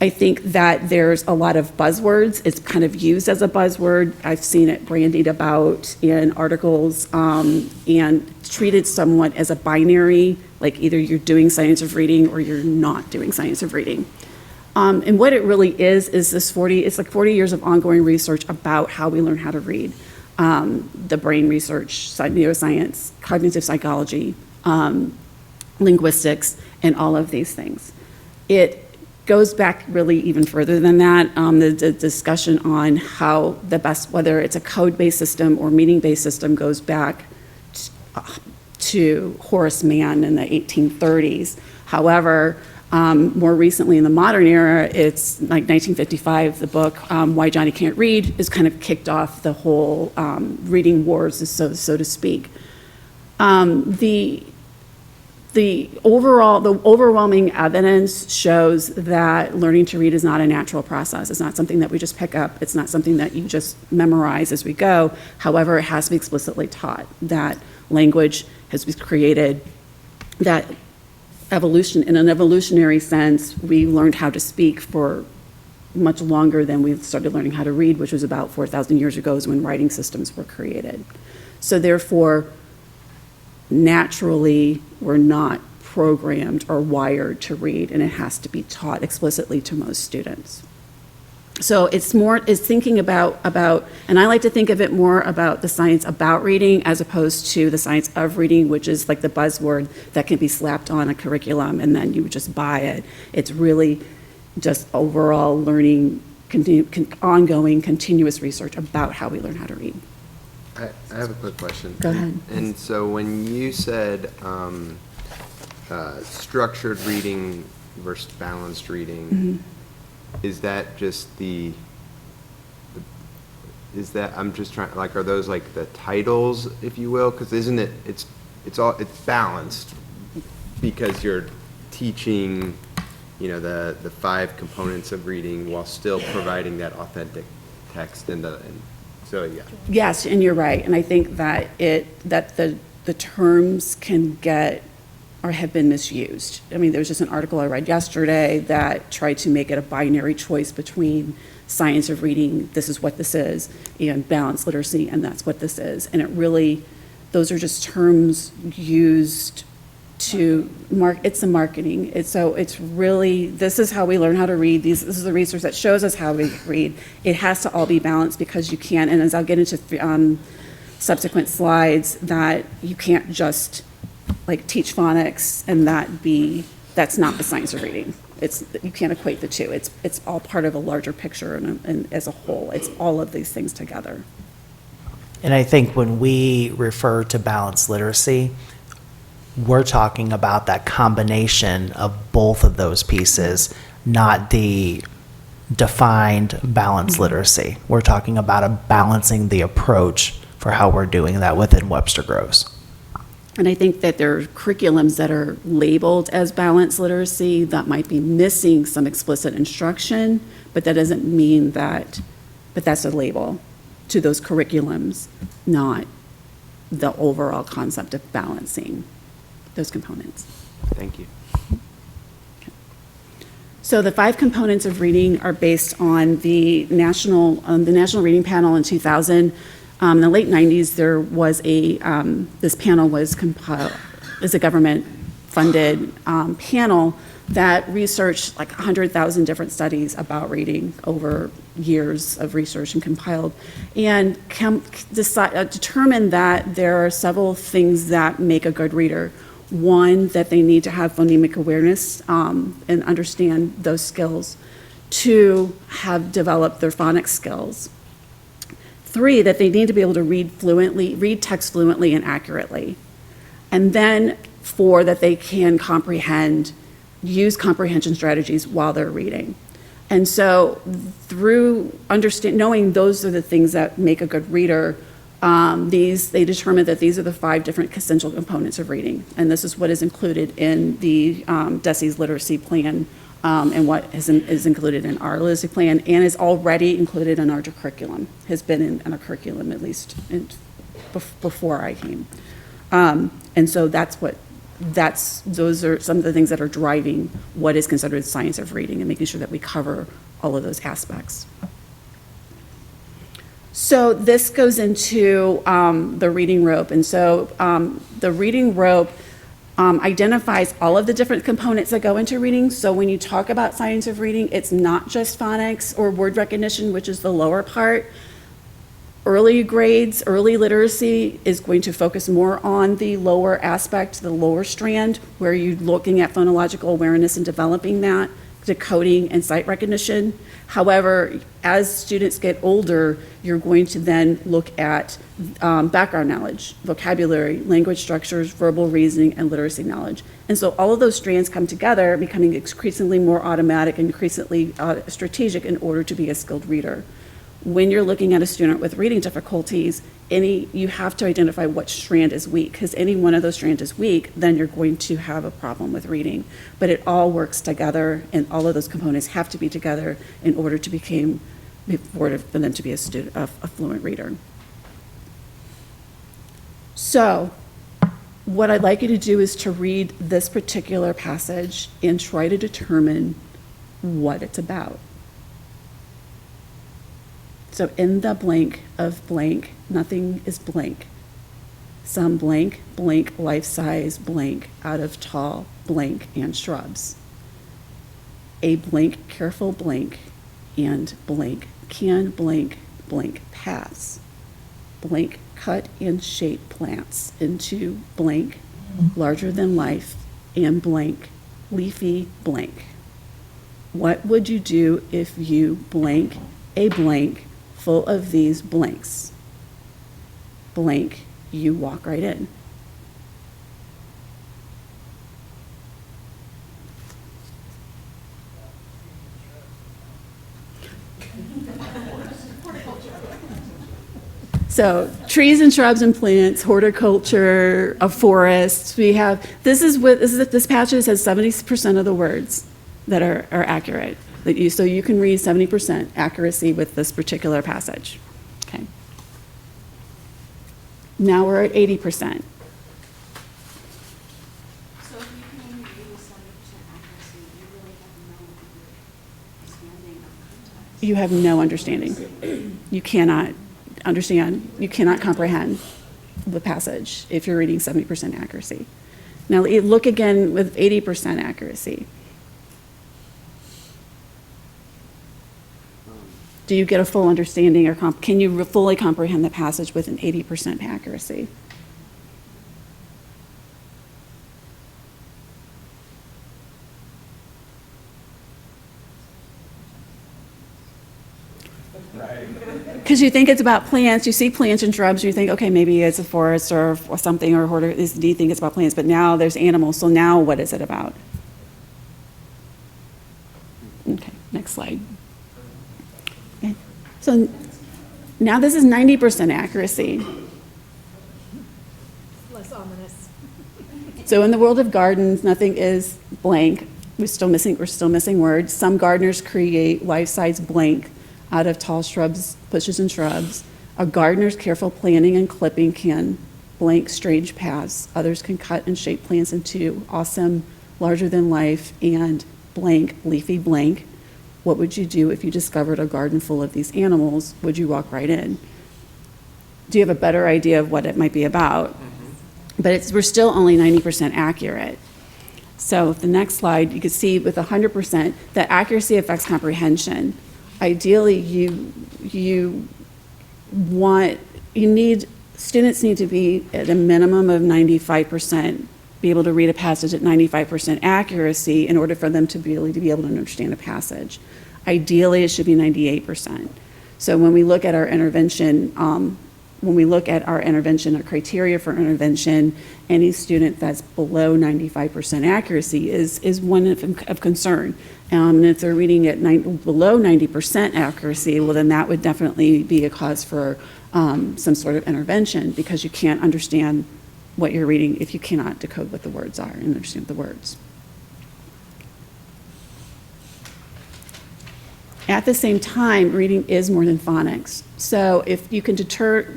I think that there's a lot of buzzwords. It's kind of used as a buzzword. I've seen it bandied about in articles and treated somewhat as a binary, like either you're doing science of reading or you're not doing science of reading. And what it really is it's like 40 years of ongoing research about how we learn how to read. The brain research, neuroscience, cognitive psychology, linguistics, and all of these things. It goes back really even further than that. The discussion on how the best, whether it's a code-based system or meaning-based system, goes back to Horace Mann in the 1830s. However, More recently, in the modern era, it's like 1955, the book Why Johnny Can't Read is kind of kicked off the whole reading wars, so to speak. The overwhelming evidence shows that learning to read is not a natural process. It's not something that we just pick up. It's not something that you just memorize as we go. However, it has to be explicitly taught that language has been created, that evolution, in an evolutionary sense, we learned how to speak for much longer than we started learning how to read, which was about 4,000 years ago is when writing systems were created. So therefore, naturally, we're not programmed or wired to read, and it has to be taught explicitly to most students. So it's thinking about, and I like to think of it more about the science about reading as opposed to the science of reading, which is like the buzzword that can be slapped on a curriculum and then you just buy it. It's really just overall learning, ongoing, continuous research about how we learn how to read. I have a quick question. Go ahead. And so when you said structured reading versus balanced reading, is that just is that, I'm just trying, like, are those like the titles, if you will? Because isn't it, it's balanced because you're teaching, you know, the 5 components of reading while still providing that authentic text so yeah. Yes, and you're right. And I think that the terms can get or have been misused. I mean, there was just an article I read yesterday that tried to make it a binary choice between science of reading, this is what this is, and balanced literacy, and that's what this is. And it really, those are just terms used to it's a marketing. So it's really, this is how we learn how to read. This is the research that shows us how we read. It has to all be balanced because you can't, and as I'll get into subsequent slides, that you can't just like teach phonics and that's not the science of reading. You can't equate the two. It's all part of a larger picture and as a whole. It's all of these things together. And I think when we refer to balanced literacy, we're talking about that combination of both of those pieces, not the defined balanced literacy. We're talking about balancing the approach for how we're doing that within Webster Groves. And I think that there are curriculums that are labeled as balanced literacy that might be missing some explicit instruction, but that doesn't mean but that's a label to those curriculums, not the overall concept of balancing those components. Thank you. So the 5 components of reading are based on the National Reading Panel in 2000. In the late 90s, there was this panel was compiled, is a government-funded panel that researched like 100,000 different studies about reading over years of research and compiled, and determined that there are several things that make a good reader. One, that they need to have phonemic awareness and understand those skills. 2, have developed their phonics skills. 3, that they need to be able to read text fluently and accurately. And then 4, that they can use comprehension strategies while they're reading. And so through knowing those are the things that make a good reader, they determined that these are the 5 different essential components of reading. And this is what is included in the DESE's literacy plan and what is included in our literacy plan and is already included in our curriculum, has been in our curriculum at least before I came. And so those are some of the things that are driving what is considered science of reading and making sure that we cover all of those aspects. So this goes into the reading rope. And so the reading rope identifies all of the different components that go into reading. So when you talk about science of reading, it's not just phonics or word recognition, which is the lower part. Early grades, early literacy is going to focus more on the lower aspect, the lower strand, where you're looking at phonological awareness and developing that. decoding and sight recognition. However, as students get older, you're going to then look at background knowledge, vocabulary, language structures, verbal reasoning, and literacy knowledge. And so all of those strands come together, becoming increasingly more automatic and increasingly strategic in order to be a skilled reader. When you're looking at a student with reading difficulties, you have to identify what strand is weak, because any one of those strands is weak, then you're going to have a problem with reading. But it all works together, and all of those components have to be together in order for them to be a fluent reader. So, what I'd like you to do is to read this particular passage and try to determine what it's about. So in the blank of blank, nothing is blank. Some blank, blank, life-size blank, out of tall blank and shrubs. A blank, careful blank, and blank, can blank, blank, pass. Blank, cut and shape plants into blank, larger than life, and blank, leafy blank. What would you do if you blank a blank full of these blanks? Blank, you walk right in. So trees and shrubs and plants, horticulture, a forest. We have, this passage has 70% of the words that are accurate. So you can read 70% accuracy with this particular passage. Okay. Now we're at 80%. So if you can only read with 70% accuracy, you really have no understanding of context. You have no understanding. You cannot understand, you cannot comprehend the passage if you're reading 70% accuracy. Now look again with 80% accuracy. Do you get a full understanding, or can you fully comprehend the passage with an 80% accuracy? Because you think it's about plants, you see plants and shrubs, you think, okay, maybe it's a forest or something, or do you think it's about plants? But now there's animals, so now what is it about? Okay, next slide. Okay. So now this is 90% accuracy. Less ominous. So in the world of gardens, nothing is blank. We're still missing words. Some gardeners create life-size blank out of tall shrubs, bushes and shrubs. A gardener's careful planting and clipping can blank strange paths. Others can cut and shape plants into awesome, larger than life, and blank, leafy blank. What would you do if you discovered a garden full of these animals? Would you walk right in? Do you have a better idea of what it might be about? Mm-hmm. But we're still only 90% accurate. So the next slide, you can see with 100%, that accuracy affects comprehension. Ideally, students need to be at a minimum of 95%, be able to read a passage at 95% accuracy in order for them to be able to understand a passage. Ideally, it should be 98%. So when we look at our intervention, our criteria for intervention, any student that's below 95% accuracy is one of concern. And if they're reading at below 90% accuracy, well, then that would definitely be a cause for some sort of intervention, because you can't understand what you're reading if you cannot decode what the words are and understand the words. At the same time, reading is more than phonics. So if you can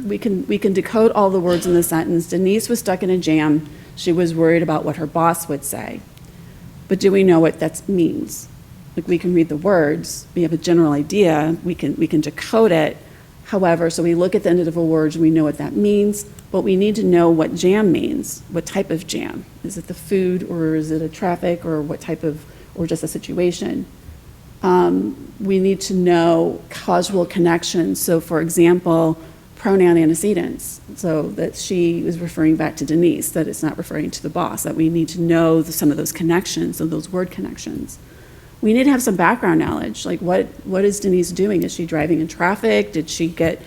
we can decode all the words in the sentence. Denise was stuck in a jam. She was worried about what her boss would say. But do we know what that means? Like, we can read the words, we have a general idea, we can decode it. However, so we look at the individual words and we know what that means, but we need to know what jam means. What type of jam? Is it the food, or is it a traffic, or what type of, or just a situation? We need to know causal connections. So for example, pronoun antecedents. So that she was referring back to Denise, that it's not referring to the boss, that we need to know some of those connections, of those word connections. we need to have some background knowledge. Like, what is Denise doing? Is she driving in traffic? Did she get,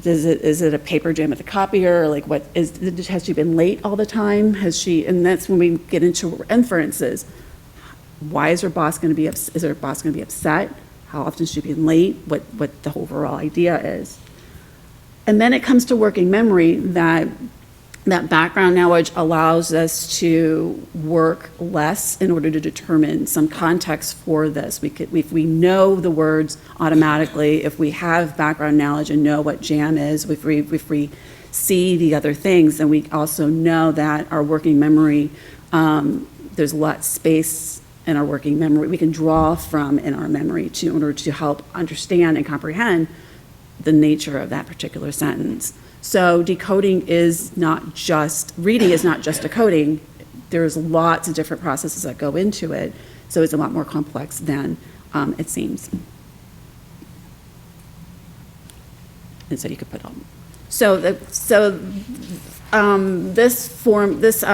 is it a paper jam at the copier? Like, has she been late all the time? And that's when we get into inferences. Why is her boss going to be, is her boss going to be upset? How often is she being late? What the overall idea is. And then it comes to working memory, that background knowledge allows us to work less in order to determine some context for this. If we know the words automatically, if we have background knowledge and know what jam is, if we see the other things, then we also know that our working memory, there's a lot of space in our working memory we can draw from in our memory in order to help understand and comprehend the nature of that particular sentence. So decoding is not just, reading is not just decoding. There's lots of different processes that go into it. So it's a lot more complex than it seems. And so you could put on. This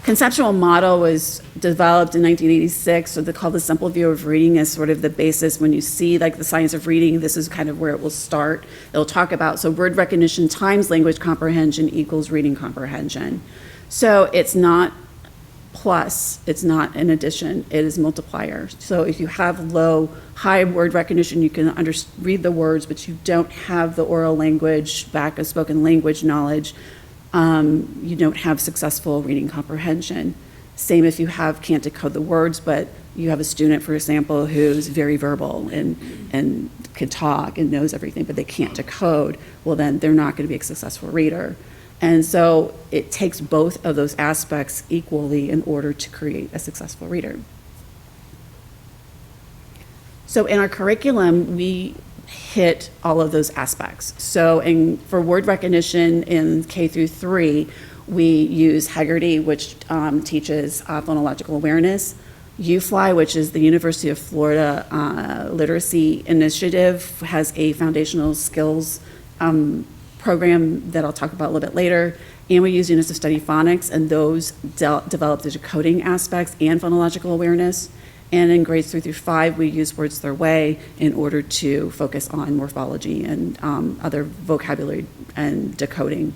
conceptual model was developed in 1986, so they call the simple view of reading as sort of the basis. When you see like the science of reading, this is kind of where it will start. It'll talk about, so word recognition times language comprehension equals reading comprehension. So it's not plus, it's not an addition, it is multiplier. So if you have high word recognition, you can read the words, but you don't have the oral language, back of spoken language knowledge, you don't have successful reading comprehension. Same if you can't decode the words, but you have a student, for example, who's very verbal and can talk and knows everything, but they can't decode, well then they're not going to be a successful reader. And so it takes both of those aspects equally in order to create a successful reader. So in our curriculum, we hit all of those aspects. So for word recognition in K through 3, we use Haggerty, which teaches phonological awareness. UFly, which is the University of Florida Literacy Initiative, has a foundational skills program that I'll talk about a little bit later. And we use units of study phonics, and those develop the decoding aspects and phonological awareness. And in grades 3 through 5, we use Words Their Way in order to focus on morphology and other vocabulary and decoding.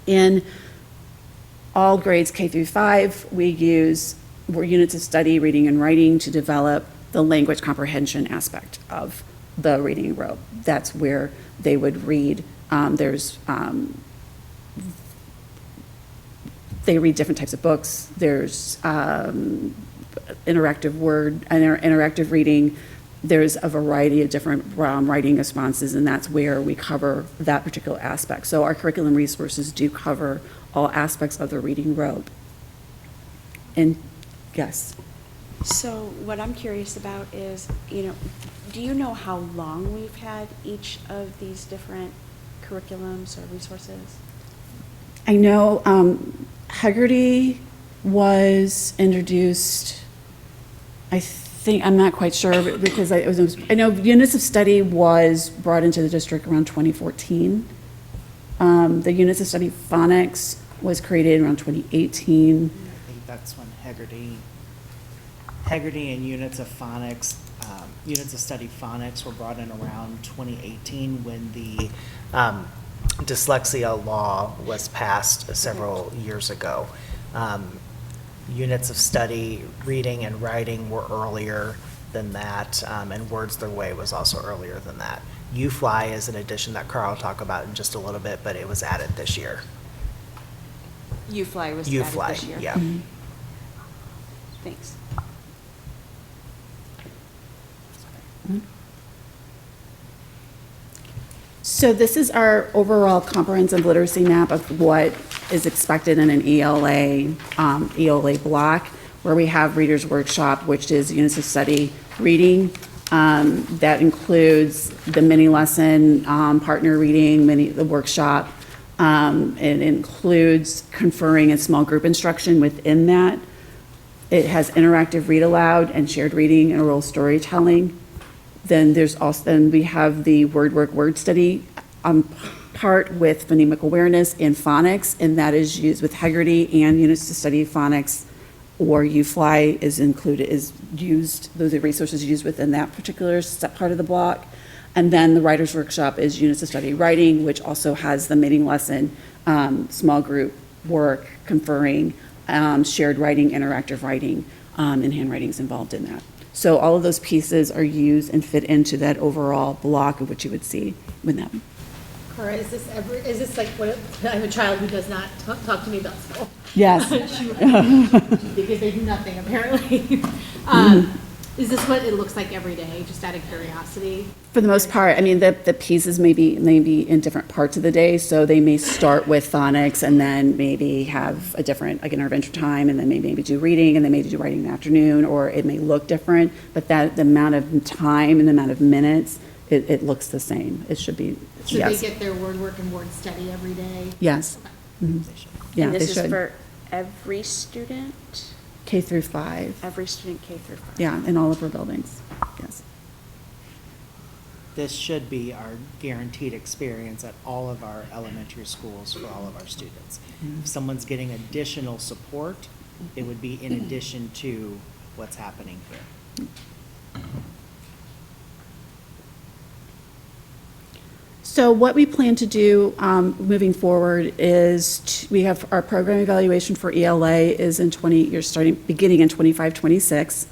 In all grades K through 5, we use units of study, reading and writing, to develop the language comprehension aspect of the reading rope. That's where they would read. They read different types of books. There's interactive reading. There's a variety of different writing responses, and that's where we cover that particular aspect. So our curriculum resources do cover all aspects of the reading rope. And yes. So what I'm curious about is, do you know how long we've had each of these different curriculums or resources? I know Haggerty was introduced, I'm not quite sure, because I know units of study was brought into the district around 2014. The units of study phonics was created around 2018. I think that's when Haggerty and units of phonics, units of study phonics were brought in around 2018 when the dyslexia law was passed several years ago. Units of study, reading and writing were earlier than that, and Words Their Way was also earlier than that. UFly is an addition that Carl will talk about in just a little bit, but it was added this year. UFly was added this year? Yeah. Mm-hmm. Thanks. So this is our overall comprehensive literacy map of what is expected in an ELA block, where we have Reader's Workshop, which is units of study reading. That includes the mini lesson, partner reading, the workshop. It includes conferring and small group instruction within that. It has interactive read aloud and shared reading and oral storytelling. Then we have the word study part with phonemic awareness and phonics, and that is used with Haggerty and units to study phonics or UFly is included, is used, those are resources used within that particular part of the block. And then the writer's workshop is units of study writing, which also has the meeting lesson, small group work, conferring, shared writing, interactive writing, and handwriting's involved in that. So all of those pieces are used and fit into that overall block of what you would see with them. Cora, is this like, what, I have a child who does not talk to me about school. Yes. Because they do nothing, apparently. Is this what it looks like every day, just out of curiosity? For the most part, I mean, the pieces may be in different parts of the day, so they may start with phonics and then maybe have a different, like, intervention time, and then maybe do reading, and then maybe do writing in the afternoon, or it may look different, but that, the amount of time and the amount of minutes, it looks the same. It should be, Should yes. they get their word work and word study every day? Yes. Mhm. Yeah, And they this is should. for every student? K through 5. Every student K through 5? Yeah, in all of our buildings, yes. This should be our guaranteed experience at all of our elementary schools for all of our students. If someone's getting additional support, it would be in addition to what's happening here. So what we plan to do moving forward is we have our program evaluation for ELA is in beginning in 25-26.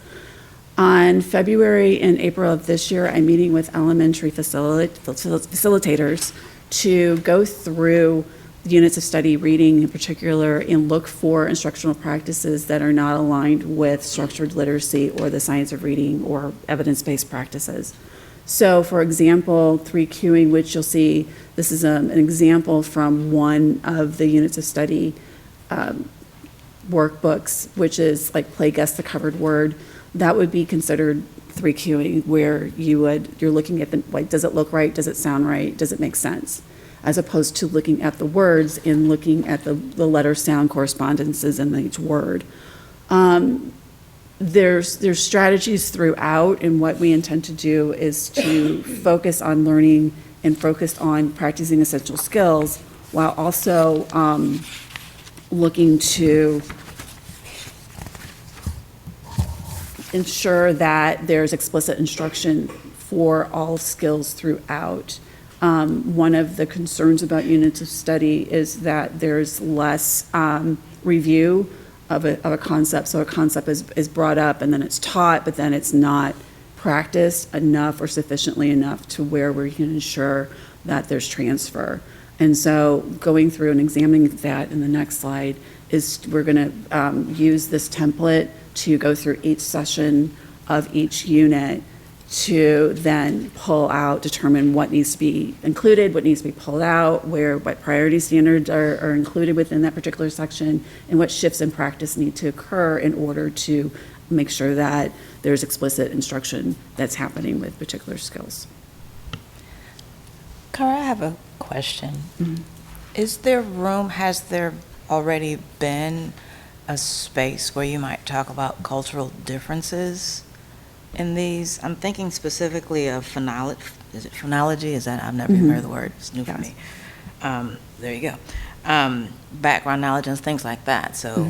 On February and April of this year, I'm meeting with elementary facilitators to go through the units of study reading in particular and look for instructional practices that are not aligned with structured literacy or the science of reading or evidence-based practices. So, for example, 3Qing, which you'll see, this is an example from one of the units of study workbooks, which is like play guess the covered word. That would be considered 3Qing, where you're looking at the, like, does it look right? Does it sound right? Does it make sense? As opposed to looking at the words and looking at the letter sound correspondences in each word. There's strategies throughout, and what we intend to do is to focus on learning and focus on practicing essential skills while also looking to ensure that there's explicit instruction for all skills throughout. One of the concerns about units of study is that there's less review of a concept. So a concept is brought up and then it's taught, but then it's not practiced enough or sufficiently enough to where we can ensure that there's transfer. And so going through and examining that in the next slide is we're going to use this template to go through each session of each unit to then pull out, determine what needs to be included, what needs to be pulled out, what priority standards are included within that particular section, and what shifts in practice need to occur in order to make sure that there's explicit instruction that's happening with particular skills. Cara, I have a question. Mhm. Is there room, has there already been a space where you might talk about cultural differences in these? I'm thinking specifically of phonology. Is it phonology? Is that, I've never even heard the word. It's new for me. There you go. Background knowledge and things like that. So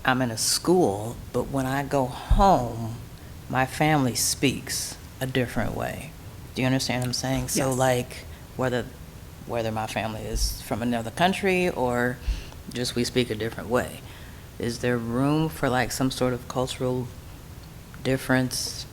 I'm in a school, but when I go home, my family speaks a different way. Do you understand what I'm saying? So Yes. like whether my family is from another country or just we speak a different way. Is there room for like some sort of cultural difference,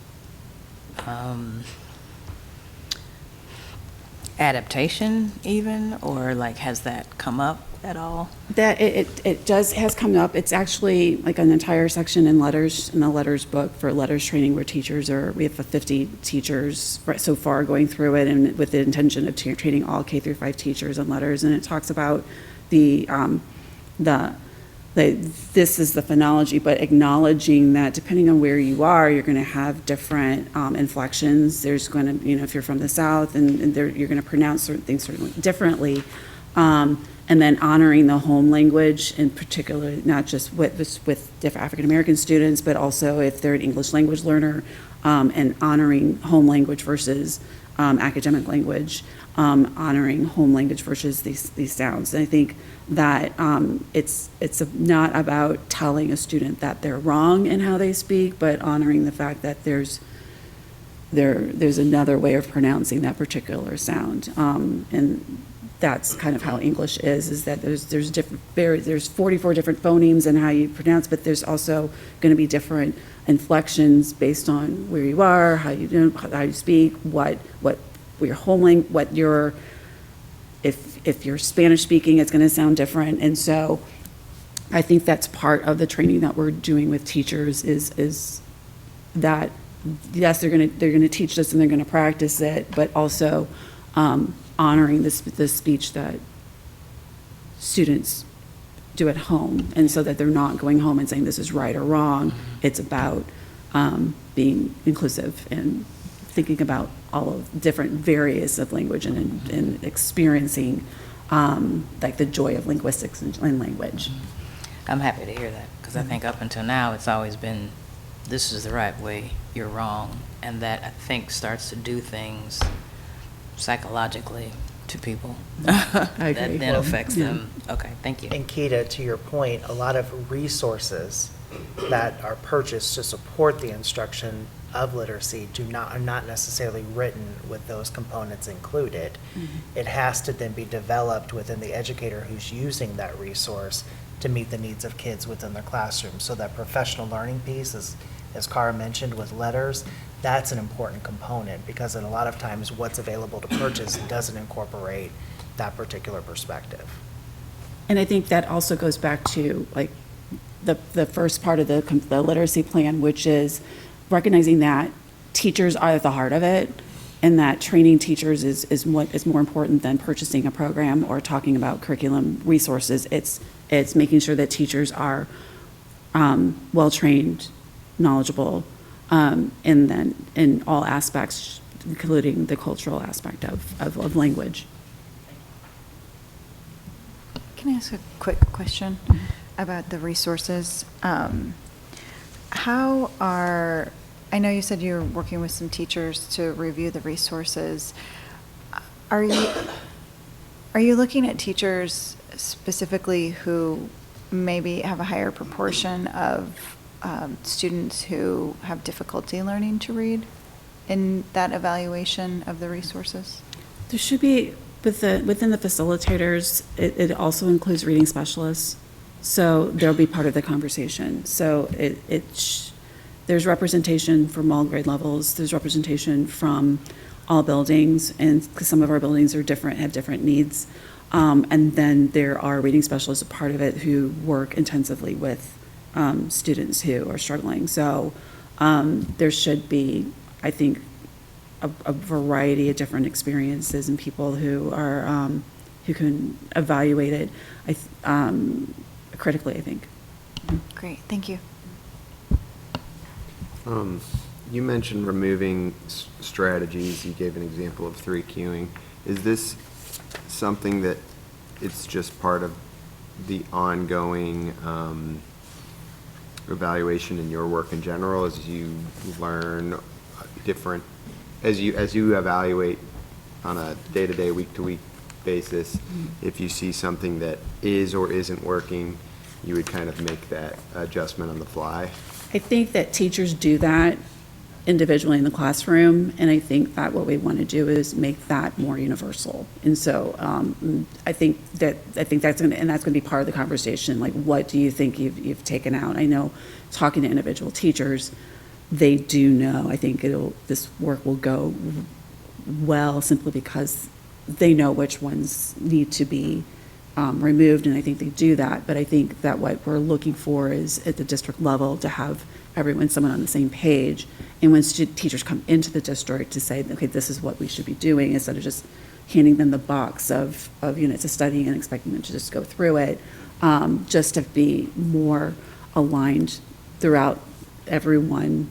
adaptation even, or like has that come up at all? That has come up. It's actually like an entire section in letters, in the letters book for letters training where we have 50 teachers so far going through it, and with the intention of training all K through 5 teachers in letters. And it talks about this is the phonology, but acknowledging that depending on where you are, you're going to have different inflections. There's going to, if you're from the South, and you're going to pronounce certain things differently. And then honoring the home language, in particular, not just with different African-American students, but also if they're an English language learner, and honoring home language versus academic language, honoring home language versus these sounds. And I think that it's not about telling a student that they're wrong in how they speak, but honoring the fact that there's another way of pronouncing that particular sound. And that's kind of how English is that there's 44 different phonemes and how you pronounce, but there's also going to be different inflections based on where you are, how you speak, what your home language, what your, if you're Spanish speaking, it's going to sound different. And so I think that's part of the training that we're doing with teachers is that, yes, they're going to teach this and they're going to practice it, but also honoring the speech that students do at home, and so that they're not going home and saying this is right or wrong. It's about being inclusive and thinking about all of different various of language and experiencing like the joy of linguistics and language. I'm happy to hear that, because I think up until now, it's always been, this is the right way, you're wrong. And that, I think, starts to do things psychologically to people I agree. that then affects them. Okay, thank you. And Keita, to your point, a lot of resources that are purchased to support the instruction of literacy are not necessarily written with those components included. It has to then be developed within the educator who's using that resource to meet the needs of kids within their classroom. So that professional learning piece, as Cara mentioned with letters, that's an important component, because a lot of times what's available to purchase doesn't incorporate that particular perspective. And I think that also goes back to like the first part of the literacy plan, which is recognizing that teachers are at the heart of it, and that training teachers is what is more important than purchasing a program or talking about curriculum resources. It's making sure that teachers are well-trained, knowledgeable, and then in all aspects, including the cultural aspect of language. Can I ask a quick question about the resources? I know you said you're working with some teachers to review the resources. Are you looking at teachers specifically who maybe have a higher proportion of students who have difficulty learning to read in that evaluation of the resources? There should be, within the facilitators, it also includes reading specialists. So they'll be part of the conversation. So there's representation from all grade levels. There's representation from all buildings, and because some of our buildings are different, have different needs. And then there are reading specialists, a part of it, who work intensively with students who are struggling. So there should be, I think, a variety of different experiences and people who are who can evaluate it critically, I think. Great, thank you. You mentioned removing strategies. You gave an example of 3 queuing. Is this something that it's just part of the ongoing evaluation in your work in general, as you learn different, as you evaluate on a day-to-day, week-to-week basis, if you see something that is or isn't working, you would kind of make that adjustment on the fly? I think that teachers do that individually in the classroom, and I think that what we want to do is make that more universal. And so I think that's going to be part of the conversation. Like, what do you think you've taken out? I know, talking to individual teachers, they do know. I think this work will go well simply because they know which ones need to be removed, and I think they do that. But I think that what we're looking for is at the district level to have someone on the same page, and when teachers come into the district to say, okay, this is what we should be doing, instead of just handing them the box of units of study and expecting them to just go through it, just to be more aligned throughout everyone,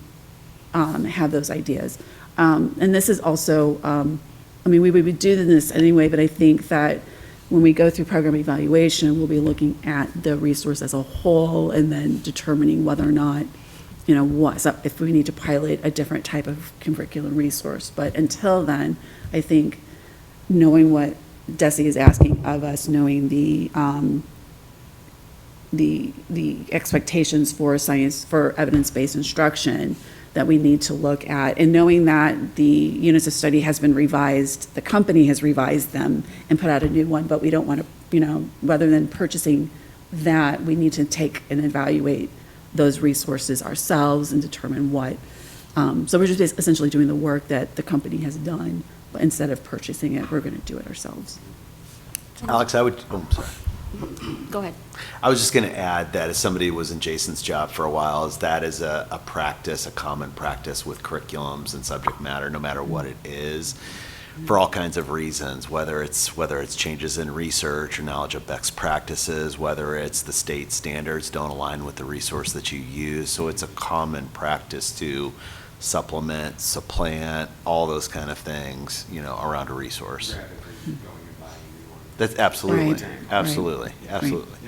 have those ideas. And this is also, we would do this anyway, but I think that when we go through program evaluation, we'll be looking at the resource as a whole and then determining whether or not if we need to pilot a different type of curriculum resource. But until then, I think knowing what Desi is asking of us, knowing the expectations for science, for evidence-based instruction that we need to look at, and knowing that the units of study has been revised, the company has revised them and put out a new one, but we don't want to, rather than purchasing that, we need to take and evaluate those resources ourselves and determine what, so we're just essentially doing the work that the company has done, but instead of purchasing it, we're going to do it ourselves. Alex, sorry. Go ahead. I was just going to add that as somebody who was in Jason's job for a while, is that is a practice, a common practice with curriculums and subject matter, no matter what it is, for all kinds of reasons, whether it's changes in research or knowledge of best practices, whether it's the state standards don't align with the resource that you use. So it's a common practice to supplement, supplant, all those kind of things, around a resource. That's absolutely, Right. absolutely, Right. absolutely.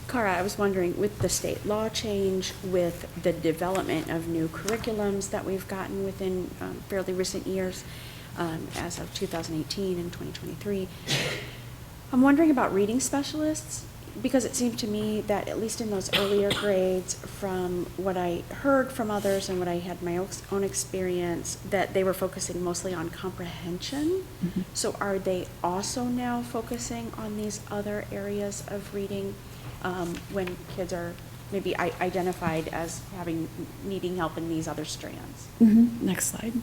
Cara, I was wondering, with the state law change, with the development of new curriculums that we've gotten within fairly recent years, as of 2018 and 2023, I'm wondering about reading specialists, because it seemed to me that at least in those earlier grades, from what I heard from others and what I had my own experience, that they were focusing mostly on comprehension. Mm-hmm. So are they also now focusing on these other areas of reading when kids are maybe identified as needing help in these other strands? Mm-hmm. Next slide.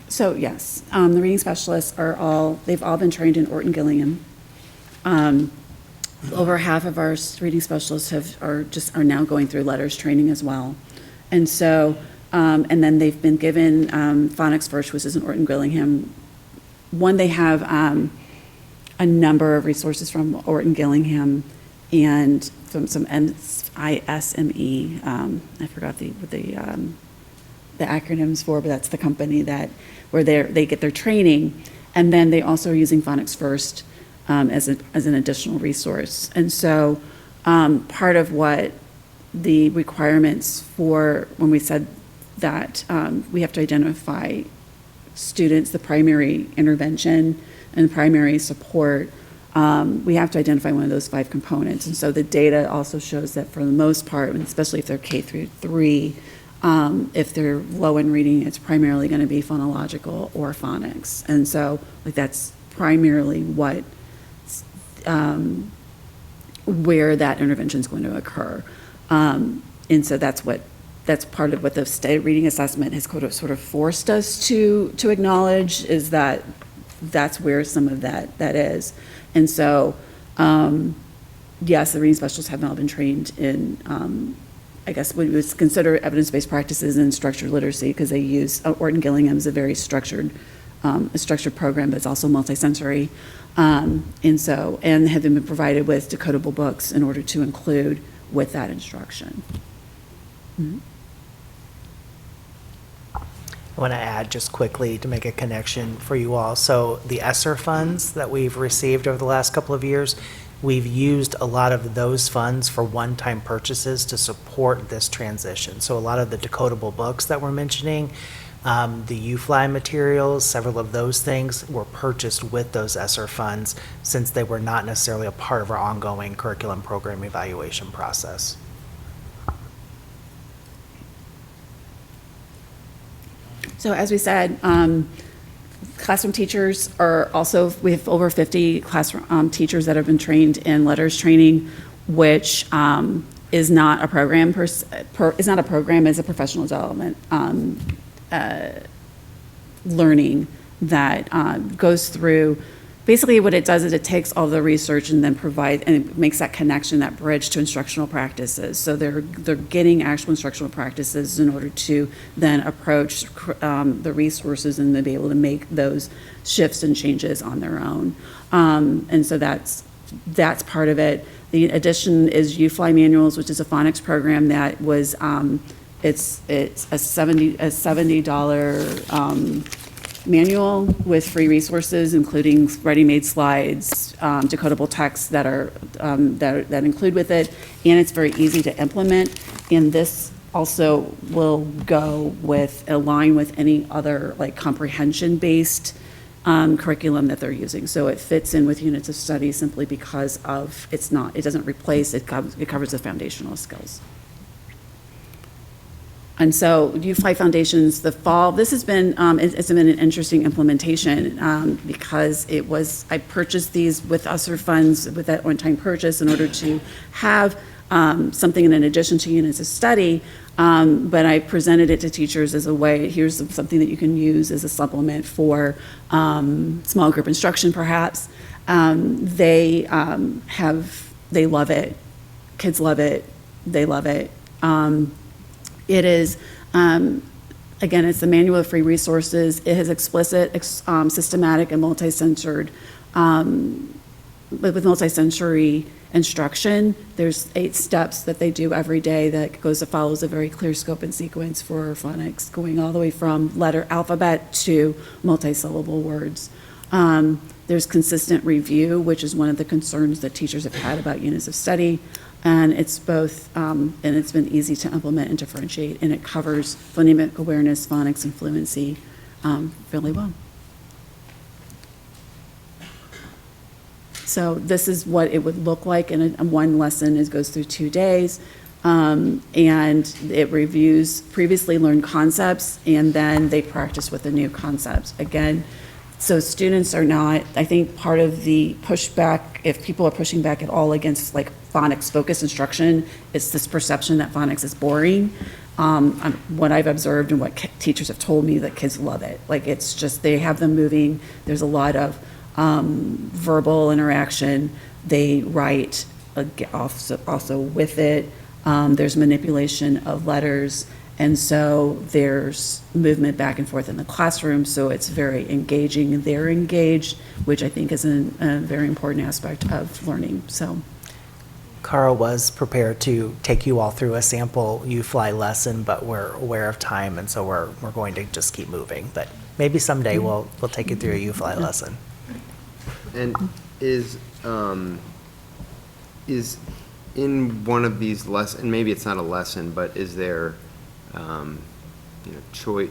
So yes, the reading specialists they've all been trained in Orton Gillingham. Over half of our reading specialists are now going through letters training as well. And so, and then they've been given Phonics First, which is in Orton Gillingham. They have a number of resources from Orton Gillingham and from some ISME. I forgot what the acronyms for, but that's the company where they get their training. And then they also are using Phonics First as an additional resource. And so part of what the requirements for when we said that we have to identify students, the primary intervention and primary support, we have to identify one of those 5 components. And so the data also shows that for the most part, and especially if they're K through 3, if they're low in reading, it's primarily going to be phonological or phonics. And so that's primarily where that intervention is going to occur. And so that's part of what the state reading assessment has sort of forced us to acknowledge, is that that's where some of that is. And so, yes, the reading specialists have now been trained in, I guess we would consider evidence-based practices and structured literacy, because they use, Orton Gillingham is a very structured program, but it's also multisensory. And have been provided with decodable books in order to include with that instruction. Mm-hmm. I want to add just quickly to make a connection for you all. So the ESSER funds that we've received over the last couple of years, we've used a lot of those funds for one-time purchases to support this transition. So a lot of the decodable books that we're mentioning, the UFly materials, several of those things were purchased with those ESSER funds, since they were not necessarily a part of our ongoing curriculum program evaluation process. So as we said, classroom teachers are also, we have over 50 classroom teachers that have been trained in letters training, which is not a program, is not a program, is a professional development learning that goes through. Basically what it does is it takes all the research and then it makes that connection, that bridge to instructional practices. So they're getting actual instructional practices in order to then approach the resources and then be able to make those shifts and changes on their own. And so that's part of it. The addition is UFly Manuals, which is a phonics program that was, it's a $70 manual with free resources, including ready-made slides, decodable texts that are, that include with it, and it's very easy to implement. And this also will align with any other like comprehension-based curriculum that they're using. So it fits in with units of study simply because of, it doesn't replace, it covers the foundational skills. And so U-Fly Foundations, the fall, this has been, it's been an interesting implementation because I purchased these with USSER funds with that one-time purchase in order to have something in addition to units of study, but I presented it to teachers as a way, here's something that you can use as a supplement for small group instruction perhaps. They love it. Kids love it. They love it. It is, again, it's the manual of free resources. It has explicit, systematic, and multi-sensory instruction. There's 8 steps that they do every day that follows a very clear scope and sequence for phonics, going all the way from letter alphabet to multi-syllable words. There's consistent review, which is one of the concerns that teachers have had about units of study. And it's both, and it's been easy to implement and differentiate, and it covers phonemic awareness, phonics, and fluency really well. So this is what it would look like in one lesson. It goes through 2 days, and it reviews previously learned concepts, and then they practice with the new concepts. Again, so students are not, I think part of the pushback, if people are pushing back at all against like phonics focused instruction, it's this perception that phonics is boring. What I've observed and what teachers have told me, that kids love it. Like it's just, they have them moving. There's a lot of verbal interaction. They write also with it. There's manipulation of letters. And so there's movement back and forth in the classroom, so it's very engaging, and they're engaged, which I think is a very important aspect of learning, so. Cara was prepared to take you all through a sample U-Fly lesson, but we're aware of time, and so we're going to just keep moving. But maybe someday we'll take you through a U-Fly lesson. And is in one of these lessons, and maybe it's not a lesson, but is there, choice,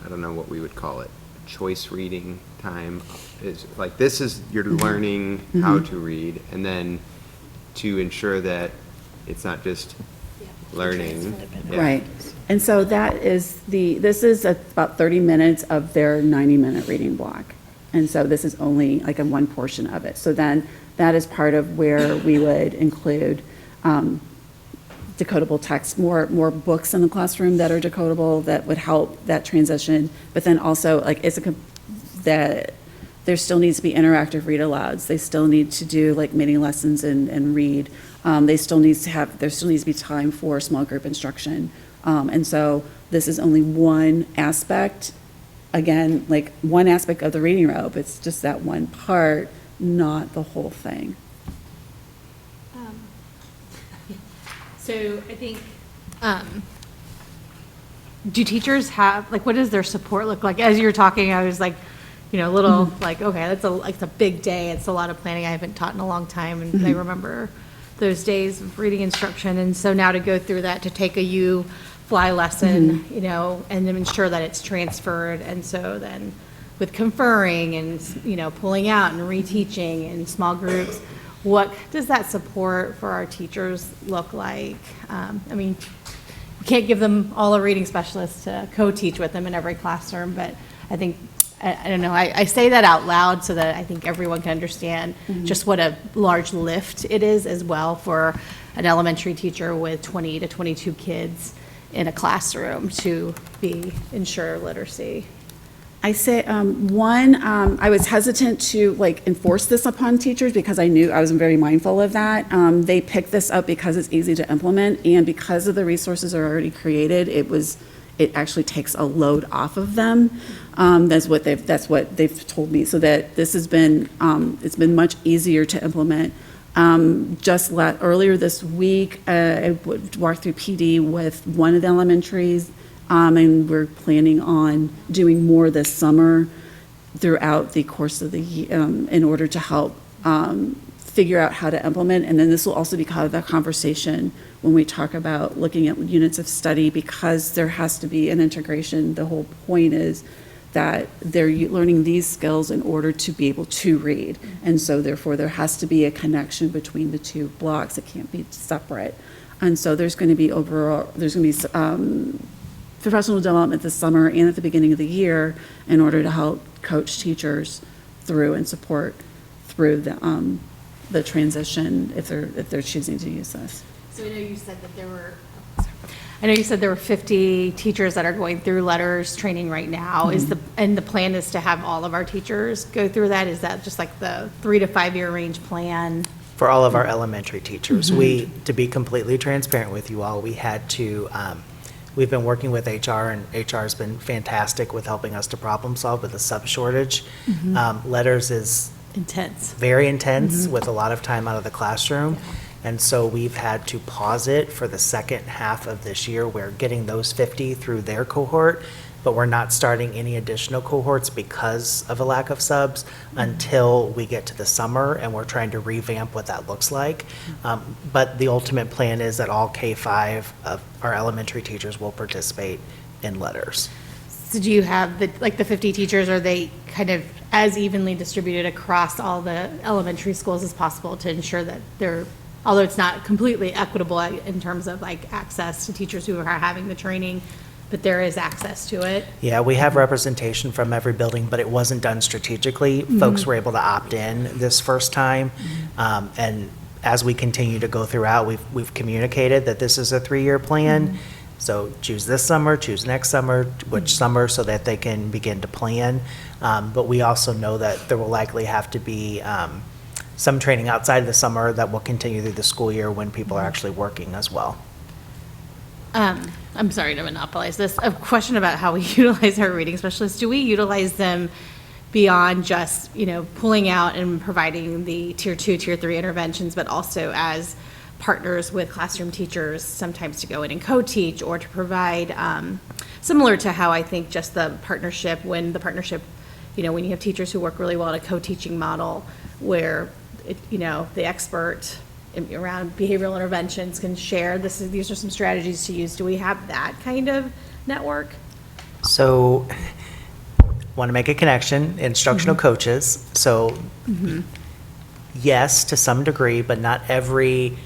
I don't know what we would call it, choice reading time? Is like, this is, you're learning how to read, and then to ensure that it's not just learning. Yeah. Right. And so that is this is about 30 minutes of their 90-minute reading block. And so this is only like a one portion of it. So then that is part of where we would include decodable text, more books in the classroom that are decodable that would help that transition. But then also like that there still needs to be interactive read alouds. They still need to do like mini lessons and read. There still needs to be time for small group instruction. And so this is only one aspect, again, like one aspect of the reading rope. It's just that one part, not the whole thing. So I think, do teachers have, like, what does their support look like? As you were talking, I was like, a little like, okay, it's a big day. It's a lot of planning. I haven't taught in a long time, and I remember those days of reading instruction. And so now to go through that, to take a U-Fly lesson, and then ensure that it's transferred. And so then with conferring and, pulling out and reteaching in small groups, what does that support for our teachers look like? We can't give them all a reading specialist to co-teach with them in every classroom, but I think, I don't know, I say that out loud so that I think everyone can understand just what a large lift it is as well for an elementary teacher with 20 to 22 kids in a classroom to ensure literacy. I say, I was hesitant to enforce this upon teachers because I knew I was very mindful of that. They picked this up because it's easy to implement, and because of the resources are already created, it actually takes a load off of them. That's what they've told me. So that this has been, it's been much easier to implement. Earlier this week, I walked through PD with one of the elementaries. And we're planning on doing more this summer throughout the course of the year, in order to help figure out how to implement. And then this will also be kind of the conversation when we talk about looking at units of study, because there has to be an integration. The whole point is that they're learning these skills in order to be able to read. And so therefore there has to be a connection between the two blocks. It can't be separate. And so there's going to be professional development this summer and at the beginning of the year in order to help coach teachers through and support through the transition if they're choosing to use this. So I know you said that there were 50 teachers that are going through letters training right now. And the plan is to have all of our teachers go through that? Is that just like the 3 to 5 year range plan? For all of our elementary teachers, to be completely transparent with you all, we had to, we've been working with HR, and HR has been fantastic with helping us to problem solve with the sub shortage. Letters is intense, very intense, with a lot of time out of the classroom. And so we've had to pause it for the second half of this year. We're getting those 50 through their cohort, but we're not starting any additional cohorts because of a lack of subs until we get to the summer, and we're trying to revamp what that looks like. But the ultimate plan is that all K-5 of our elementary teachers will participate in letters. So do you have the 50 teachers, are they kind of as evenly distributed across all the elementary schools as possible to ensure that they're, although it's not completely equitable in terms of like access to teachers who are having the training, but there is access to it? Yeah, we have representation from every building, but it wasn't done strategically. Folks were able to opt in this first time. And as we continue to go throughout, we've communicated that this is a 3-year plan. So choose this summer, choose next summer, which summer, so that they can begin to plan. But we also know that there will likely have to be some training outside of the summer that will continue through the school year when people are actually working as well. I'm sorry to monopolize this. A question about how we utilize our reading specialists. Do we utilize them beyond just, pulling out and providing the tier 2, tier 3 interventions, but also as partners with classroom teachers, sometimes to go in and co-teach or to provide, similar to how I think just the partnership, when you have teachers who work really well in a co-teaching model where, the expert around behavioral interventions can share, these are some strategies to use. Do we have that kind of network? So, want to make a connection, instructional coaches. So, yes, to some degree, but not every,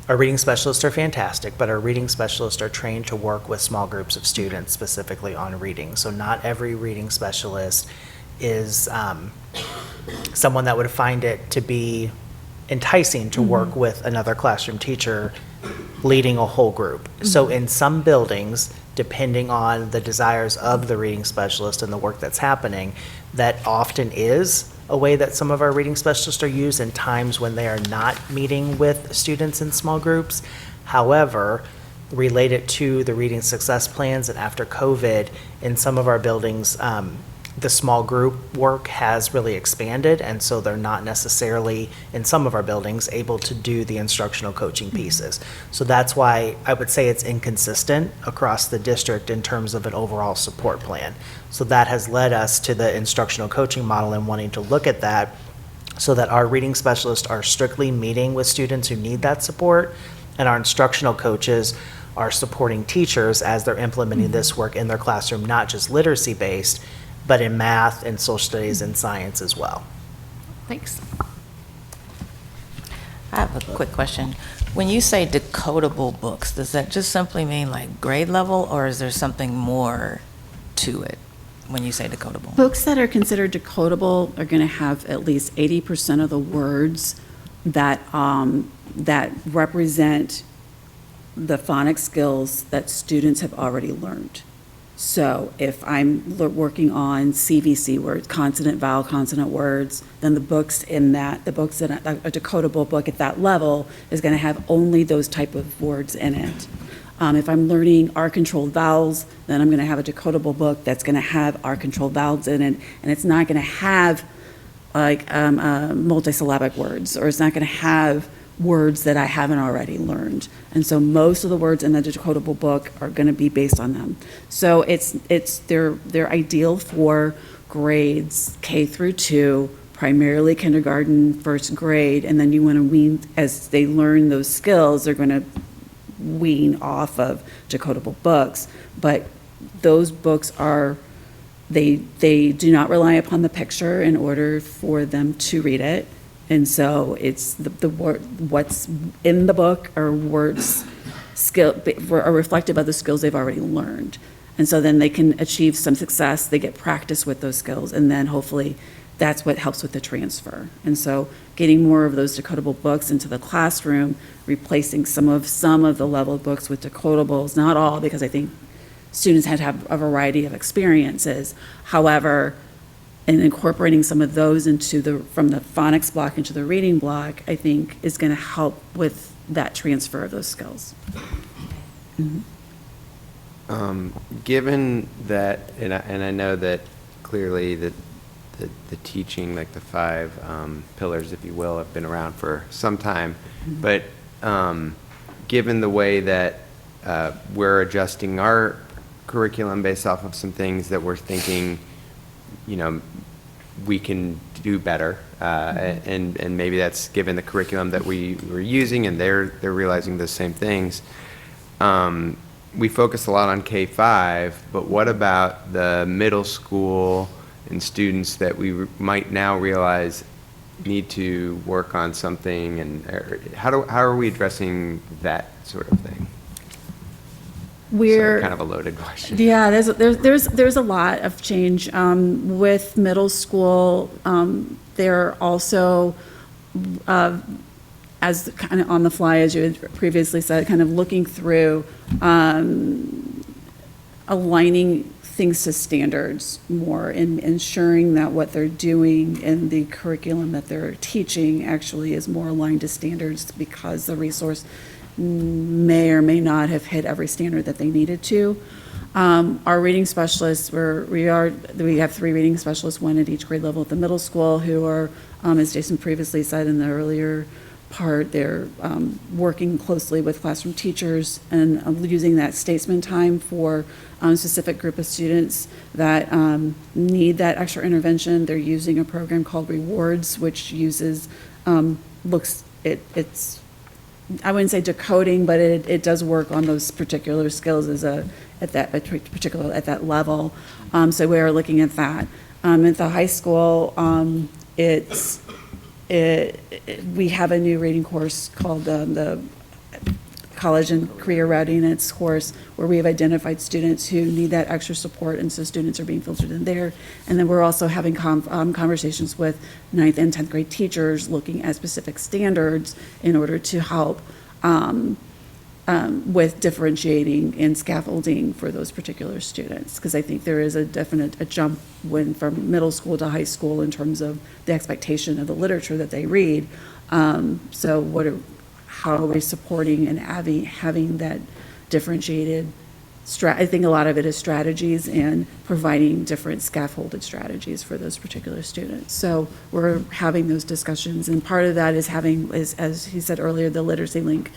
our reading specialists are fantastic, but our reading specialists are trained to work with small groups of students specifically on reading. So not every reading specialist is someone that would find it to be enticing to work with another classroom teacher leading a whole group. So in some buildings, depending on the desires of the reading specialist and the work that's happening, that often is a way that some of our reading specialists are used in times when they are not meeting with students in small groups. However, related to the reading success plans and after COVID, in some of our buildings, the small group work has really expanded, and so they're not necessarily, in some of our buildings, able to do the instructional coaching pieces. So that's why I would say it's inconsistent across the district in terms of an overall support plan. So that has led us to the instructional coaching model and wanting to look at that so that our reading specialists are strictly meeting with students who need that support, and our instructional coaches are supporting teachers as they're implementing this work in their classroom, not just literacy-based, but in math and social studies and science as well. Thanks. I have a quick question. When you say decodable books, does that just simply mean like grade level, or is there something more to it when you say decodable? Books that are considered decodable are going to have at least 80% of the words that represent the phonics skills that students have already learned. So if I'm working on CVC words, consonant, vowel, consonant words, then the books in a decodable book at that level is going to have only those type of words in it. If I'm learning R-controlled vowels, then I'm going to have a decodable book that's going to have R-controlled vowels in it, and it's not going to have like multisyllabic words, or it's not going to have words that I haven't already learned. And so most of the words in the decodable book are going to be based on them. So they're ideal for grades K through 2, primarily kindergarten, first grade, and then you want to wean, as they learn those skills, they're going to wean off of decodable books. But those books are, they do not rely upon the picture in order for them to read it. And so it's what's in the book are words, are reflective of the skills they've already learned. And so then they can achieve some success, they get practice with those skills, and then hopefully that's what helps with the transfer. And so getting more of those decodable books into the classroom, replacing some of the level books with decodables, not all, because I think students had to have a variety of experiences. However, and incorporating some of those from the phonics block into the reading block, I think is going to help with that transfer of those skills. Mm-hmm. Given that, and I know that clearly the teaching, like the 5 pillars, if you will, have been around for some time, but given the way that we're adjusting our curriculum based off of some things that we're thinking, we can do better, and maybe that's given the curriculum that we were using, and they're realizing the same things. We focus a lot on K-5, but what about the middle school and students that we might now realize need to work on something, and how are we addressing that sort of thing? We're kind of a loaded question. Yeah, there's a lot of change with middle school. They're also, as kind of on the fly, as you had previously said, kind of looking through aligning things to standards more and ensuring that what they're doing in the curriculum that they're teaching actually is more aligned to standards, because the resource may or may not have hit every standard that they needed to. Our reading specialists, we have 3 reading specialists, 1 at each grade level at the middle school, who are, as Jason previously said in the earlier part, they're working closely with classroom teachers and using that statesman time for a specific group of students that need that extra intervention. They're using a program called Rewards, which uses, it's I wouldn't say decoding, but it does work on those particular skills at that level. So we are looking at that. At the high school, we have a new reading course called the College and Career Readiness course, where we have identified students who need that extra support, and so students are being filtered in there. And then we're also having conversations with 9th and 10th grade teachers, looking at specific standards in order to help with differentiating and scaffolding for those particular students, because I think there is a definite jump from middle school to high school in terms of the expectation of the literature that they read. So how are we supporting and having that differentiated I think a lot of it is strategies and providing different scaffolded strategies for those particular students. So we're having those discussions, and part of that is as he said earlier, the literacy link,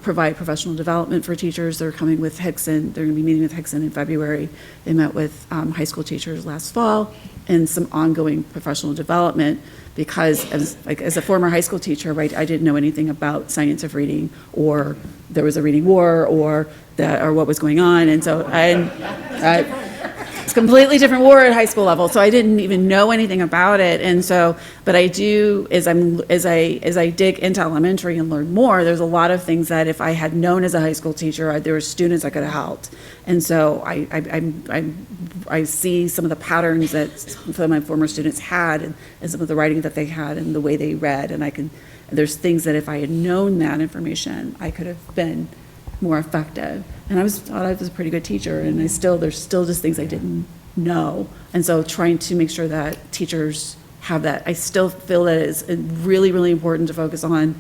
provide professional development for teachers. They're coming with Hickson. They're going to be meeting with Hickson in February. They met with high school teachers last fall, and some ongoing professional development, because as a former high school teacher, right, I didn't know anything about science of reading, or there was a reading war, or what was going on. And so it's a completely different war at high school level. So I didn't even know anything about it. And so, but I do, as I dig into elementary and learn more, there's a lot of things that if I had known as a high school teacher, there were students I could have helped. And so I see some of the patterns that some of my former students had, and some of the writing that they had and the way they read. And there's things that if I had known that information, I could have been more effective. And I thought I was a pretty good teacher, and there's still just things I didn't know. And so trying to make sure that teachers have that. I still feel that it's really, really important to focus on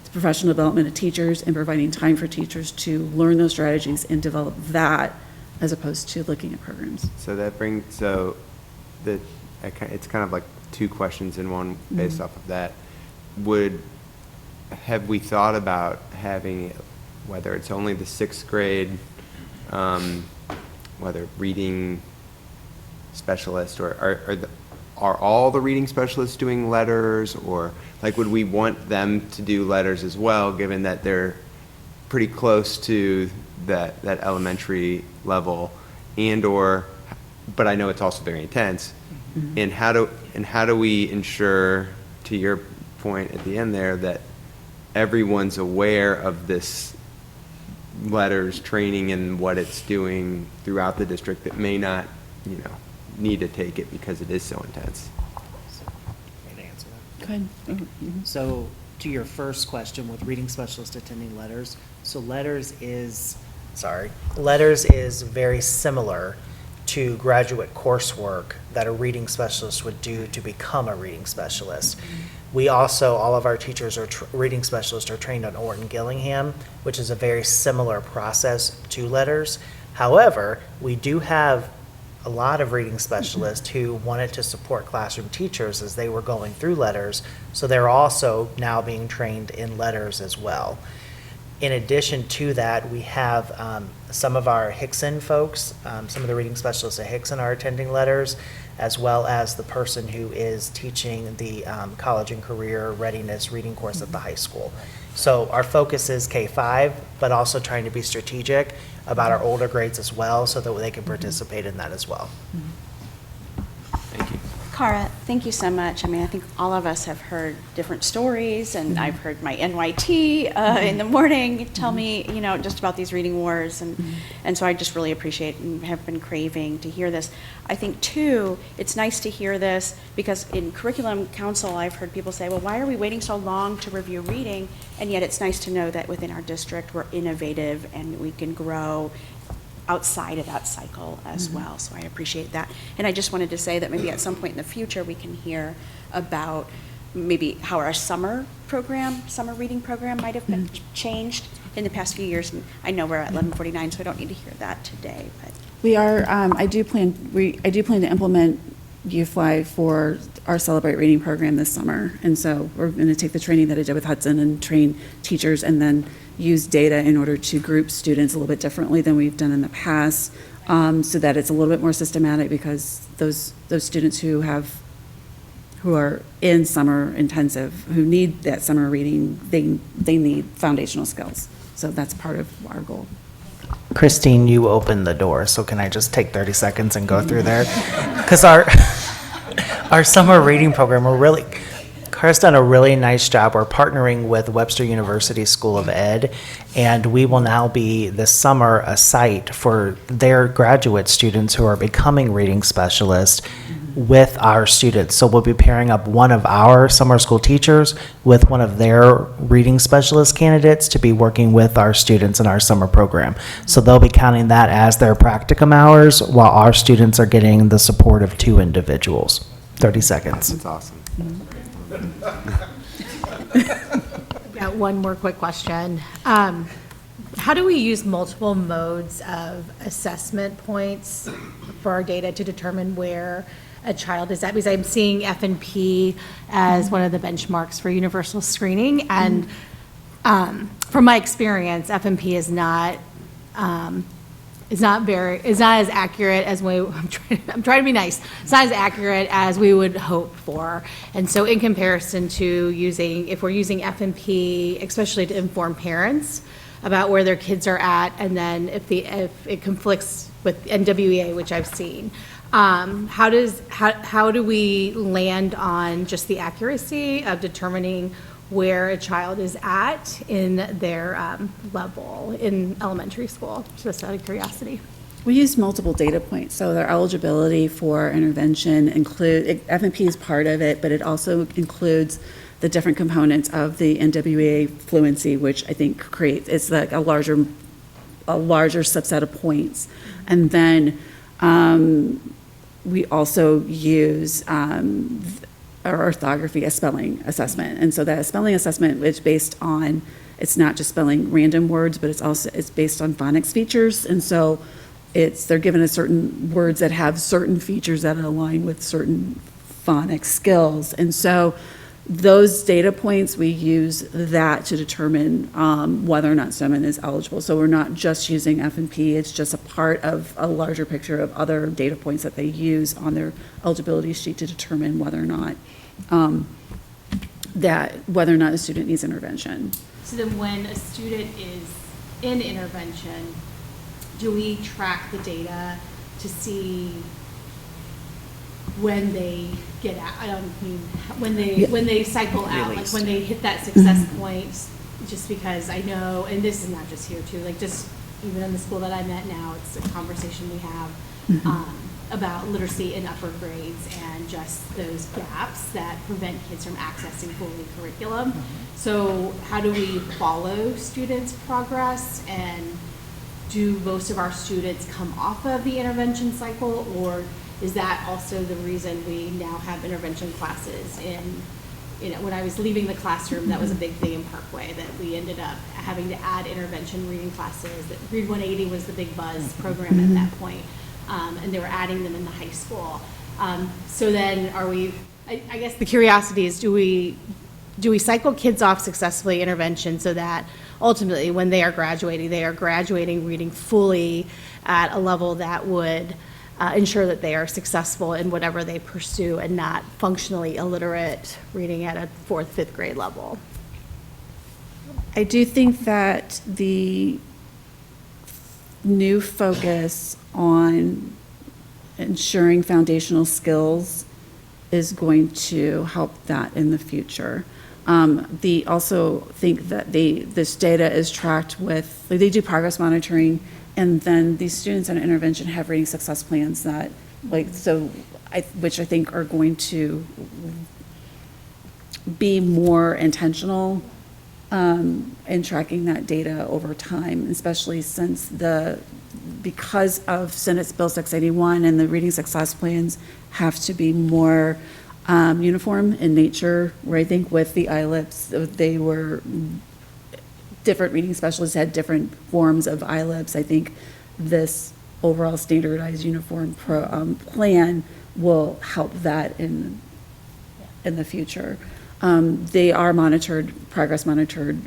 the professional development of teachers and providing time for teachers to learn those strategies and develop that, as opposed to looking at programs. So it's kind of like 2 questions in one based off of that. Have we thought about having, whether it's only the 6th grade, whether reading specialist, or are all the reading specialists doing letters, or like would we want them to do letters as well, given that they're pretty close to that elementary level, but I know it's also very intense. And how do we ensure, to your point at the end there, that everyone's aware of this letters training and what it's doing throughout the district that may not, need to take it because it is so intense? May I answer that? Go ahead. So to your first question with reading specialist attending letters, so letters is very similar to graduate coursework that a reading specialist would do to become a reading specialist. We also, all of our teachers reading specialists are trained on Orton Gillingham, which is a very similar process to letters. However, we do have a lot of reading specialists who wanted to support classroom teachers as they were going through letters, so they're also now being trained in letters as well. In addition to that, we have some of our Hickson folks, some of the reading specialists at Hickson are attending letters, as well as the person who is teaching the college and career readiness reading course at the high school. So our focus is K-5, but also trying to be strategic about our older grades as well, so that they can participate in that as well. Thank you. Cara, thank you so much. I mean, I think all of us have heard different stories, and I've heard my NYT in the morning tell me, just about these reading wars, and so I just really appreciate and have been craving to hear this. I think, too, it's nice to hear this because in curriculum council, I've heard people say, well, why are we waiting so long to review reading? And yet it's nice to know that within our district, we're innovative and we can grow outside of that cycle as well. So I appreciate that. And I just wanted to say that maybe at some point in the future, we can hear about maybe how our summer reading program might have been changed in the past few years. And I know we're at 11:49, so I don't need to hear that today, but. We are, I do plan to implement UFly for our Celebrate Reading program this summer. And so we're going to take the training that I did with Hudson and train teachers and then use data in order to group students a little bit differently than we've done in the past, so that it's a little bit more systematic, because those students who are in summer intensive, who need that summer reading, they need foundational skills. So that's part of our goal. Christine, you opened the door, so can I just take 30 seconds and go through there? Because our summer reading program, Cara's done a really nice job. We're partnering with Webster University School of Ed, and we will now be this summer a site for their graduate students who are becoming reading specialists with our students. So we'll be pairing up one of our summer school teachers with one of their reading specialist candidates to be working with our students in our summer program. So they'll be counting that as their practicum hours while our students are getting the support of 2 individuals. 30 seconds. That's awesome. Got one more quick question. How do we use multiple modes of assessment points for our data to determine where a child is at? Because I'm seeing F&P as one of the benchmarks for universal screening, and from my experience, F&P is not as accurate as I'm trying to be nice. It's not as accurate as we would hope for. And so in comparison to if we're using F&P, especially to inform parents about where their kids are at, and then if it conflicts with NWEA, which I've seen, how do we land on just the accuracy of determining where a child is at in their level in elementary school, just out of curiosity? We use multiple data points, so their eligibility for intervention F&P is part of it, but it also includes the different components of the NWEA fluency, which I think it's like a larger subset of points. And then we also use our orthography, a spelling assessment. And so that spelling assessment is based on, it's not just spelling random words, but it's based on phonics features. And so they're given a certain words that have certain features that align with certain phonics skills. And so those data points, we use that to determine whether or not someone is eligible. So we're not just using F&P, it's just a part of a larger picture of other data points that they use on their eligibility sheet to determine whether or not a student needs intervention. So then when a student is in intervention, do we track the data to see when they get out? I don't mean, when they cycle out, like when they hit that success point, just because I know, and this is not just here too, like just even in the school that I'm at now, it's a conversation we have about literacy in upper grades and just those gaps that prevent kids from accessing fully curriculum. So how do we follow students' progress, and do most of our students come off of the intervention cycle, or is that also the reason we now have intervention classes in, when I was leaving the classroom, that was a big thing in Parkway, that we ended up having to add intervention reading classes, that Read 180 was the big buzz program at that point. And they were adding them in the high school. So then I guess the curiosity is, do we cycle kids off successfully intervention so that ultimately when they are graduating reading fully at a level that would ensure that they are successful in whatever they pursue and not functionally illiterate reading at a 4th, 5th grade level? I do think that the new focus on ensuring foundational skills is going to help that in the future. They also think that this data is tracked with, like, they do progress monitoring, and then these students in intervention have reading success plans that, which I think are going to be more intentional in tracking that data over time, especially since because of Senate Bill 681 and the reading success plans have to be more uniform in nature, where I think with the ILIPs, they were, different reading specialists had different forms of ILIPs. I think this overall standardized uniform plan will help that in the future. They are progress monitored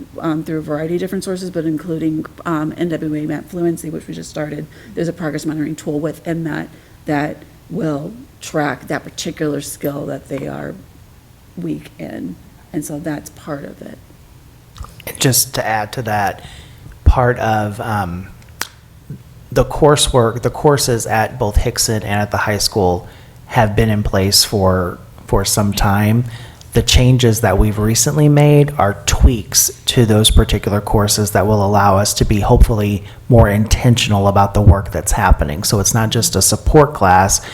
through a variety of different sources, but including NWA Map Fluency, which we just started. There's a progress monitoring tool within that will track that particular skill that they are weak in. And so that's part of it. Just to add to that, part of the coursework, the courses at both Hickson and at the high school have been in place for some time. The changes that we've recently made are tweaks to those particular courses that will allow us to be hopefully more intentional about the work that's happening. So it's not just a support class.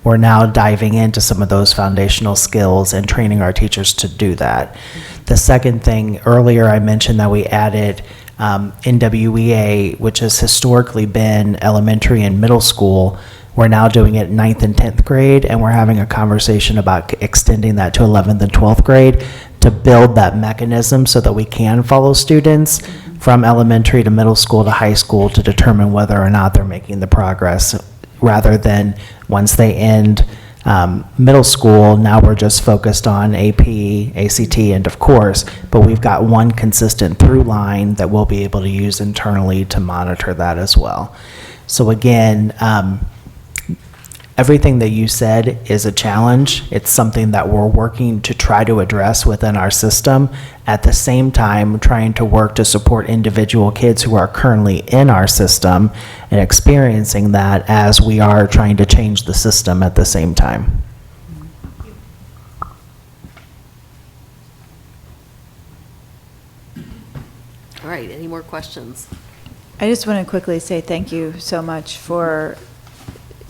We're now diving into some of those foundational skills and training our teachers to do that. The second thing, earlier I mentioned that we added NWEA, which has historically been elementary and middle school. We're now doing it 9th and 10th grade, and we're having a conversation about extending that to 11th and 12th grade to build that mechanism so that we can follow students from elementary to middle school to high school to determine whether or not they're making the progress, rather than once they end middle school, now we're just focused on AP, ACT, and of course, but we've got one consistent through line that we'll be able to use internally to monitor that as well. So again, everything that you said is a challenge. It's something that we're working to try to address within our system. At the same time, trying to work to support individual kids who are currently in our system and experiencing that as we are trying to change the system at the same time. All right, any more questions? I just want to quickly say thank you so much for,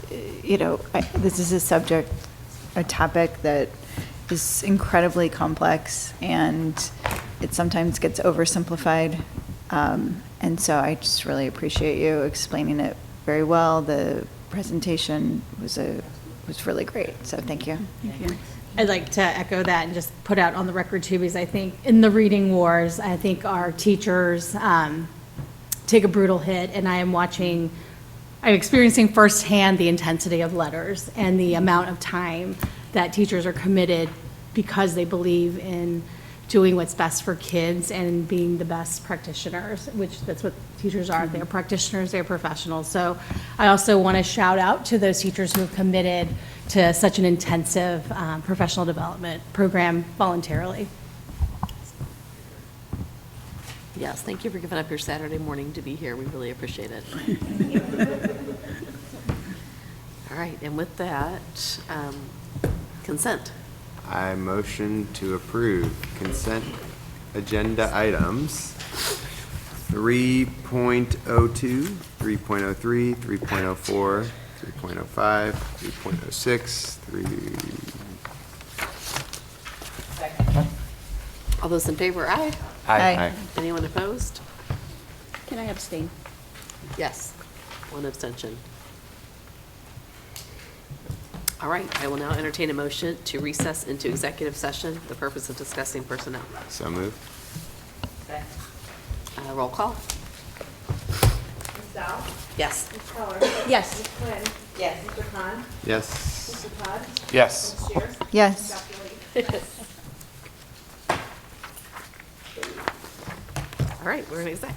this is a topic that is incredibly complex, and it sometimes gets oversimplified. And so I just really appreciate you explaining it very well. The presentation was really great, so thank you. Thank you. I'd like to echo that and just put out on the record too, because I think in the reading wars, I think our teachers take a brutal hit, and I'm experiencing firsthand the intensity of letters and the amount of time that teachers are committed because they believe in doing what's best for kids and being the best practitioners, which that's what teachers are. They're practitioners, they're professionals. So I also want to shout out to those teachers who have committed to such an intensive professional development program voluntarily. Yes, thank you for giving up your Saturday morning to be here. We really appreciate it. All right, and with that, consent. I motion to approve consent agenda items 3.02, 3.03, 3.04, 3.05, 3.06, 3. All those in favor, aye. Aye. Anyone opposed? Can I abstain? Yes, one abstention. All right, I will now entertain a motion to recess into executive session for the purpose of discussing personnel. So moved. Roll call. Ms. Dow? Yes. Ms. Keller? Yes. Ms. Quinn? Yes. Mr. Khan? Yes. Mr. Todd? Yes. Ms. Shears? Yes. Dr. Lee? All right, we're in exec.